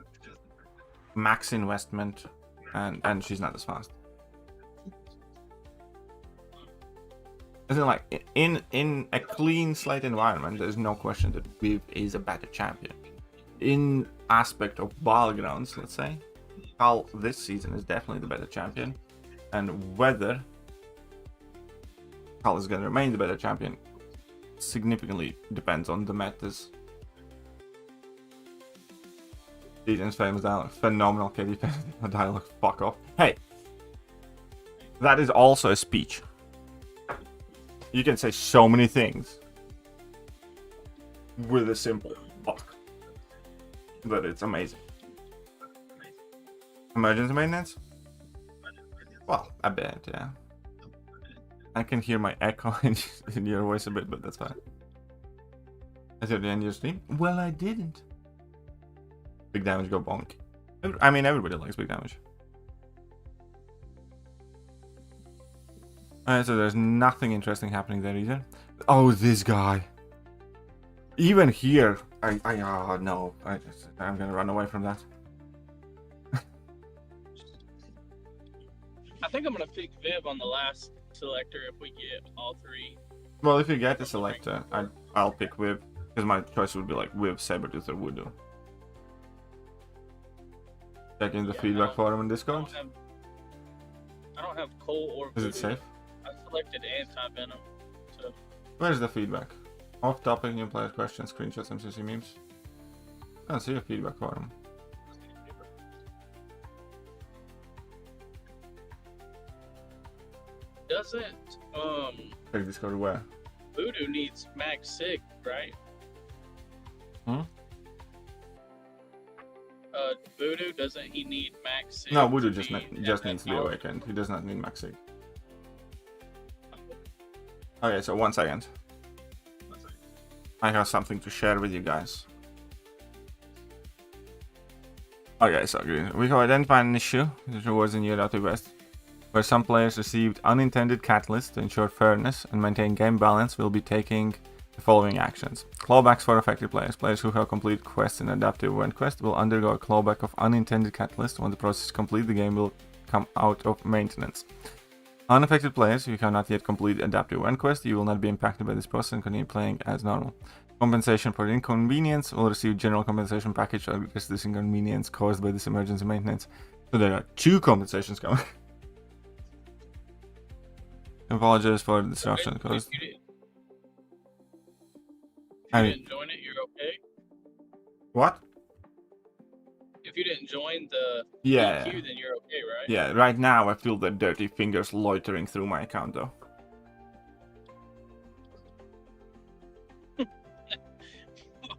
max investment and she's not as fast. As in, like, in a clean slate environment, there's no question that Viv is a better champion. In aspect of battlegrounds, let's say, Khal this season is definitely the better champion, and whether Khal is going to remain the better champion significantly depends on the metas. Eden's famous dialogue, phenomenal KD dialogue, fuck off. Hey, that is also a speech. You can say so many things with a simple fuck, but it's amazing. Emergency maintenance? Well, I bet, yeah. I can hear my echo in your voice a bit, but that's fine. I said the end of your stream? Well, I didn't. Big damage go bonk. I mean, everybody likes big damage. Alright, so there's nothing interesting happening there either. Oh, this guy. Even here, no, I'm gonna run away from that. I think I'm gonna pick Viv on the last selector if we get all three. Well, if you get the selector, I'll pick Viv, because my choice would be like Viv, Sabretooth, or Voodoo. Checking the feedback forum in Discord. I don't have Cole or Voodoo. Is it safe? I selected anti-venom, so. Where's the feedback? Off topic, new player questions, screenshots, MCC memes. I don't see a feedback forum. Doesn't Check Discord where? Voodoo needs max sig, right? Hmm? Voodoo, doesn't he need max sig? No, Voodoo to just be needs at the awakened. He does not need maxing. Okay, so 1 second. I have something to share with you guys. Okay, so we have identified an issue, which was in West, where some players received unintended catalysts to ensure fairness and maintain game balance. Will be taking the following actions. Clawbacks for affected players. Players who have completed quests in adaptive event quest will undergo a clawback of unintended catalyst. When the process is complete, the game will come out of maintenance. Unaffected players who cannot yet complete adaptive event quest, you will not be impacted by this process and continue playing as normal. Compensation for inconvenience will receive general compensation package to address this inconvenience caused by this emergency maintenance. So there are 2 compensations coming. Apologize for the disruption caused. If you didn't join it, you're okay? What? If you didn't join the Yeah. DQ, then you're okay, right? Yeah, right now I feel the dirty fingers loitering through my account though.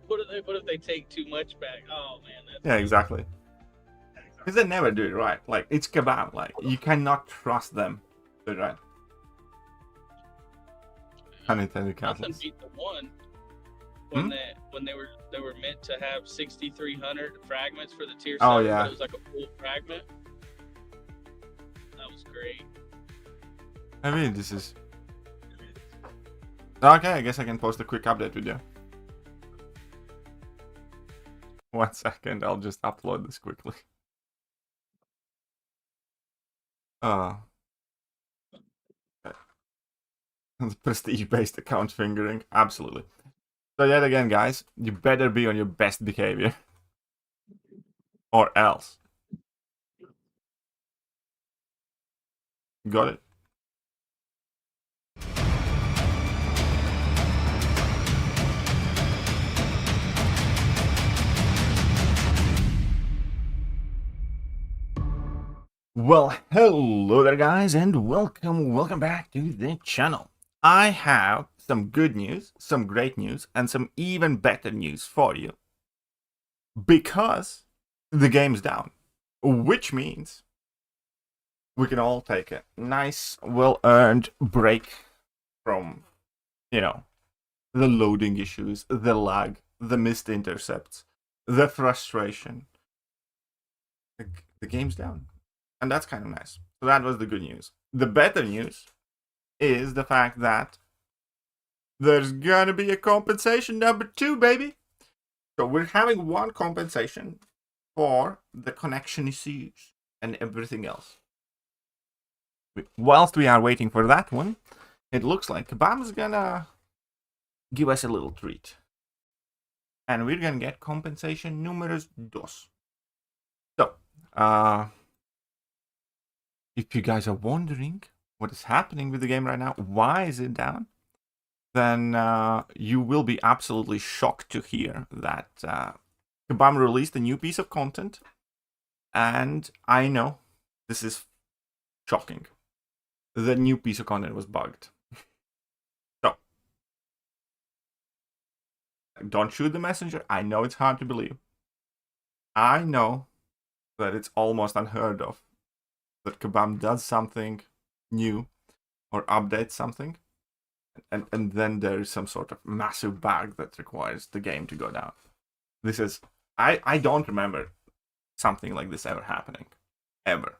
What if they take too much back? Oh man, that's Yeah, exactly. Because they never do it right. Like, it's kebab. Like, you cannot trust them to do it right. Unintended nothing catalyst. beat the one when they were meant to have 6,300 fragments for the tier 7. Oh, yeah. But it was like a full fragment. That was great. I mean, this is... Okay, I guess I can post a quick update video. 1 second, I'll just upload this quickly. Prestige-based account fingering, absolutely. So yet again, guys, you better be on your best behavior. Or else. Got it? Well, hello there, guys, and welcome back to the channel. I have some good news, some great news, and some even better news for you. Because the game's down, which means we can all take a nice, well-earned break from, you know, the loading issues, the lag, the missed intercepts, the frustration. The game's down. And that's kind of nice. So that was the good news. The better news is the fact that there's gonna be a compensation number 2, baby. So we're having one compensation for the connection issues and everything else. Whilst we are waiting for that one, it looks like Kabam's gonna give us a little treat. And we're gonna get compensation numerous 2. So, if you guys are wondering what is happening with the game right now, why is it down, then you will be absolutely shocked to hear that Kabam released a new piece of content. And I know this is shocking. The new piece of content was bugged. So, don't shoot the messenger. I know it's hard to believe. I know that it's almost unheard of that Kabam does something new or updates something, and then there is some sort of massive bug that requires the game to go down. This is... I don't remember something like this ever happening. Ever.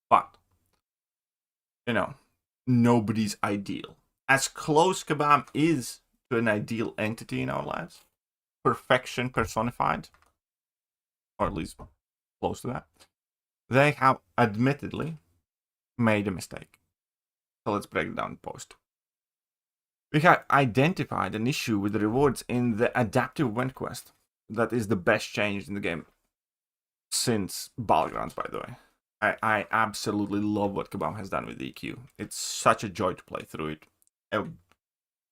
But, you know, nobody's ideal. As close Kabam is to an ideal entity in our lives. Perfection personified. Or at least close to that. They have admittedly made a mistake. So let's break it down in post. We have identified an issue with the rewards in the adaptive event quest. That is the best change in the game since Battlegrounds, by the way. I absolutely love what Kabam has done with EQ. It's such a joy to play through it.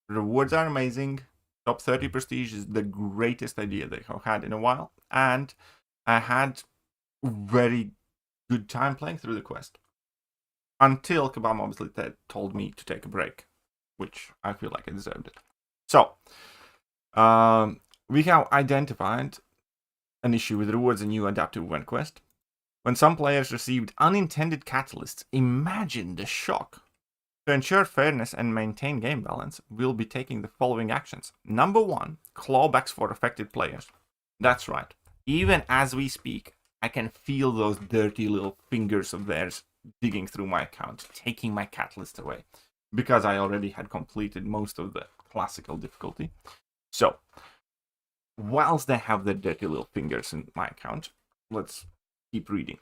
Rewards are amazing. Top 30 prestige is the greatest idea they have had in a while. And I had very good time playing through the quest. Until Kabam obviously told me to take a break, which I feel like I deserved it. So, we have identified an issue with rewards in new adaptive event quest. When some players received unintended catalysts, imagine the shock. To ensure fairness and maintain game balance, we'll be taking the following actions. Number 1, clawbacks for affected players. That's right. Even as we speak, I can feel those dirty little fingers of theirs digging through my account, taking my catalyst away, because I already had completed most of the classical difficulty. So, whilst they have their dirty little fingers in my account, let's keep reading.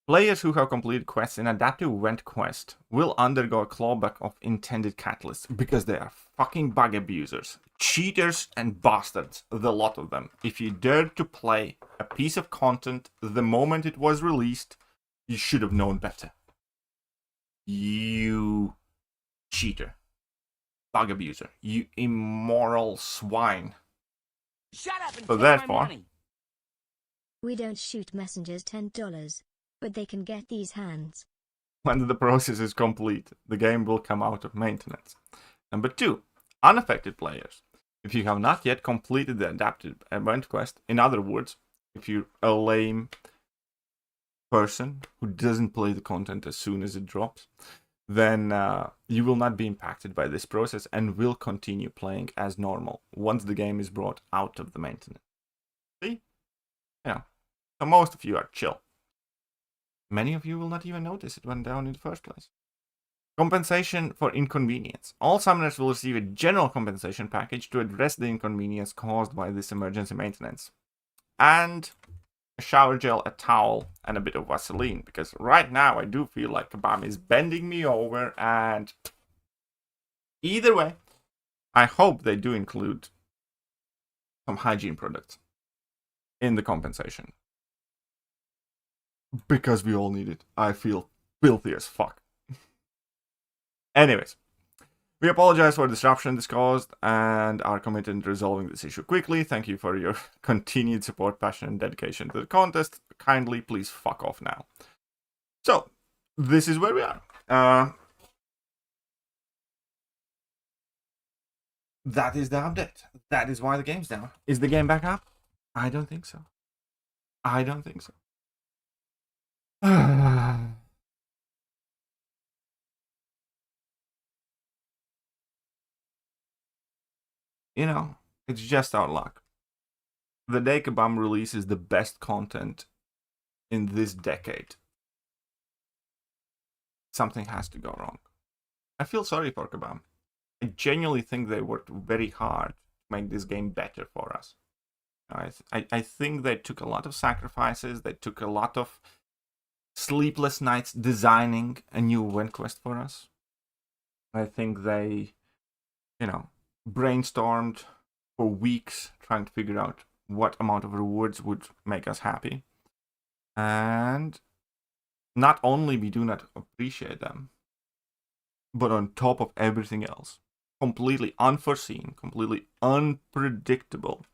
Players who have completed quests in Adaptive Event Quest will undergo a clawback of intended catalysts because they are fucking bug abusers, cheaters and bastards, the lot of them. If you dared to play a piece of content the moment it was released, you should have known better. You cheater, bug abuser, you immoral swine. Shut up and So take therefore, my money. We don't shoot messengers $10, but they can get these hands. when the process is complete, the game will come out of maintenance. Number 2, unaffected players. If you have not yet completed the adaptive event quest, in other words, if you're a lame person who doesn't play the content as soon as it drops, then you will not be impacted by this process and will continue playing as normal once the game is brought out of the maintenance. See? Yeah. So most of you are chill. Many of you will not even notice it went down in the first place. Compensation for inconvenience. All summoners will receive a general compensation package to address the inconvenience caused by this emergency maintenance. And a shower gel, a towel, and a bit of Vaseline. Because right now I do feel like Kabam is bending me over, and either way, I hope they do include some hygiene products in the compensation. Because we all need it. I feel filthy as fuck. Anyways, we apologize for the disruption this caused and are committed to resolving this issue quickly. Thank you for your continued support, passion, and dedication to the contest. Kindly, please fuck off now. So, this is where we are. That is the update. That is why the game's down. Is the game back up? I don't think so. I don't think so. You know, it's just our luck. The day Kabam releases the best content in this decade, something has to go wrong. I feel sorry for Kabam. I genuinely think they worked very hard to make this game better for us. I think they took a lot of sacrifices. They took a lot of sleepless nights designing a new event quest for us. I think they, brainstormed for weeks trying to figure out what amount of rewards would make us happy. And not only we do not appreciate them, but on top of everything else, completely unforeseen, completely unpredictable,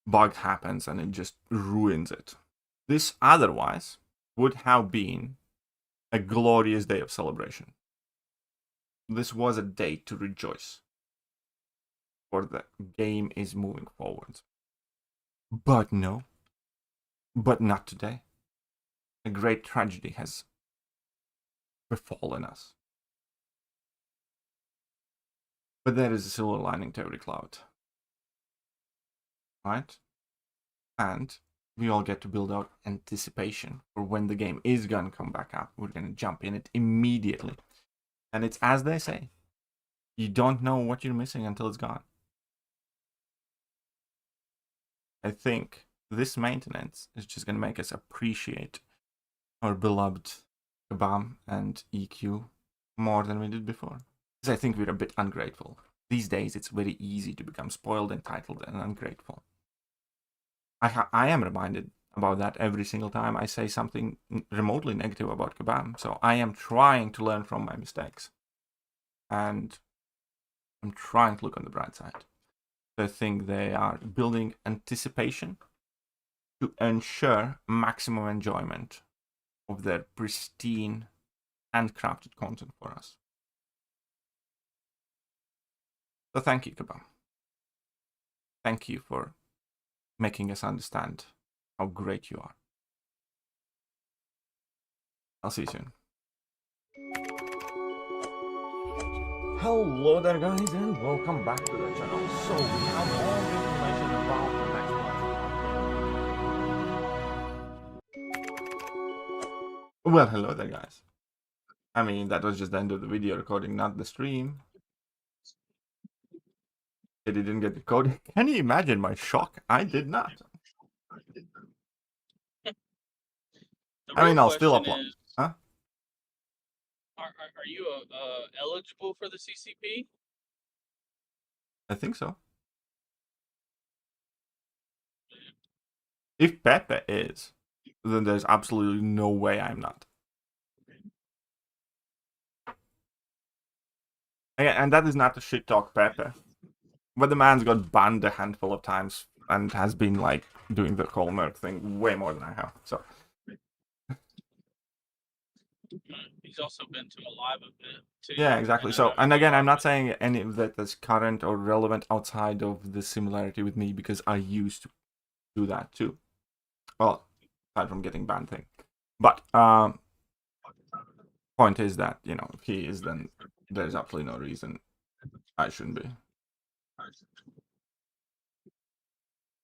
bug happens and it just ruins it. This otherwise would have been a glorious day of celebration. This was a day to rejoice, for the game is moving forward. But no, but not today. A great tragedy has befallen us. But there is a silver lining to every cloud. Right? And we all get to build out anticipation for when the game is gonna come back up. We're gonna jump in it immediately. And it's as they say, you don't know what you're missing until it's gone. I think this maintenance is just going to make us appreciate our beloved Kabam and EQ more than we did before. Because I think we're a bit ungrateful. These days, it's very easy to become spoiled, entitled, and ungrateful. I am reminded about that every single time I say something remotely negative about Kabam. So I am trying to learn from my mistakes. And I'm trying to look on the bright side. I think they are building anticipation to ensure maximum enjoyment of their pristine, handcrafted content for us. So thank you, Kabam. Thank you for making us understand how great you are. I'll see you soon. Hello there, guys, and welcome back to the channel. So we have all the information about the next one. Well, hello there, guys. I mean, that was just the end of the video recording, not the stream. It didn't get recorded. Can you imagine my shock? I did not. I mean, I'll still upload. Huh? Are you eligible for the CCP? I think so. If Pepe is, then there's absolutely no way I'm not. And that is not to shit talk Pepe. But the man's got banned a handful of times and has been like doing the whole nerd thing way more than I have. So he's also been to a live event too. Yeah, exactly. So, and again, I'm not saying any of that is current or relevant outside of the similarity with me, because I used to do that too. Well, aside from getting banned thing. But point is that, you know, if he is, then there's absolutely no reason I shouldn't be.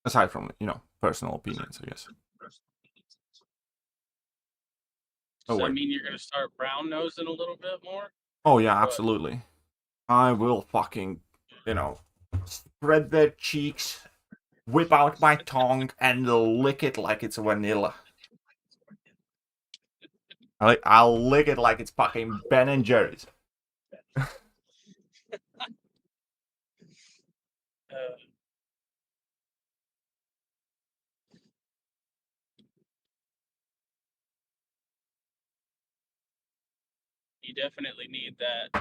Aside from, you know, personal opinions, I guess. Does that mean you're going to start brown nosing a little bit more? Oh, yeah, absolutely. I will fucking, you know, spread their cheeks, whip out my tongue, and lick it like it's vanilla. I'll lick it like it's fucking Ben and Jerry's. You definitely need that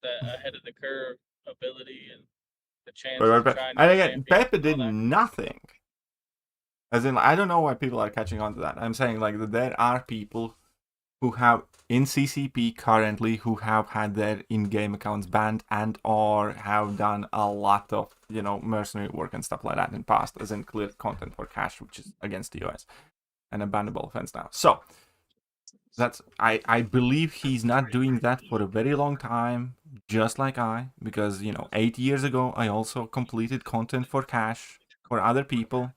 ahead of the curve ability and the chance to try and again, Pepe did nothing. As in, I don't know why people are catching on to that. I'm saying like that there are people who have in CCP currently who have had their in-game accounts banned and or have done a lot of, you know, mercenary work and stuff like that in past, as in cleared content for cash, which is against the US and a bannable offense now. So that's I believe he's not doing that for a very long time, just like I, because, you know, 8 years ago I also completed content for cash for other people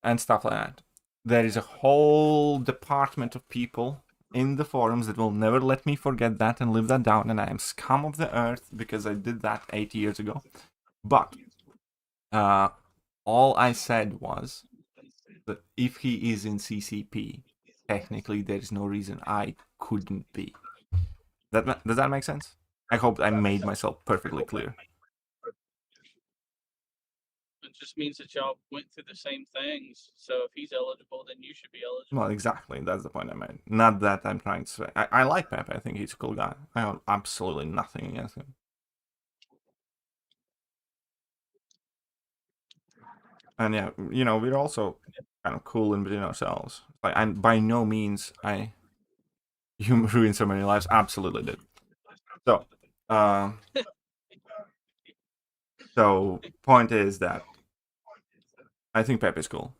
and stuff like that. There is a whole department of people in the forums that will never let me forget that and live that down, and I am scum of the earth because I did that 8 years ago. But all I said was that if he is in CCP, technically there's no reason I couldn't be. Does that make sense? I hope I made myself perfectly clear. It just means that y'all went through the same things. So if he's eligible, then you should be eligible. Well, exactly. That's the point I made. Not that I'm trying to say. I like Pepe. I think he's a cool guy. I have absolutely nothing against him. And yeah, you know, we're also kind of cool in between ourselves. Like, and by no means you ruined so many lives. Absolutely did. So, so point is that I think Pepe's cool,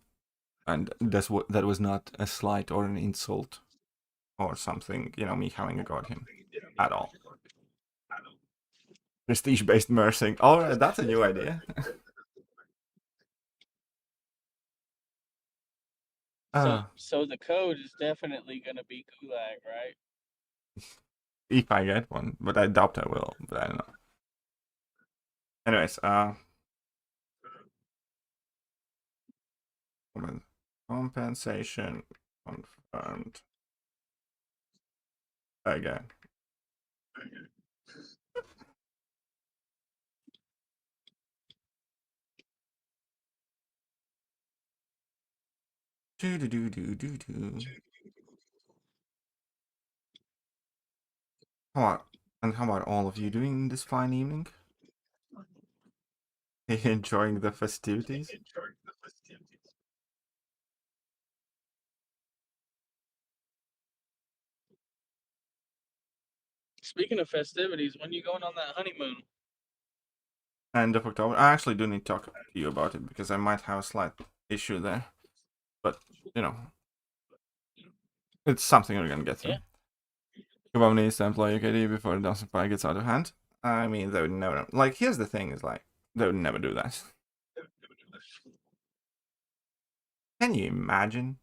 and that was not a slight or an insult or something, you know, me having a go at him at all. Prestige-based mercing. Oh, that's a new idea. So the code is definitely going to be Gulag, right? If I get one, but I doubt I will. But I don't know. Anyways, compensation confirmed again. Do. How about all of you doing this fine evening? Enjoying the festivities? Speaking of festivities, when you going on that honeymoon? End of October. I actually do need to talk to you about it because I might have a slight issue there. But, you know, it's something we're gonna get through. Yeah. Kebab needs to employ UKD before the Dawson Pie gets out of hand. I mean, they would never. Like, here's the thing: is like they would never do that. Can you imagine?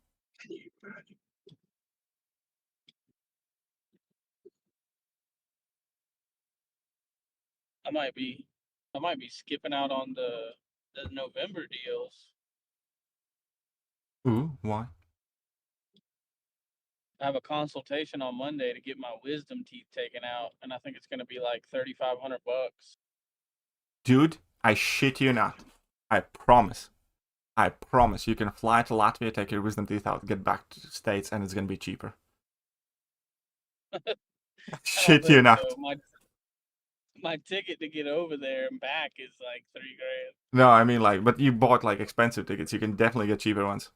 I might be skipping out on the November deals. Ooh, why? I have a consultation on Monday to get my wisdom teeth taken out, and I think it's going to be like $3,500. Dude, I shit you not. I promise. I promise you can fly to Latvia, take your wisdom teeth out, get back to the States, and it's gonna be cheaper. Shit you not. So. My ticket to get over there and back is like $3,000. No, I mean like, but you bought like expensive tickets. You can definitely get cheaper ones.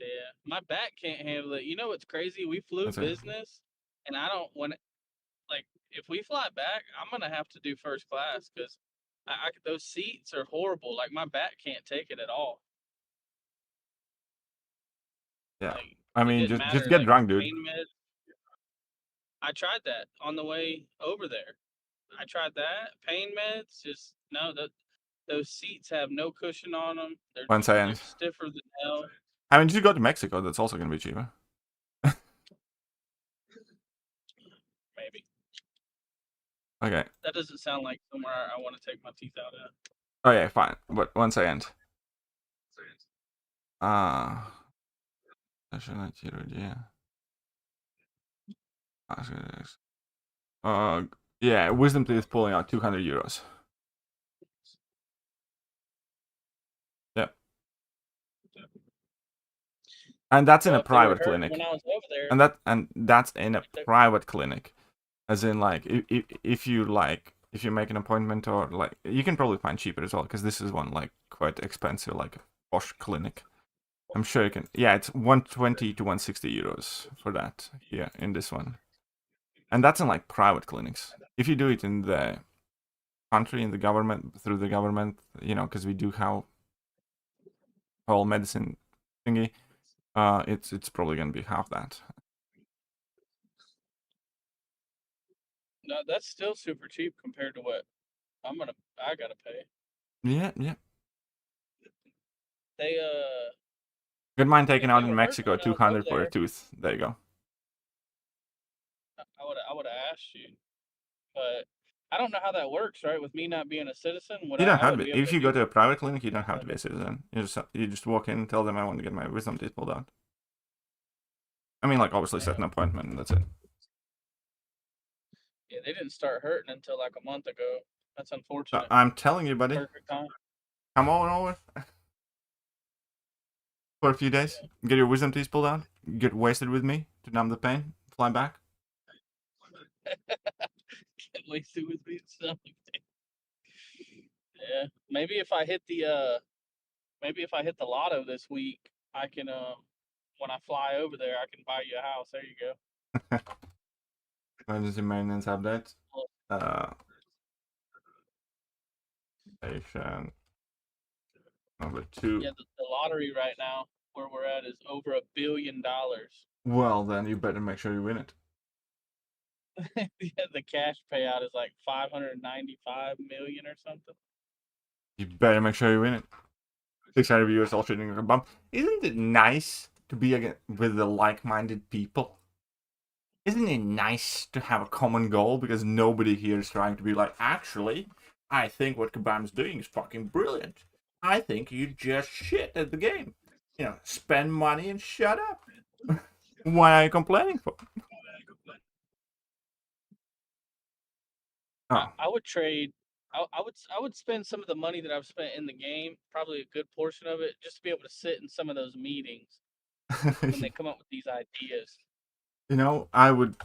Yeah, my back can't handle it. You know what's crazy? We flew business, and I don't want like if we fly back, I'm gonna have to do first class because those seats are horrible. Like my back can't take it at all. Yeah, like, I mean just get drunk, dude. I tried that on the way over there. I tried that pain meds. Just no, those seats have no cushion on them. They're stiffer than hell. I mean, just go to Mexico. That's also gonna be cheaper. Maybe. Okay. That doesn't sound like somewhere I want to take my teeth out at. Oh yeah, fine. But once I end. Yeah, wisdom teeth pulling out 200 euros. Yep. And that's in a private clinic. When I was over there. And that's in a private clinic. As in like if you make an appointment or like you can probably find cheaper as well because this is one like quite expensive like Bosch clinic. I'm sure you can. Yeah, it's 120 to 160 euros for that here in this one. And that's in like private clinics. If you do it in the country, in the government, through the government, you know, because we do have whole medicine thingy, it's probably gonna be half that. No, that's still super cheap compared to what I gotta pay. Yeah. They Good mind taking out in Mexico 200 for a tooth. There you go. I would have asked you, but I don't know how that works, right? With me not being a citizen, you don't have to. If you go to a private clinic, you don't have to be a citizen. You just walk in and tell them I want to get my wisdom teeth pulled out. I mean, like obviously set an appointment and that's it. Yeah, they didn't start hurting until like a month ago. That's unfortunate. I'm telling you, buddy. Perfect time. Come on over for a few days. Get your wisdom teeth pulled out. Get wasted with me to numb the pain. Fly back. Get wasted with me. Yeah, maybe if I hit the lotto this week, I can when I fly over there, I can buy you a house. There you go. Emergency maintenance update. Station number 2. Yeah, the lottery right now where we're at is over $1 billion. Well, then you better make sure you win it. Yeah, the cash payout is like 595 million or something. You better make sure you win it. 600 viewers all shooting a bump. Isn't it nice to be with the like-minded people? Isn't it nice to have a common goal? Because nobody here is trying to be like, actually, I think what Kabam's doing is fucking brilliant. I think you just shit at the game. You know, spend money and shut up. Why are you complaining for? Oh. I would trade. I would spend some of the money that I've spent in the game, probably a good portion of it, just to be able to sit in some of those meetings when they come up with these ideas. You know, I would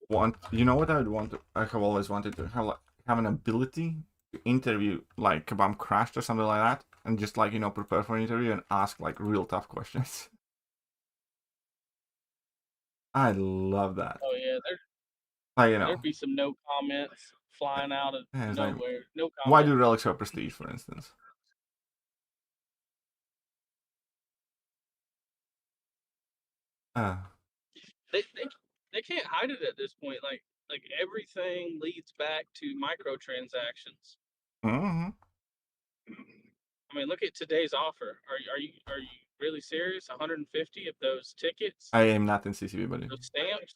want. You know what I would want? I have always wanted to have an ability to interview like Kabam crashed or something like that, and just like prepare for an interview and ask like real tough questions. I love that. Oh yeah, there'd be some no comments flying out of Yeah, nowhere. like, No comments. why do relics have prestige, for instance? They can't hide it at this point. Like everything leads back to microtransactions. Mm-hmm. I mean, look at today's offer. Are you really serious? 150 of those tickets? I am not in CCP, buddy. Those stamps?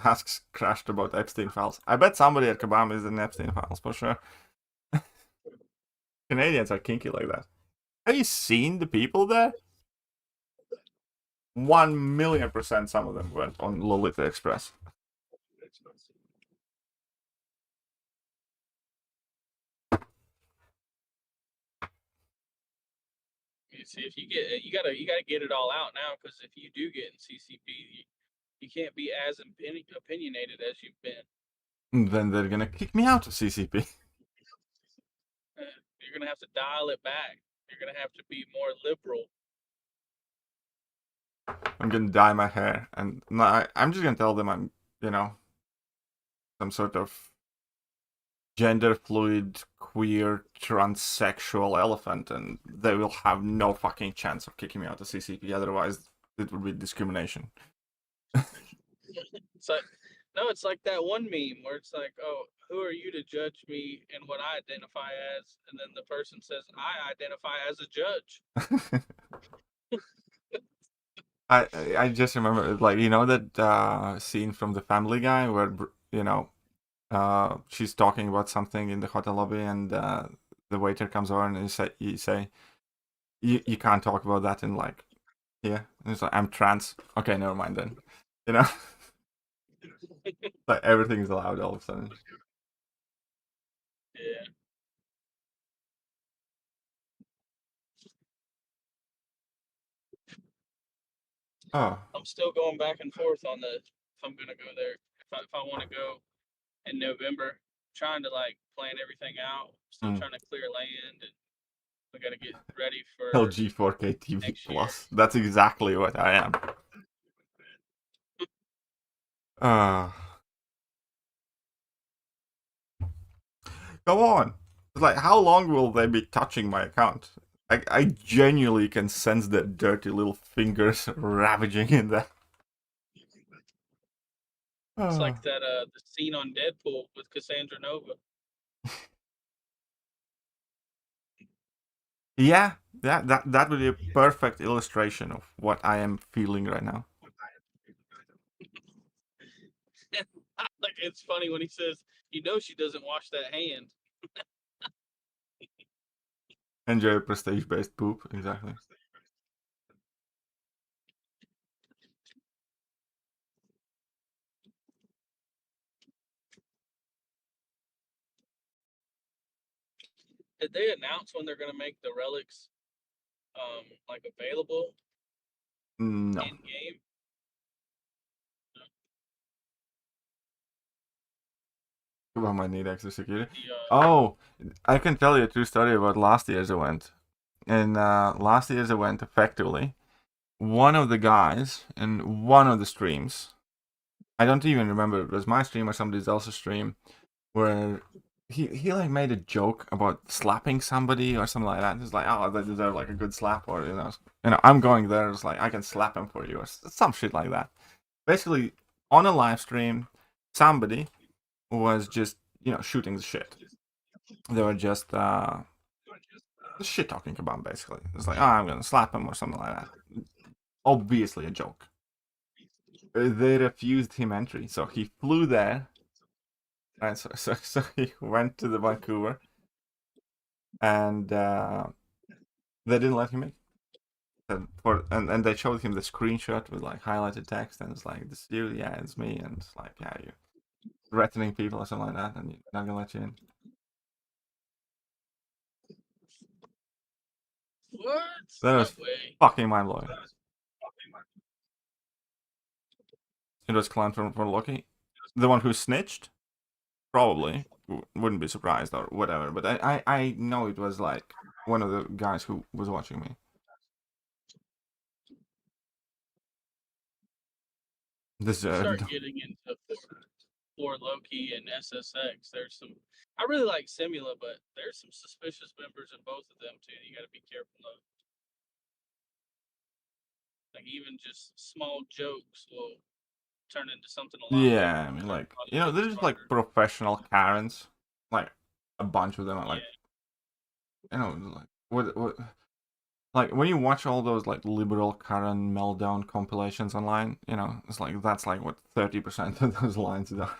Asks crashed about Epstein files. I bet somebody at Kabam is in Epstein files for sure. Canadians are kinky like that. Have you seen the people there? 1,000,000% some of them went on Lolita Express. You see, if you gotta get it all out now, because if you do get in CCP, you can't be as opinionated as you've been. And then they're gonna kick me out of CCP. You're gonna have to dial it back. You're gonna have to be more liberal. I'm gonna dye my hair, and no, I'm just gonna tell them I'm, some sort of gender fluid, queer, transsexual elephant, and they will have no fucking chance of kicking me out of CCP. Otherwise, it would be discrimination. It's like, no, it's like that one meme where it's like, oh, who are you to judge me and what I identify as? And then the person says, I identify as a judge. I just remember, like, that scene from The Family Guy where, she's talking about something in the hotel lobby, and the waiter comes over and you say you can't talk about that in like here. And it's like, I'm trans. Okay, never mind then. Like everything is allowed all of a sudden. Yeah. Oh. I'm still going back and forth on if I'm gonna go there. If I want to go in November, trying to like plan everything out. Still trying to clear land, and we got to get ready for LG 4K TV Plus. That's exactly what I am. Go on. Like, how long will they be touching my account? I genuinely can sense their dirty little fingers ravaging in there. It's like that the scene on Deadpool with Cassandra Nova. Yeah, that would be a perfect illustration of what I am feeling right now. Like, it's funny when he says, she doesn't wash that hand. Enjoy prestige-based poop, exactly. Did they announce when they're gonna make the relics like available No. in game? I might need extra security. Oh, I can tell you a true story about last year's event. In last year's event, effectively, one of the guys in one of the streams, I don't even remember if it was my stream or somebody else's stream, where he like made a joke about slapping somebody or something like that. He's like, oh, they deserve like a good slap, or I'm going there. It's like, I can slap him for you, or some shit like that. Basically, on a live stream, somebody was just shooting the shit. They were just shit talking about, basically. It's like, oh, I'm gonna slap him or something like that. Obviously a joke. they refused him entry, so he flew there. And so he went to the Vancouver, and they didn't let him in. And they showed him the screenshot with like highlighted text, and it's like, "This you? Yeah, it's me." And it's like, "Yeah, you threatening people or something like that, and you're not gonna let you in." What? That was fucking mind blowing. It was Clan from Loki, the one who snitched. Probably wouldn't be surprised or whatever, but I know it was like one of the guys who was watching me. Start getting into for Loki and SSX. There's some. I really like Simula, but there's some suspicious members in both of them too. You got to be careful though. Like even just small jokes will turn into something a lot. Yeah, I mean, like, you know, they're just like professional Karens, like a bunch of them are like, you know, like what, like when you watch all those like liberal Karen meltdown compilations online, you know, it's like that's like what 30% of those lines are.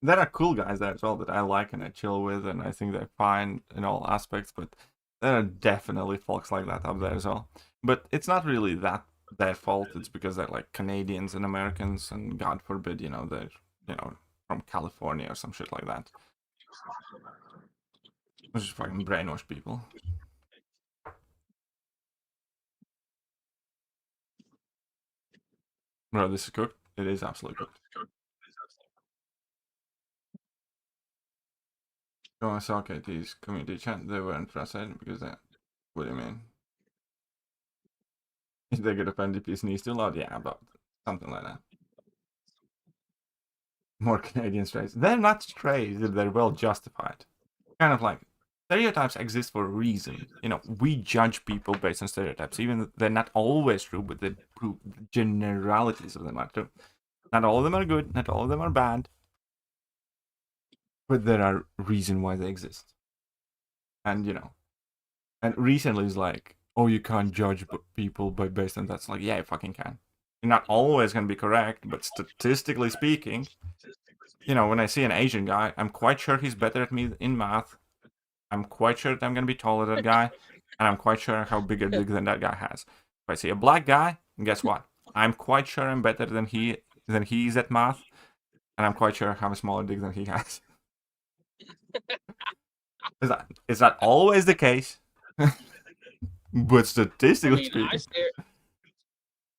There are cool guys there as well that I like and I chill with, and I think they're fine in all aspects, but there are definitely folks like that up there as well. But it's not really that their fault. It's because they're like Canadians and Americans, and God forbid, you know, they're, you know, from California or some shit like that. Which is fucking brainwash people. Bro, this is cooked. It is absolutely cooked. Go on KT's community chat. They weren't frustrated because they. What do you mean? They get offended if needs too loud? Yeah, but something like that. More Canadian strays. They're not strays, they're well justified. Kind of like stereotypes exist for a reason. You know, we judge people based on stereotypes, even though they're not always true, but the generalities of them are true. Not all of them are good, not all of them are bad, but there are reasons why they exist. And you know, and recently it's like, oh, you can't judge people based on that. It's like, yeah, you fucking can. You're not always going to be correct, but statistically speaking, you know, when I see an Asian guy, I'm quite sure he's better at me in math. I'm quite sure that I'm going to be taller than that guy, and I'm quite sure how bigger dick than that guy has. If I see a black guy, guess what? I'm quite sure I'm better than he is at math, and I'm quite sure I have a smaller dick than he has. It's not always the case, but statistically speaking.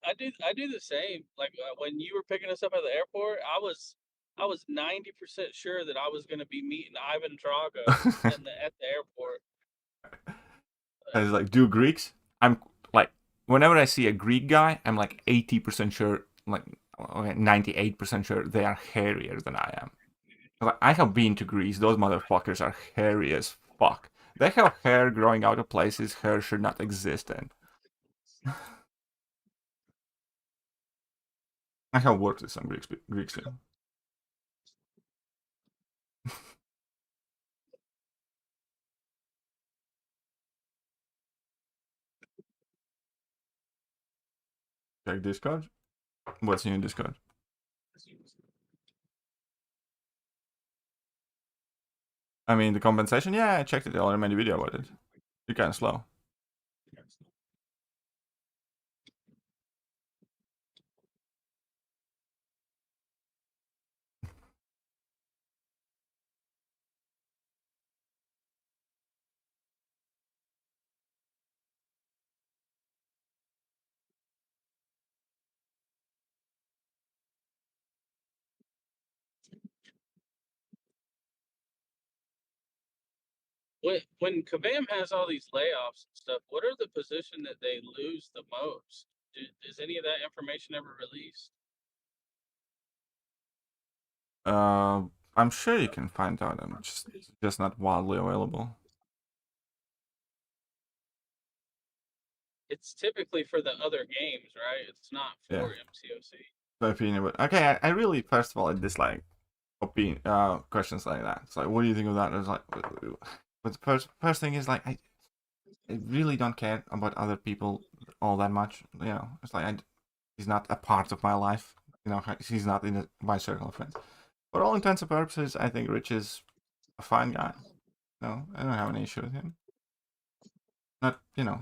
I do the same. Like when you were picking us up at the airport, I was 90% sure that I was going to be meeting Ivan Drago at the airport. And it's like, do Greeks? I'm like, whenever I see a Greek guy, I'm like 80% sure, like 98% sure they are hairier than I am. Like, I have been to Greece. Those motherfuckers are hairy as fuck. They have hair growing out of places hair should not exist in. I have worked with some Greeks too. Check Discord. What's new in Discord? I mean, the compensation? Yeah, I checked it. I already made a video about it. You're kind of slow. When Kabam has all these layoffs and stuff, what are the position that they lose the most? Is any of that information ever released? I'm sure you can find out. I'm just not wildly available. It's typically for the other games, right? It's not for MCOC. My opinion, but okay, I really, first of all, I dislike questions like that. It's like, what do you think of that? It's like, but the first thing is like, I really don't care about other people all that much. You know, it's like he's not a part of my life. you know, he's not in my circle of friends. For all intents and purposes, I think Rich is a fine guy. No, I don't have any issue with him. Not, you know,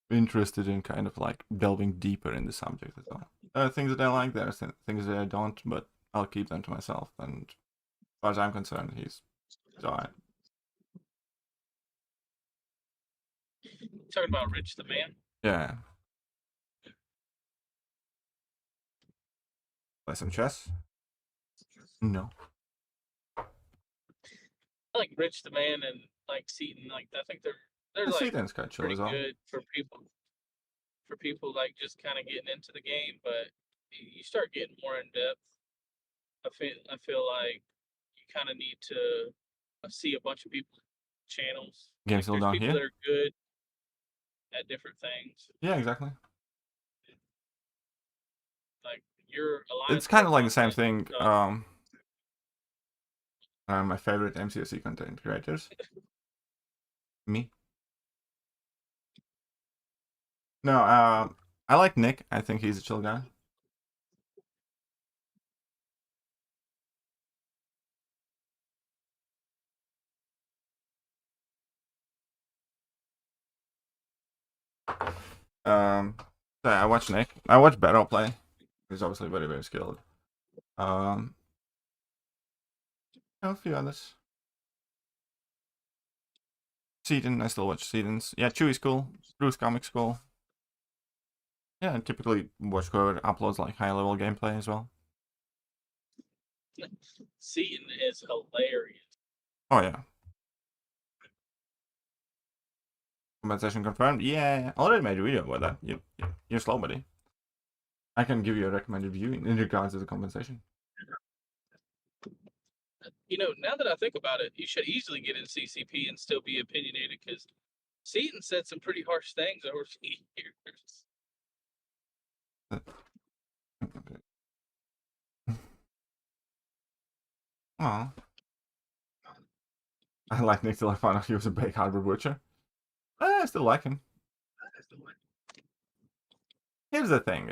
interested in kind of like delving deeper in the subject at all. There are things that I like, there are things that I don't, but I'll keep them to myself. And as far as I'm concerned, he's alright. Talking about Rich the Man. Yeah. Play some chess? No. I like Rich the Man and like Seaton. Like I think they're The like Seaton's quite chill pretty as well. good for people like just kind of getting into the game. But you start getting more in depth. I feel like you kind of need to see a bunch of people's channels. Game Like, still there's down people here? that are good at different things. Yeah, exactly. Like your alliance. It's kind of like the same content, thing. My favorite MCOC content creators. Me. No, I like Nick. I think he's a chill guy. So I watch Nick. I watch Battle play. He's obviously very, very skilled. A few others. Seaton, I still watch Seaton's. Yeah, Chewie's cool. Bruce Comic's cool. Yeah, I typically watch whoever uploads like high level gameplay as well. Seaton is hilarious. Oh yeah. Compensation confirmed? Yeah, I already made a video about that. You're slow, buddy. I can give you a recommended viewing in regards to the compensation. You know, now that I think about it, you should easily get in CCP and still be opinionated because Seaton said some pretty harsh things over the years. Oh. I like Nick till I found out he was a Big Harbor Butcher. I still like him. Here's the thing.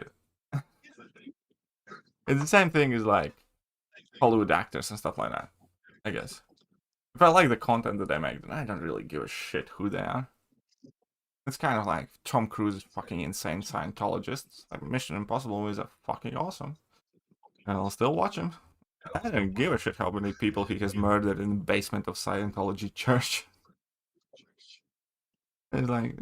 It's the same thing as like Hollywood actors and stuff like that, I guess. If I like the content that they make, then I don't really give a shit who they are. It's kind of like Tom Cruise's fucking insane Scientologists. Like Mission Impossible movies are fucking awesome. And I'll still watch them. I don't give a shit how many people he has murdered in the basement of Scientology church. It's like,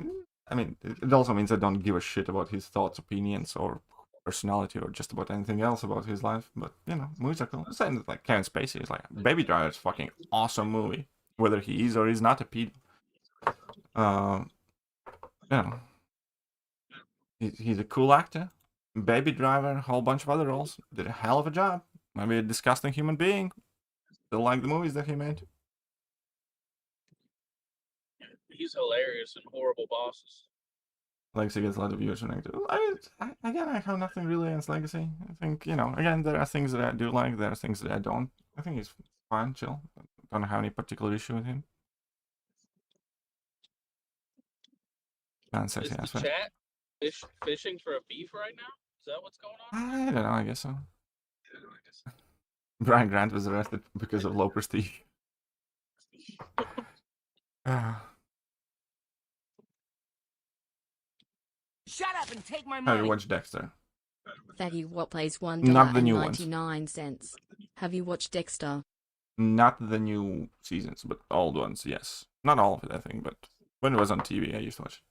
I mean, it also means I don't give a shit about his thoughts, opinions, or personality, or just about anything else about his life. But, you know, movies are cool. Same like Kevin Spacey is like, Baby Driver is a fucking awesome movie. Whether he is or is not a pedo. You know, he's a cool actor. Baby Driver, a whole bunch of other roles. Did a hell of a job. Maybe a disgusting human being. Still like the movies that he made. He's hilarious and horrible bosses. Legacy gets a lot of viewers from negative. Again, I have nothing really against Legacy. I think, you know, again, there are things that I do like, there are things that I don't. I think he's fine, chill. Don't have any particular issue with him. Is the chat fishing for a beef right now? Is that what's going on? I don't know, I guess so. Brian Grant was arrested because of low prestige. Shut up and take my Have money. you watched Dexter? Thekiryu what plays Not the new ones. $1.99. Have you watched Dexter? Not the new seasons, but old ones, yes. Not all of it, I think, but when it was on TV, I used to watch it.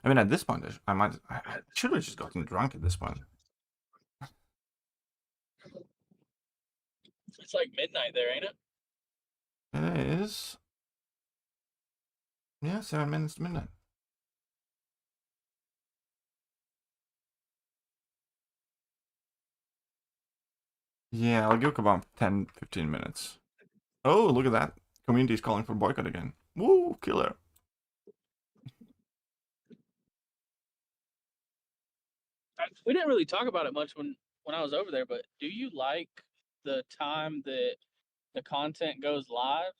I mean, at this point, I should have just gotten drunk at this point. It's like midnight there, ain't it? It is. Yeah, 7 minutes to midnight. Yeah, I'll give about 10-15 minutes. Oh, look at that. Community is calling for boycott again. Woo, killer. We didn't really talk about it much when I was over there, but do you like the time that the content goes live?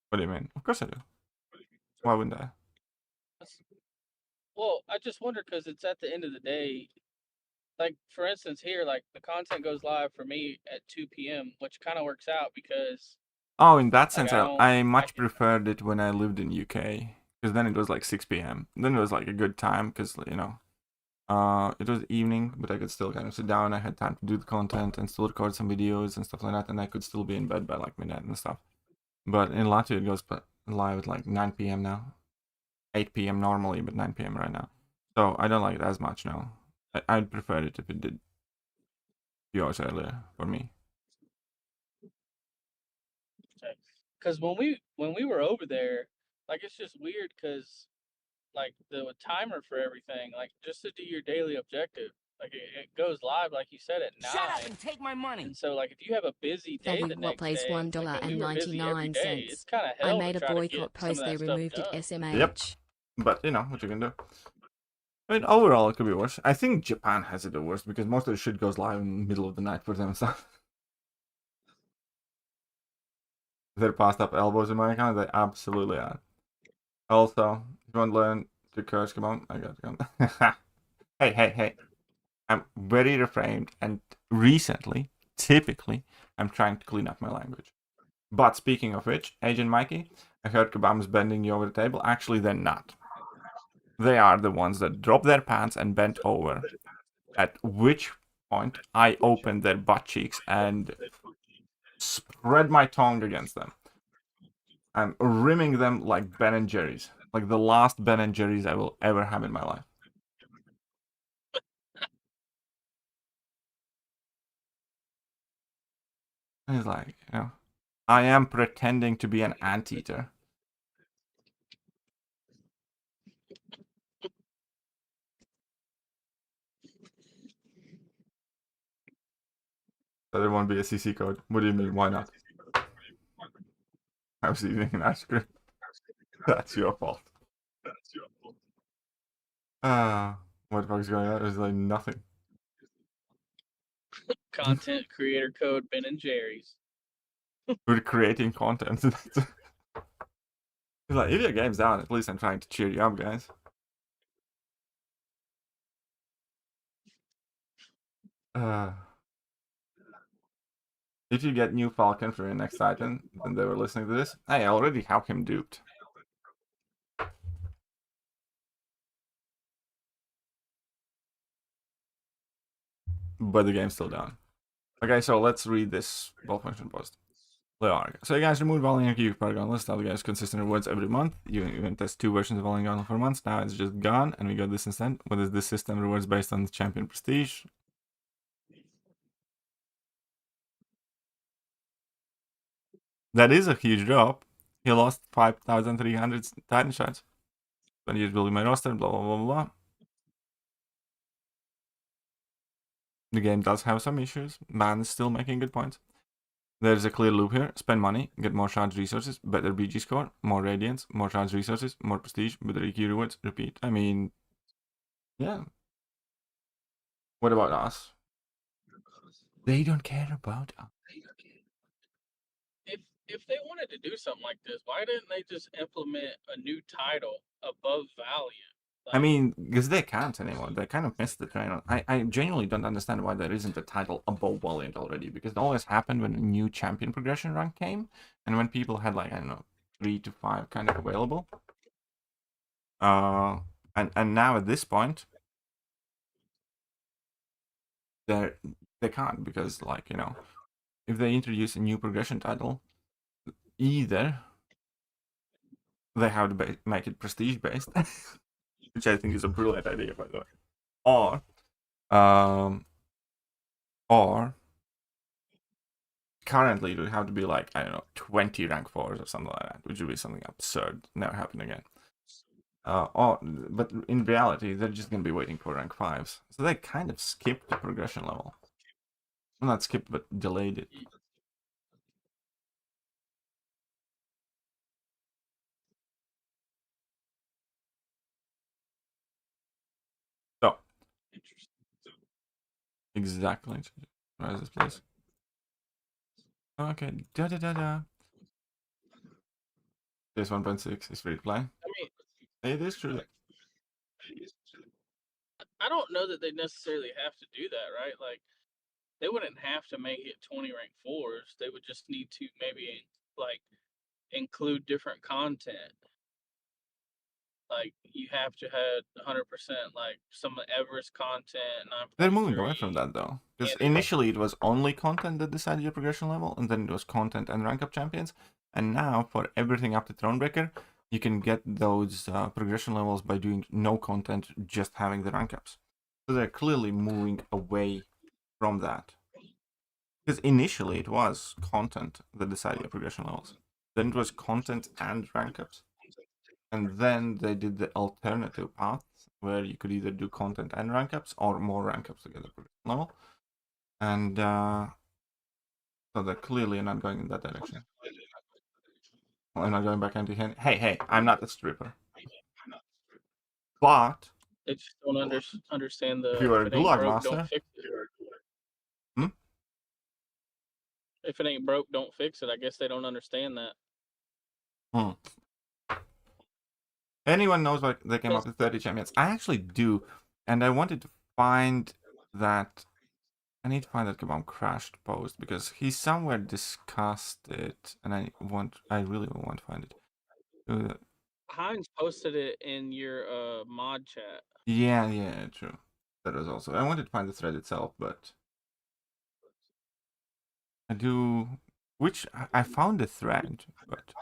What do you mean? Of course I do. Why wouldn't I? Well, I just wonder because it's at the end of the day. Like for instance, here, like the content goes live for me at 2 p.m., which kind of works out because Oh, in that like sense, I don't, I I much can, preferred it when I lived in UK, because then it was like 6 p.m. Then it was like a good time, because you know, it was evening, but I could still kind of sit down. I had time to do the content and still record some videos and stuff like that, and I could still be in bed by like midnight and stuff. But in Latvia, it goes live at like 9 p.m. now, 8 p.m. normally, but 9 p.m. right now. So I don't like it as much now. I'd prefer it if it did a few hours earlier for me. because when we were over there, like it's just weird because like the timer for everything, like just to do your daily objective, like it goes live like you said at Shut up 9. and take my money. And so like if you have a busy day the What next plays day, like $1 and we and were busy every 99 day, it's cents. kind of I hell made to a try to get boycott some post. of They that stuff removed it. done. SMH. Yep. But you know what you can do. I mean, overall, it could be worse. I think Japan has it the worst because most of the shit goes live in the middle of the night for them and stuff. They're passed up elbows in my account. They absolutely are. Also, if you want to learn to curse, come on. I got it. Hey. I'm very refrained, and recently, typically, I'm trying to clean up my language. But speaking of which, Agent Mikey, I heard Kabam's bending you over the table. Actually, they're not. They are the ones that drop their pants and bent over. At which point, I opened their butt cheeks and spread my tongue against them. I'm rimming them like Ben and Jerry's. Like the last Ben and Jerry's I will ever have in my life. And it's like, you know, I am pretending to be an anteater. So there won't be a CC code. What do you mean? Why not? I was eating an ice cream. That's your fault. What the fuck is going on? There's like nothing. Content creator code Ben and Jerry's. We're creating content. It's like, if your game's down, at least I'm trying to cheer you up, guys. If you get new Falcon for your next Titan, then they were listening to this. I already have him duped. But the game's still down. Okay, so let's read this ball function post. Leroy. So you guys removed Volume Q Paragon list. Now you guys consistent rewards every month. You can test 2 versions of Volume for months. Now it's just gone, and we got this instead. What is this system? Rewards based on champion prestige. That is a huge drop. He lost 5,300 Titan shots. Then he's building my roster, blah, blah, blah, blah. The game does have some issues. Man is still making good points. There's a clear loop here. Spend money, get more charge resources, better BG score, more radiance, more charge resources, more prestige, better EQ rewards, repeat. I mean, yeah. What about us? They don't care about us. If they wanted to do something like this, why didn't they just implement a new title above Valiant? I mean, because they can't anymore. They kind of missed the train. I genuinely don't understand why there isn't a title above Valiant already. Because it always happened when a new champion progression rank came, and when people had like, I don't know, 3 to 5 kind of available. And now at this point, they can't, because like, you know, if they introduce a new progression title, either they have to make it prestige based, which I think is a brilliant idea, by the way, or currently it would have to be like, I don't know, 20 rank 4s or something like that, which would be something absurd, never happen again. But in reality, they're just gonna be waiting for rank 5s, so they kind of skipped the progression level. Well, not skipped, but delayed it. So exactly. Where is this place? Okay, This 1.6 is free to play. I mean, It is true. I don't know that they necessarily have to do that, right? Like, they wouldn't have to make it 20 rank 4s. They would just need to maybe, like, include different content. Like, you have to have 100%, like, some Everest content. They're moving away from that though, because initially it was only content that decided your progression level, and then it was content and rank up champions. And now for everything up to Thronebreaker, you can get those progression levels by doing no content, just having the rank ups. So they're clearly moving away from that. Because initially it was content that decided your progression levels. Then it was content and rank ups. And then they did the alternative path, where you could either do content and rank ups or more rank ups to get the progression level. And so they're clearly not going in that direction. Well, I'm not going back empty hand. Hey, I'm not a stripper. But they just don't understand the. if you were a if it ain't Gulag broke, Master, don't fix it. If it ain't broke, don't fix it. I guess they don't understand that. Anyone knows why they came up with 30 champions? I actually do, and I wanted to find that. I need to find that Kabam crashed post because he somewhere discussed it, and I really want to find it. Heinz posted it in your mod chat. Yeah, true. That was also. I wanted to find the thread itself, but I do. Which I found the thread, but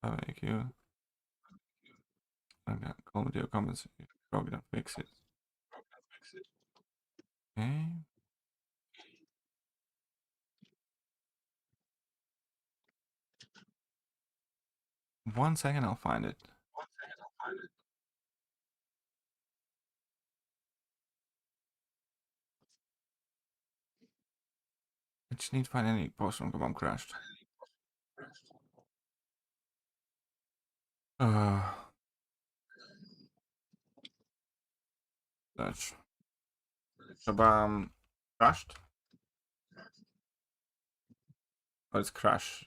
I'll make you. Okay, comment your comments. You're probably gonna fix it. Okay. One second, I'll find it. I just need to find any post from Kabam crashed. Search. Kabam crashed. Oh, it's crash.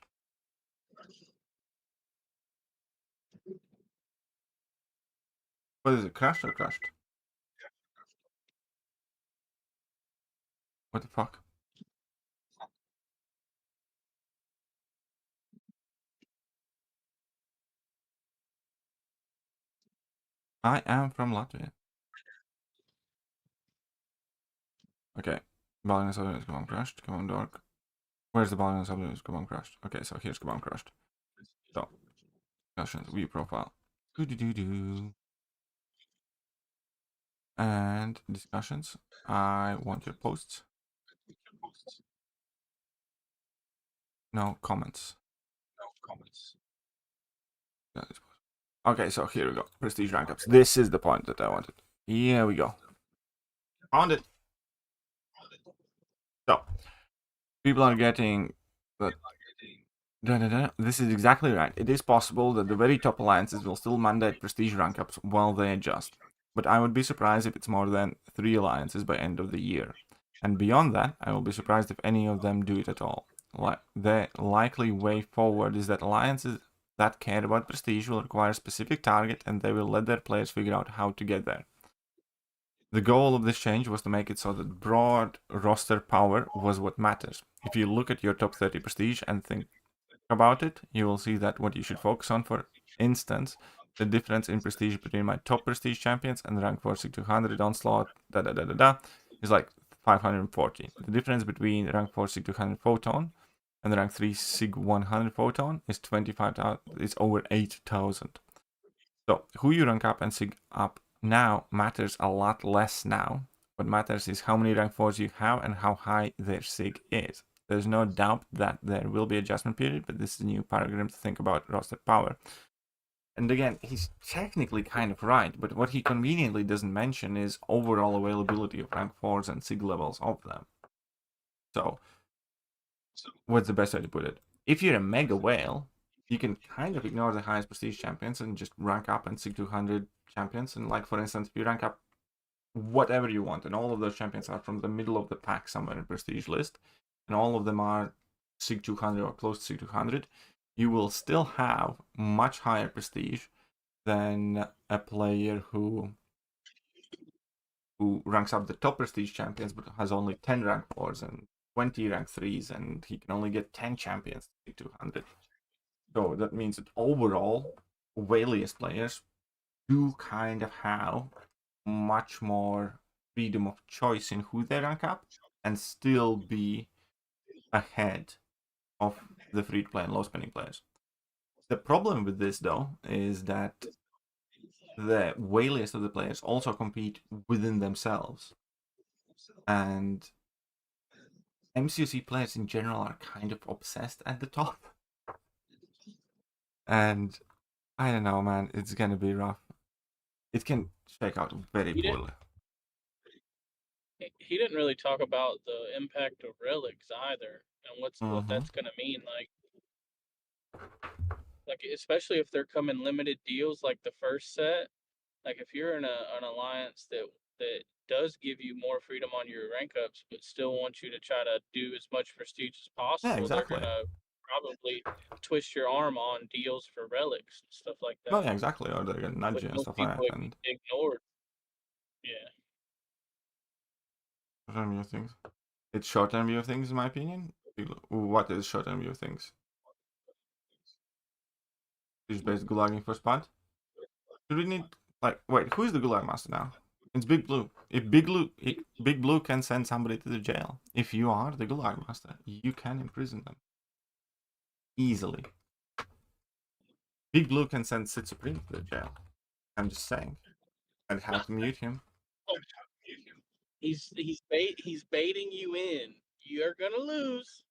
What is it? Crashed or crashed? What the fuck? I am from Latvia. Okay. Balance is Kabam crashed. Kabam dark. Where's the balance of Kabam crashed? Okay, so here's Kabam crashed. So, discussions, view profile. Do. And discussions. I want your posts. No comments. Okay, so here we go. Prestige rank ups. This is the point that I wanted. Here we go. Found it. So, people are getting the. This is exactly right. It is possible that the very top alliances will still mandate prestige rank ups while they adjust. But I would be surprised if it's more than 3 alliances by end of the year. And beyond that, I will be surprised if any of them do it at all. The likely way forward is that alliances that care about prestige will require a specific target, and they will let their players figure out how to get there. The goal of this change was to make it so that broad roster power was what matters. If you look at your top 30 prestige and think about it, you will see that what you should focus on, for instance, the difference in prestige between my top prestige champions and rank 4 Sig 200 onslaught is like 540. The difference between rank 4 Sig 200 photon and rank 3 Sig 100 photon is 25,000. It's over 8,000. So who you rank up and Sig up now matters a lot less now. What matters is how many rank 4s you have and how high their Sig is. There's no doubt that there will be adjustment period, but this is a new paradigm to think about roster power. And again, he's technically kind of right, but what he conveniently doesn't mention is overall availability of rank 4s and Sig levels of them. So, what's the best way to put it? If you're a mega whale, you can kind of ignore the highest prestige champions and just rank up and Sig 200 champions. And like, for instance, if you rank up whatever you want, and all of those champions are from the middle of the pack somewhere in prestige list, and all of them are Sig 200 or close to Sig 200, you will still have much higher prestige than a player who ranks up the top prestige champions but has only 10 rank 4s and 20 rank 3s, and he can only get 10 champions to 200. So that means that overall, whaliest players do kind of have much more freedom of choice in who they rank up and still be ahead of the free to play and low spending players. The problem with this, though, is that the whaliest of the players also compete within themselves. And MCOC players in general are kind of obsessed at the top. And I don't know, man, it's gonna be rough. It can shake out very poorly. He didn't really talk about the impact of relics either, and what that's gonna mean. Like especially if they're coming limited deals like the first set. Like if you're in an alliance that does give you more freedom on your rank ups, but still wants you to try to do as much prestige as possible, Yeah, exactly. they're gonna probably twist your arm on deals for relics and stuff like that. Well, yeah, exactly. Or they're gonna nudge you and stuff like that. And ignored. Yeah. short-term view of things. It's short-term view of things, in my opinion. What is short-term view of things? Based gulagging for spot. Do we need wait? Who is the gulag master now? It's Big Blue. If Big Blue can send somebody to the jail, if you are the gulag master, you can imprison them easily. Big Blue can send Sith Supreme to the jail. I'm just saying. I'd have to mute him. He's baiting you in. You're gonna lose,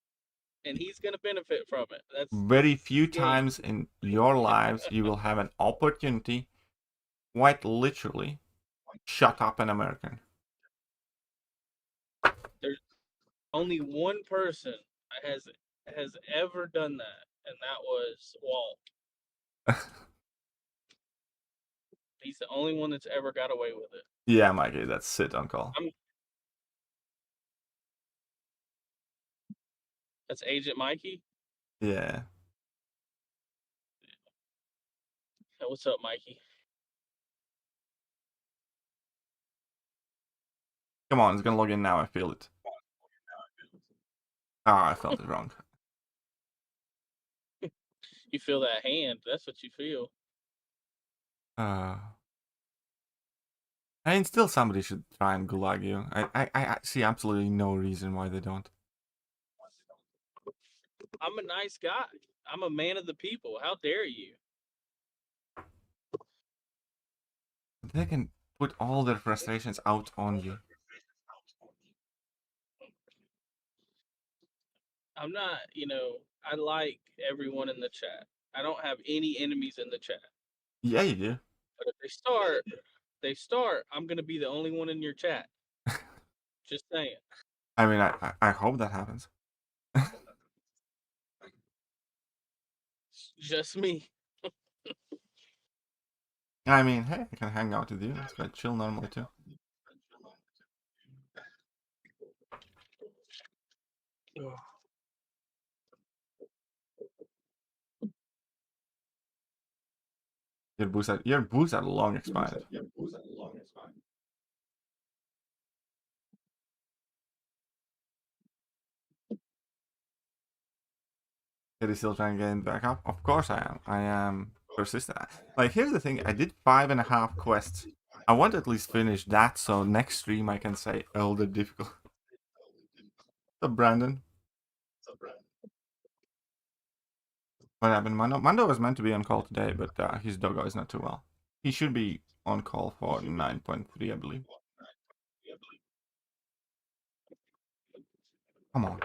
and he's gonna benefit from it. That's very few times in your lives you will have an opportunity, quite literally, shut up an American. There's only one person has ever done that, and that was Walt. He's the only one that's ever got away with it. Yeah, Mikey, that's Sid on call. That's Agent Mikey? Yeah. Hey, what's up, Mikey? Come on, it's gonna log in now, I feel it. Ah, I felt it wrong. You feel that hand, that's what you feel. I mean, still somebody should try and gulag you. I see absolutely no reason why they don't. I'm a nice guy. I'm a man of the people. How dare you? They can put all their frustrations out on you. I'm not, I like everyone in the chat. I don't have any enemies in the chat. Yeah, you do. But if they start, I'm gonna be the only one in your chat. Just saying. I mean, I hope that happens. Just me. I mean, hey, I can hang out with you. It's quite chill normally too. Your boosts are long expired. Are you still trying to get back up? Of course I am. I am persistent. Like, here's the thing. I did 5.5 quests. I want to at least finish that, so next stream I can say, oh, they're difficult. What's up, Brandon? What happened? Mando was meant to be on call today, but his doggo is not too well. He should be on call for 9.3, I believe. Come on.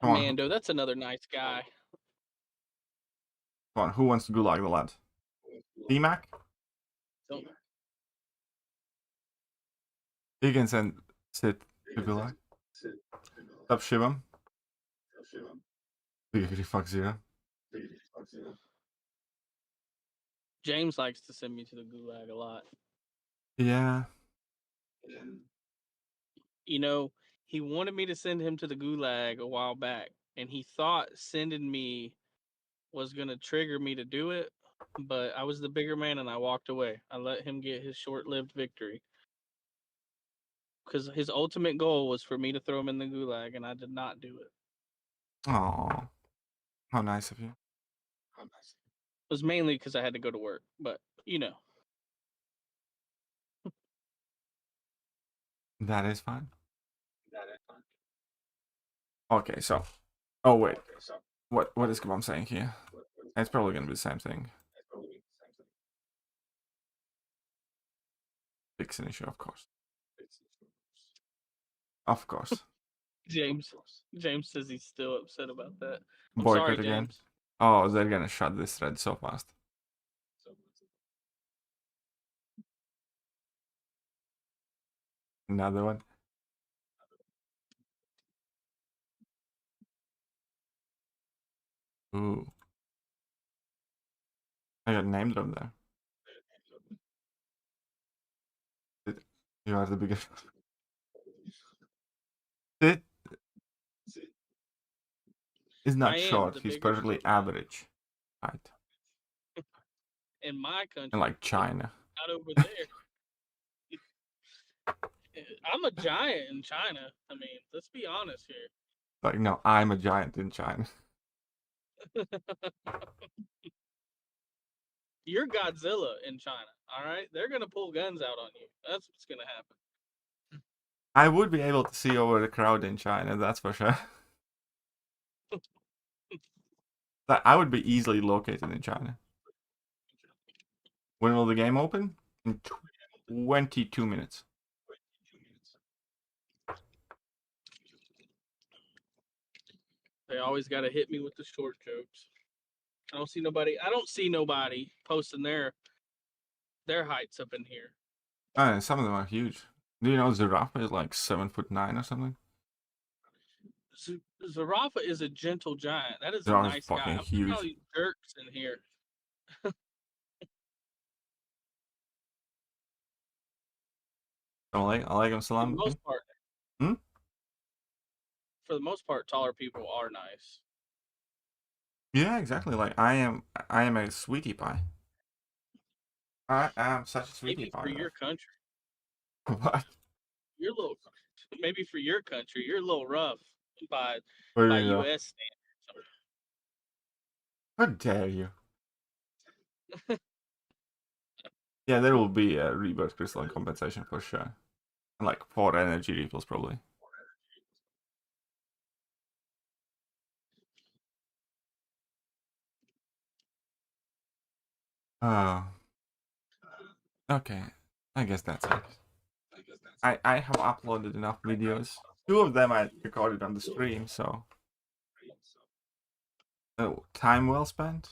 Come on. Mando, that's another nice guy. Come on, who wants to gulag the lad? D-Mac? He can send Sid to gulag. Stop Shivam. Fuck Zero. James likes to send me to the gulag a lot. Yeah. He wanted me to send him to the gulag a while back, and he thought sending me was gonna trigger me to do it. but I was the bigger man and I walked away. I let him get his short-lived victory. Because his ultimate goal was for me to throw him in the gulag, and I did not do it. Oh, how nice of you. It was mainly because I had to go to work, but you know. That is fine. Okay, so. Oh, wait. What is Kabam saying here? It's probably gonna be the same thing. Fix an issue, of course. Of course. James says he's still upset about that. I'm Boycott sorry, again. James. Oh, they're gonna shut this thread so fast. Another one. Ooh. I got name drop there. You are the biggest. Sid is not short. He's perfectly average height. In my country. In like China. Not over there. I'm a giant in China. I mean, let's be honest here. Like, no, I'm a giant in China. You're Godzilla in China, all right? They're going to pull guns out on you. That's what's going to happen. I would be able to see over the crowd in China, that's for sure. I would be easily located in China. When will the game open? In 22 minutes. They always got to hit me with the short jokes. I don't see nobody posting their heights up in here. Some of them are huge. Do you know Zerafa is like 7'9" or something? Zerafa is a gentle giant. That is Zerafa's a nice guy. fucking I'm huge. all these jerks in here. Alaikum salam. For the most part. Hmm? For the most part, taller people are nice. Yeah, exactly. Like I am a sweetie pie. I am such a sweetie maybe pie. For your country. What? Maybe for your country, you're a little rough by US standards. How dare you? Yeah, there will be a rebirth crystalline compensation for sure. And like 4 energy refills probably. Oh. Okay. I guess that's it. I have uploaded enough videos. 2 of them I recorded on the stream, so. Oh, time well spent?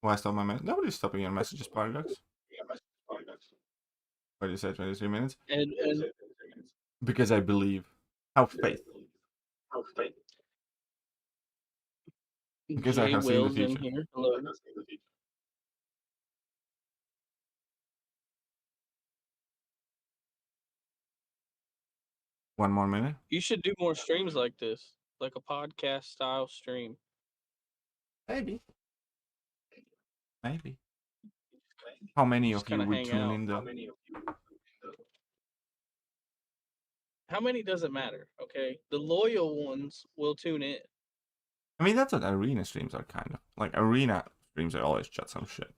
Why stop my message? Nobody's stopping your messages, Paradox. What did you say, 23 minutes? And Because I believe. Have faith. Because I have seen the future. Here. Hello. One more minute. You should do more streams like this, like a podcast style stream. Maybe. How many of you would tune in though? How many doesn't matter, okay? The loyal ones will tune in. I mean, that's what arena streams are kind of. Like, arena streams are always chat some shit.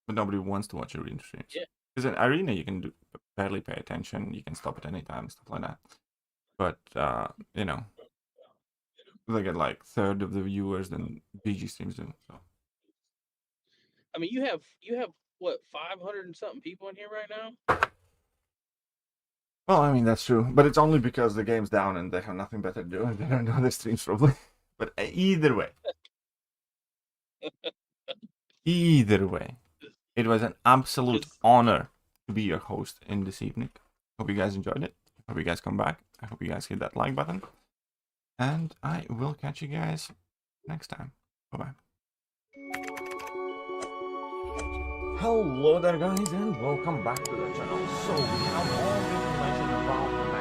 But nobody wants to watch arena streams. Yeah. Because in arena, you can barely pay attention. You can stop at any time, stuff like that. But, you know, they get like 1/3 of the viewers than BG streams do. So. I mean, you have what, 500 and something people in here right now? Well, I mean, that's true. But it's only because the game's down and they have nothing better to do. And they don't know the streams probably. But either way. It was an absolute honor to be your host in this evening. Hope you guys enjoyed it. Hope you guys come back. I hope you guys hit that like button. And I will catch you guys next time. Bye-bye. Hello there guys and welcome back to the channel. So we have all the information about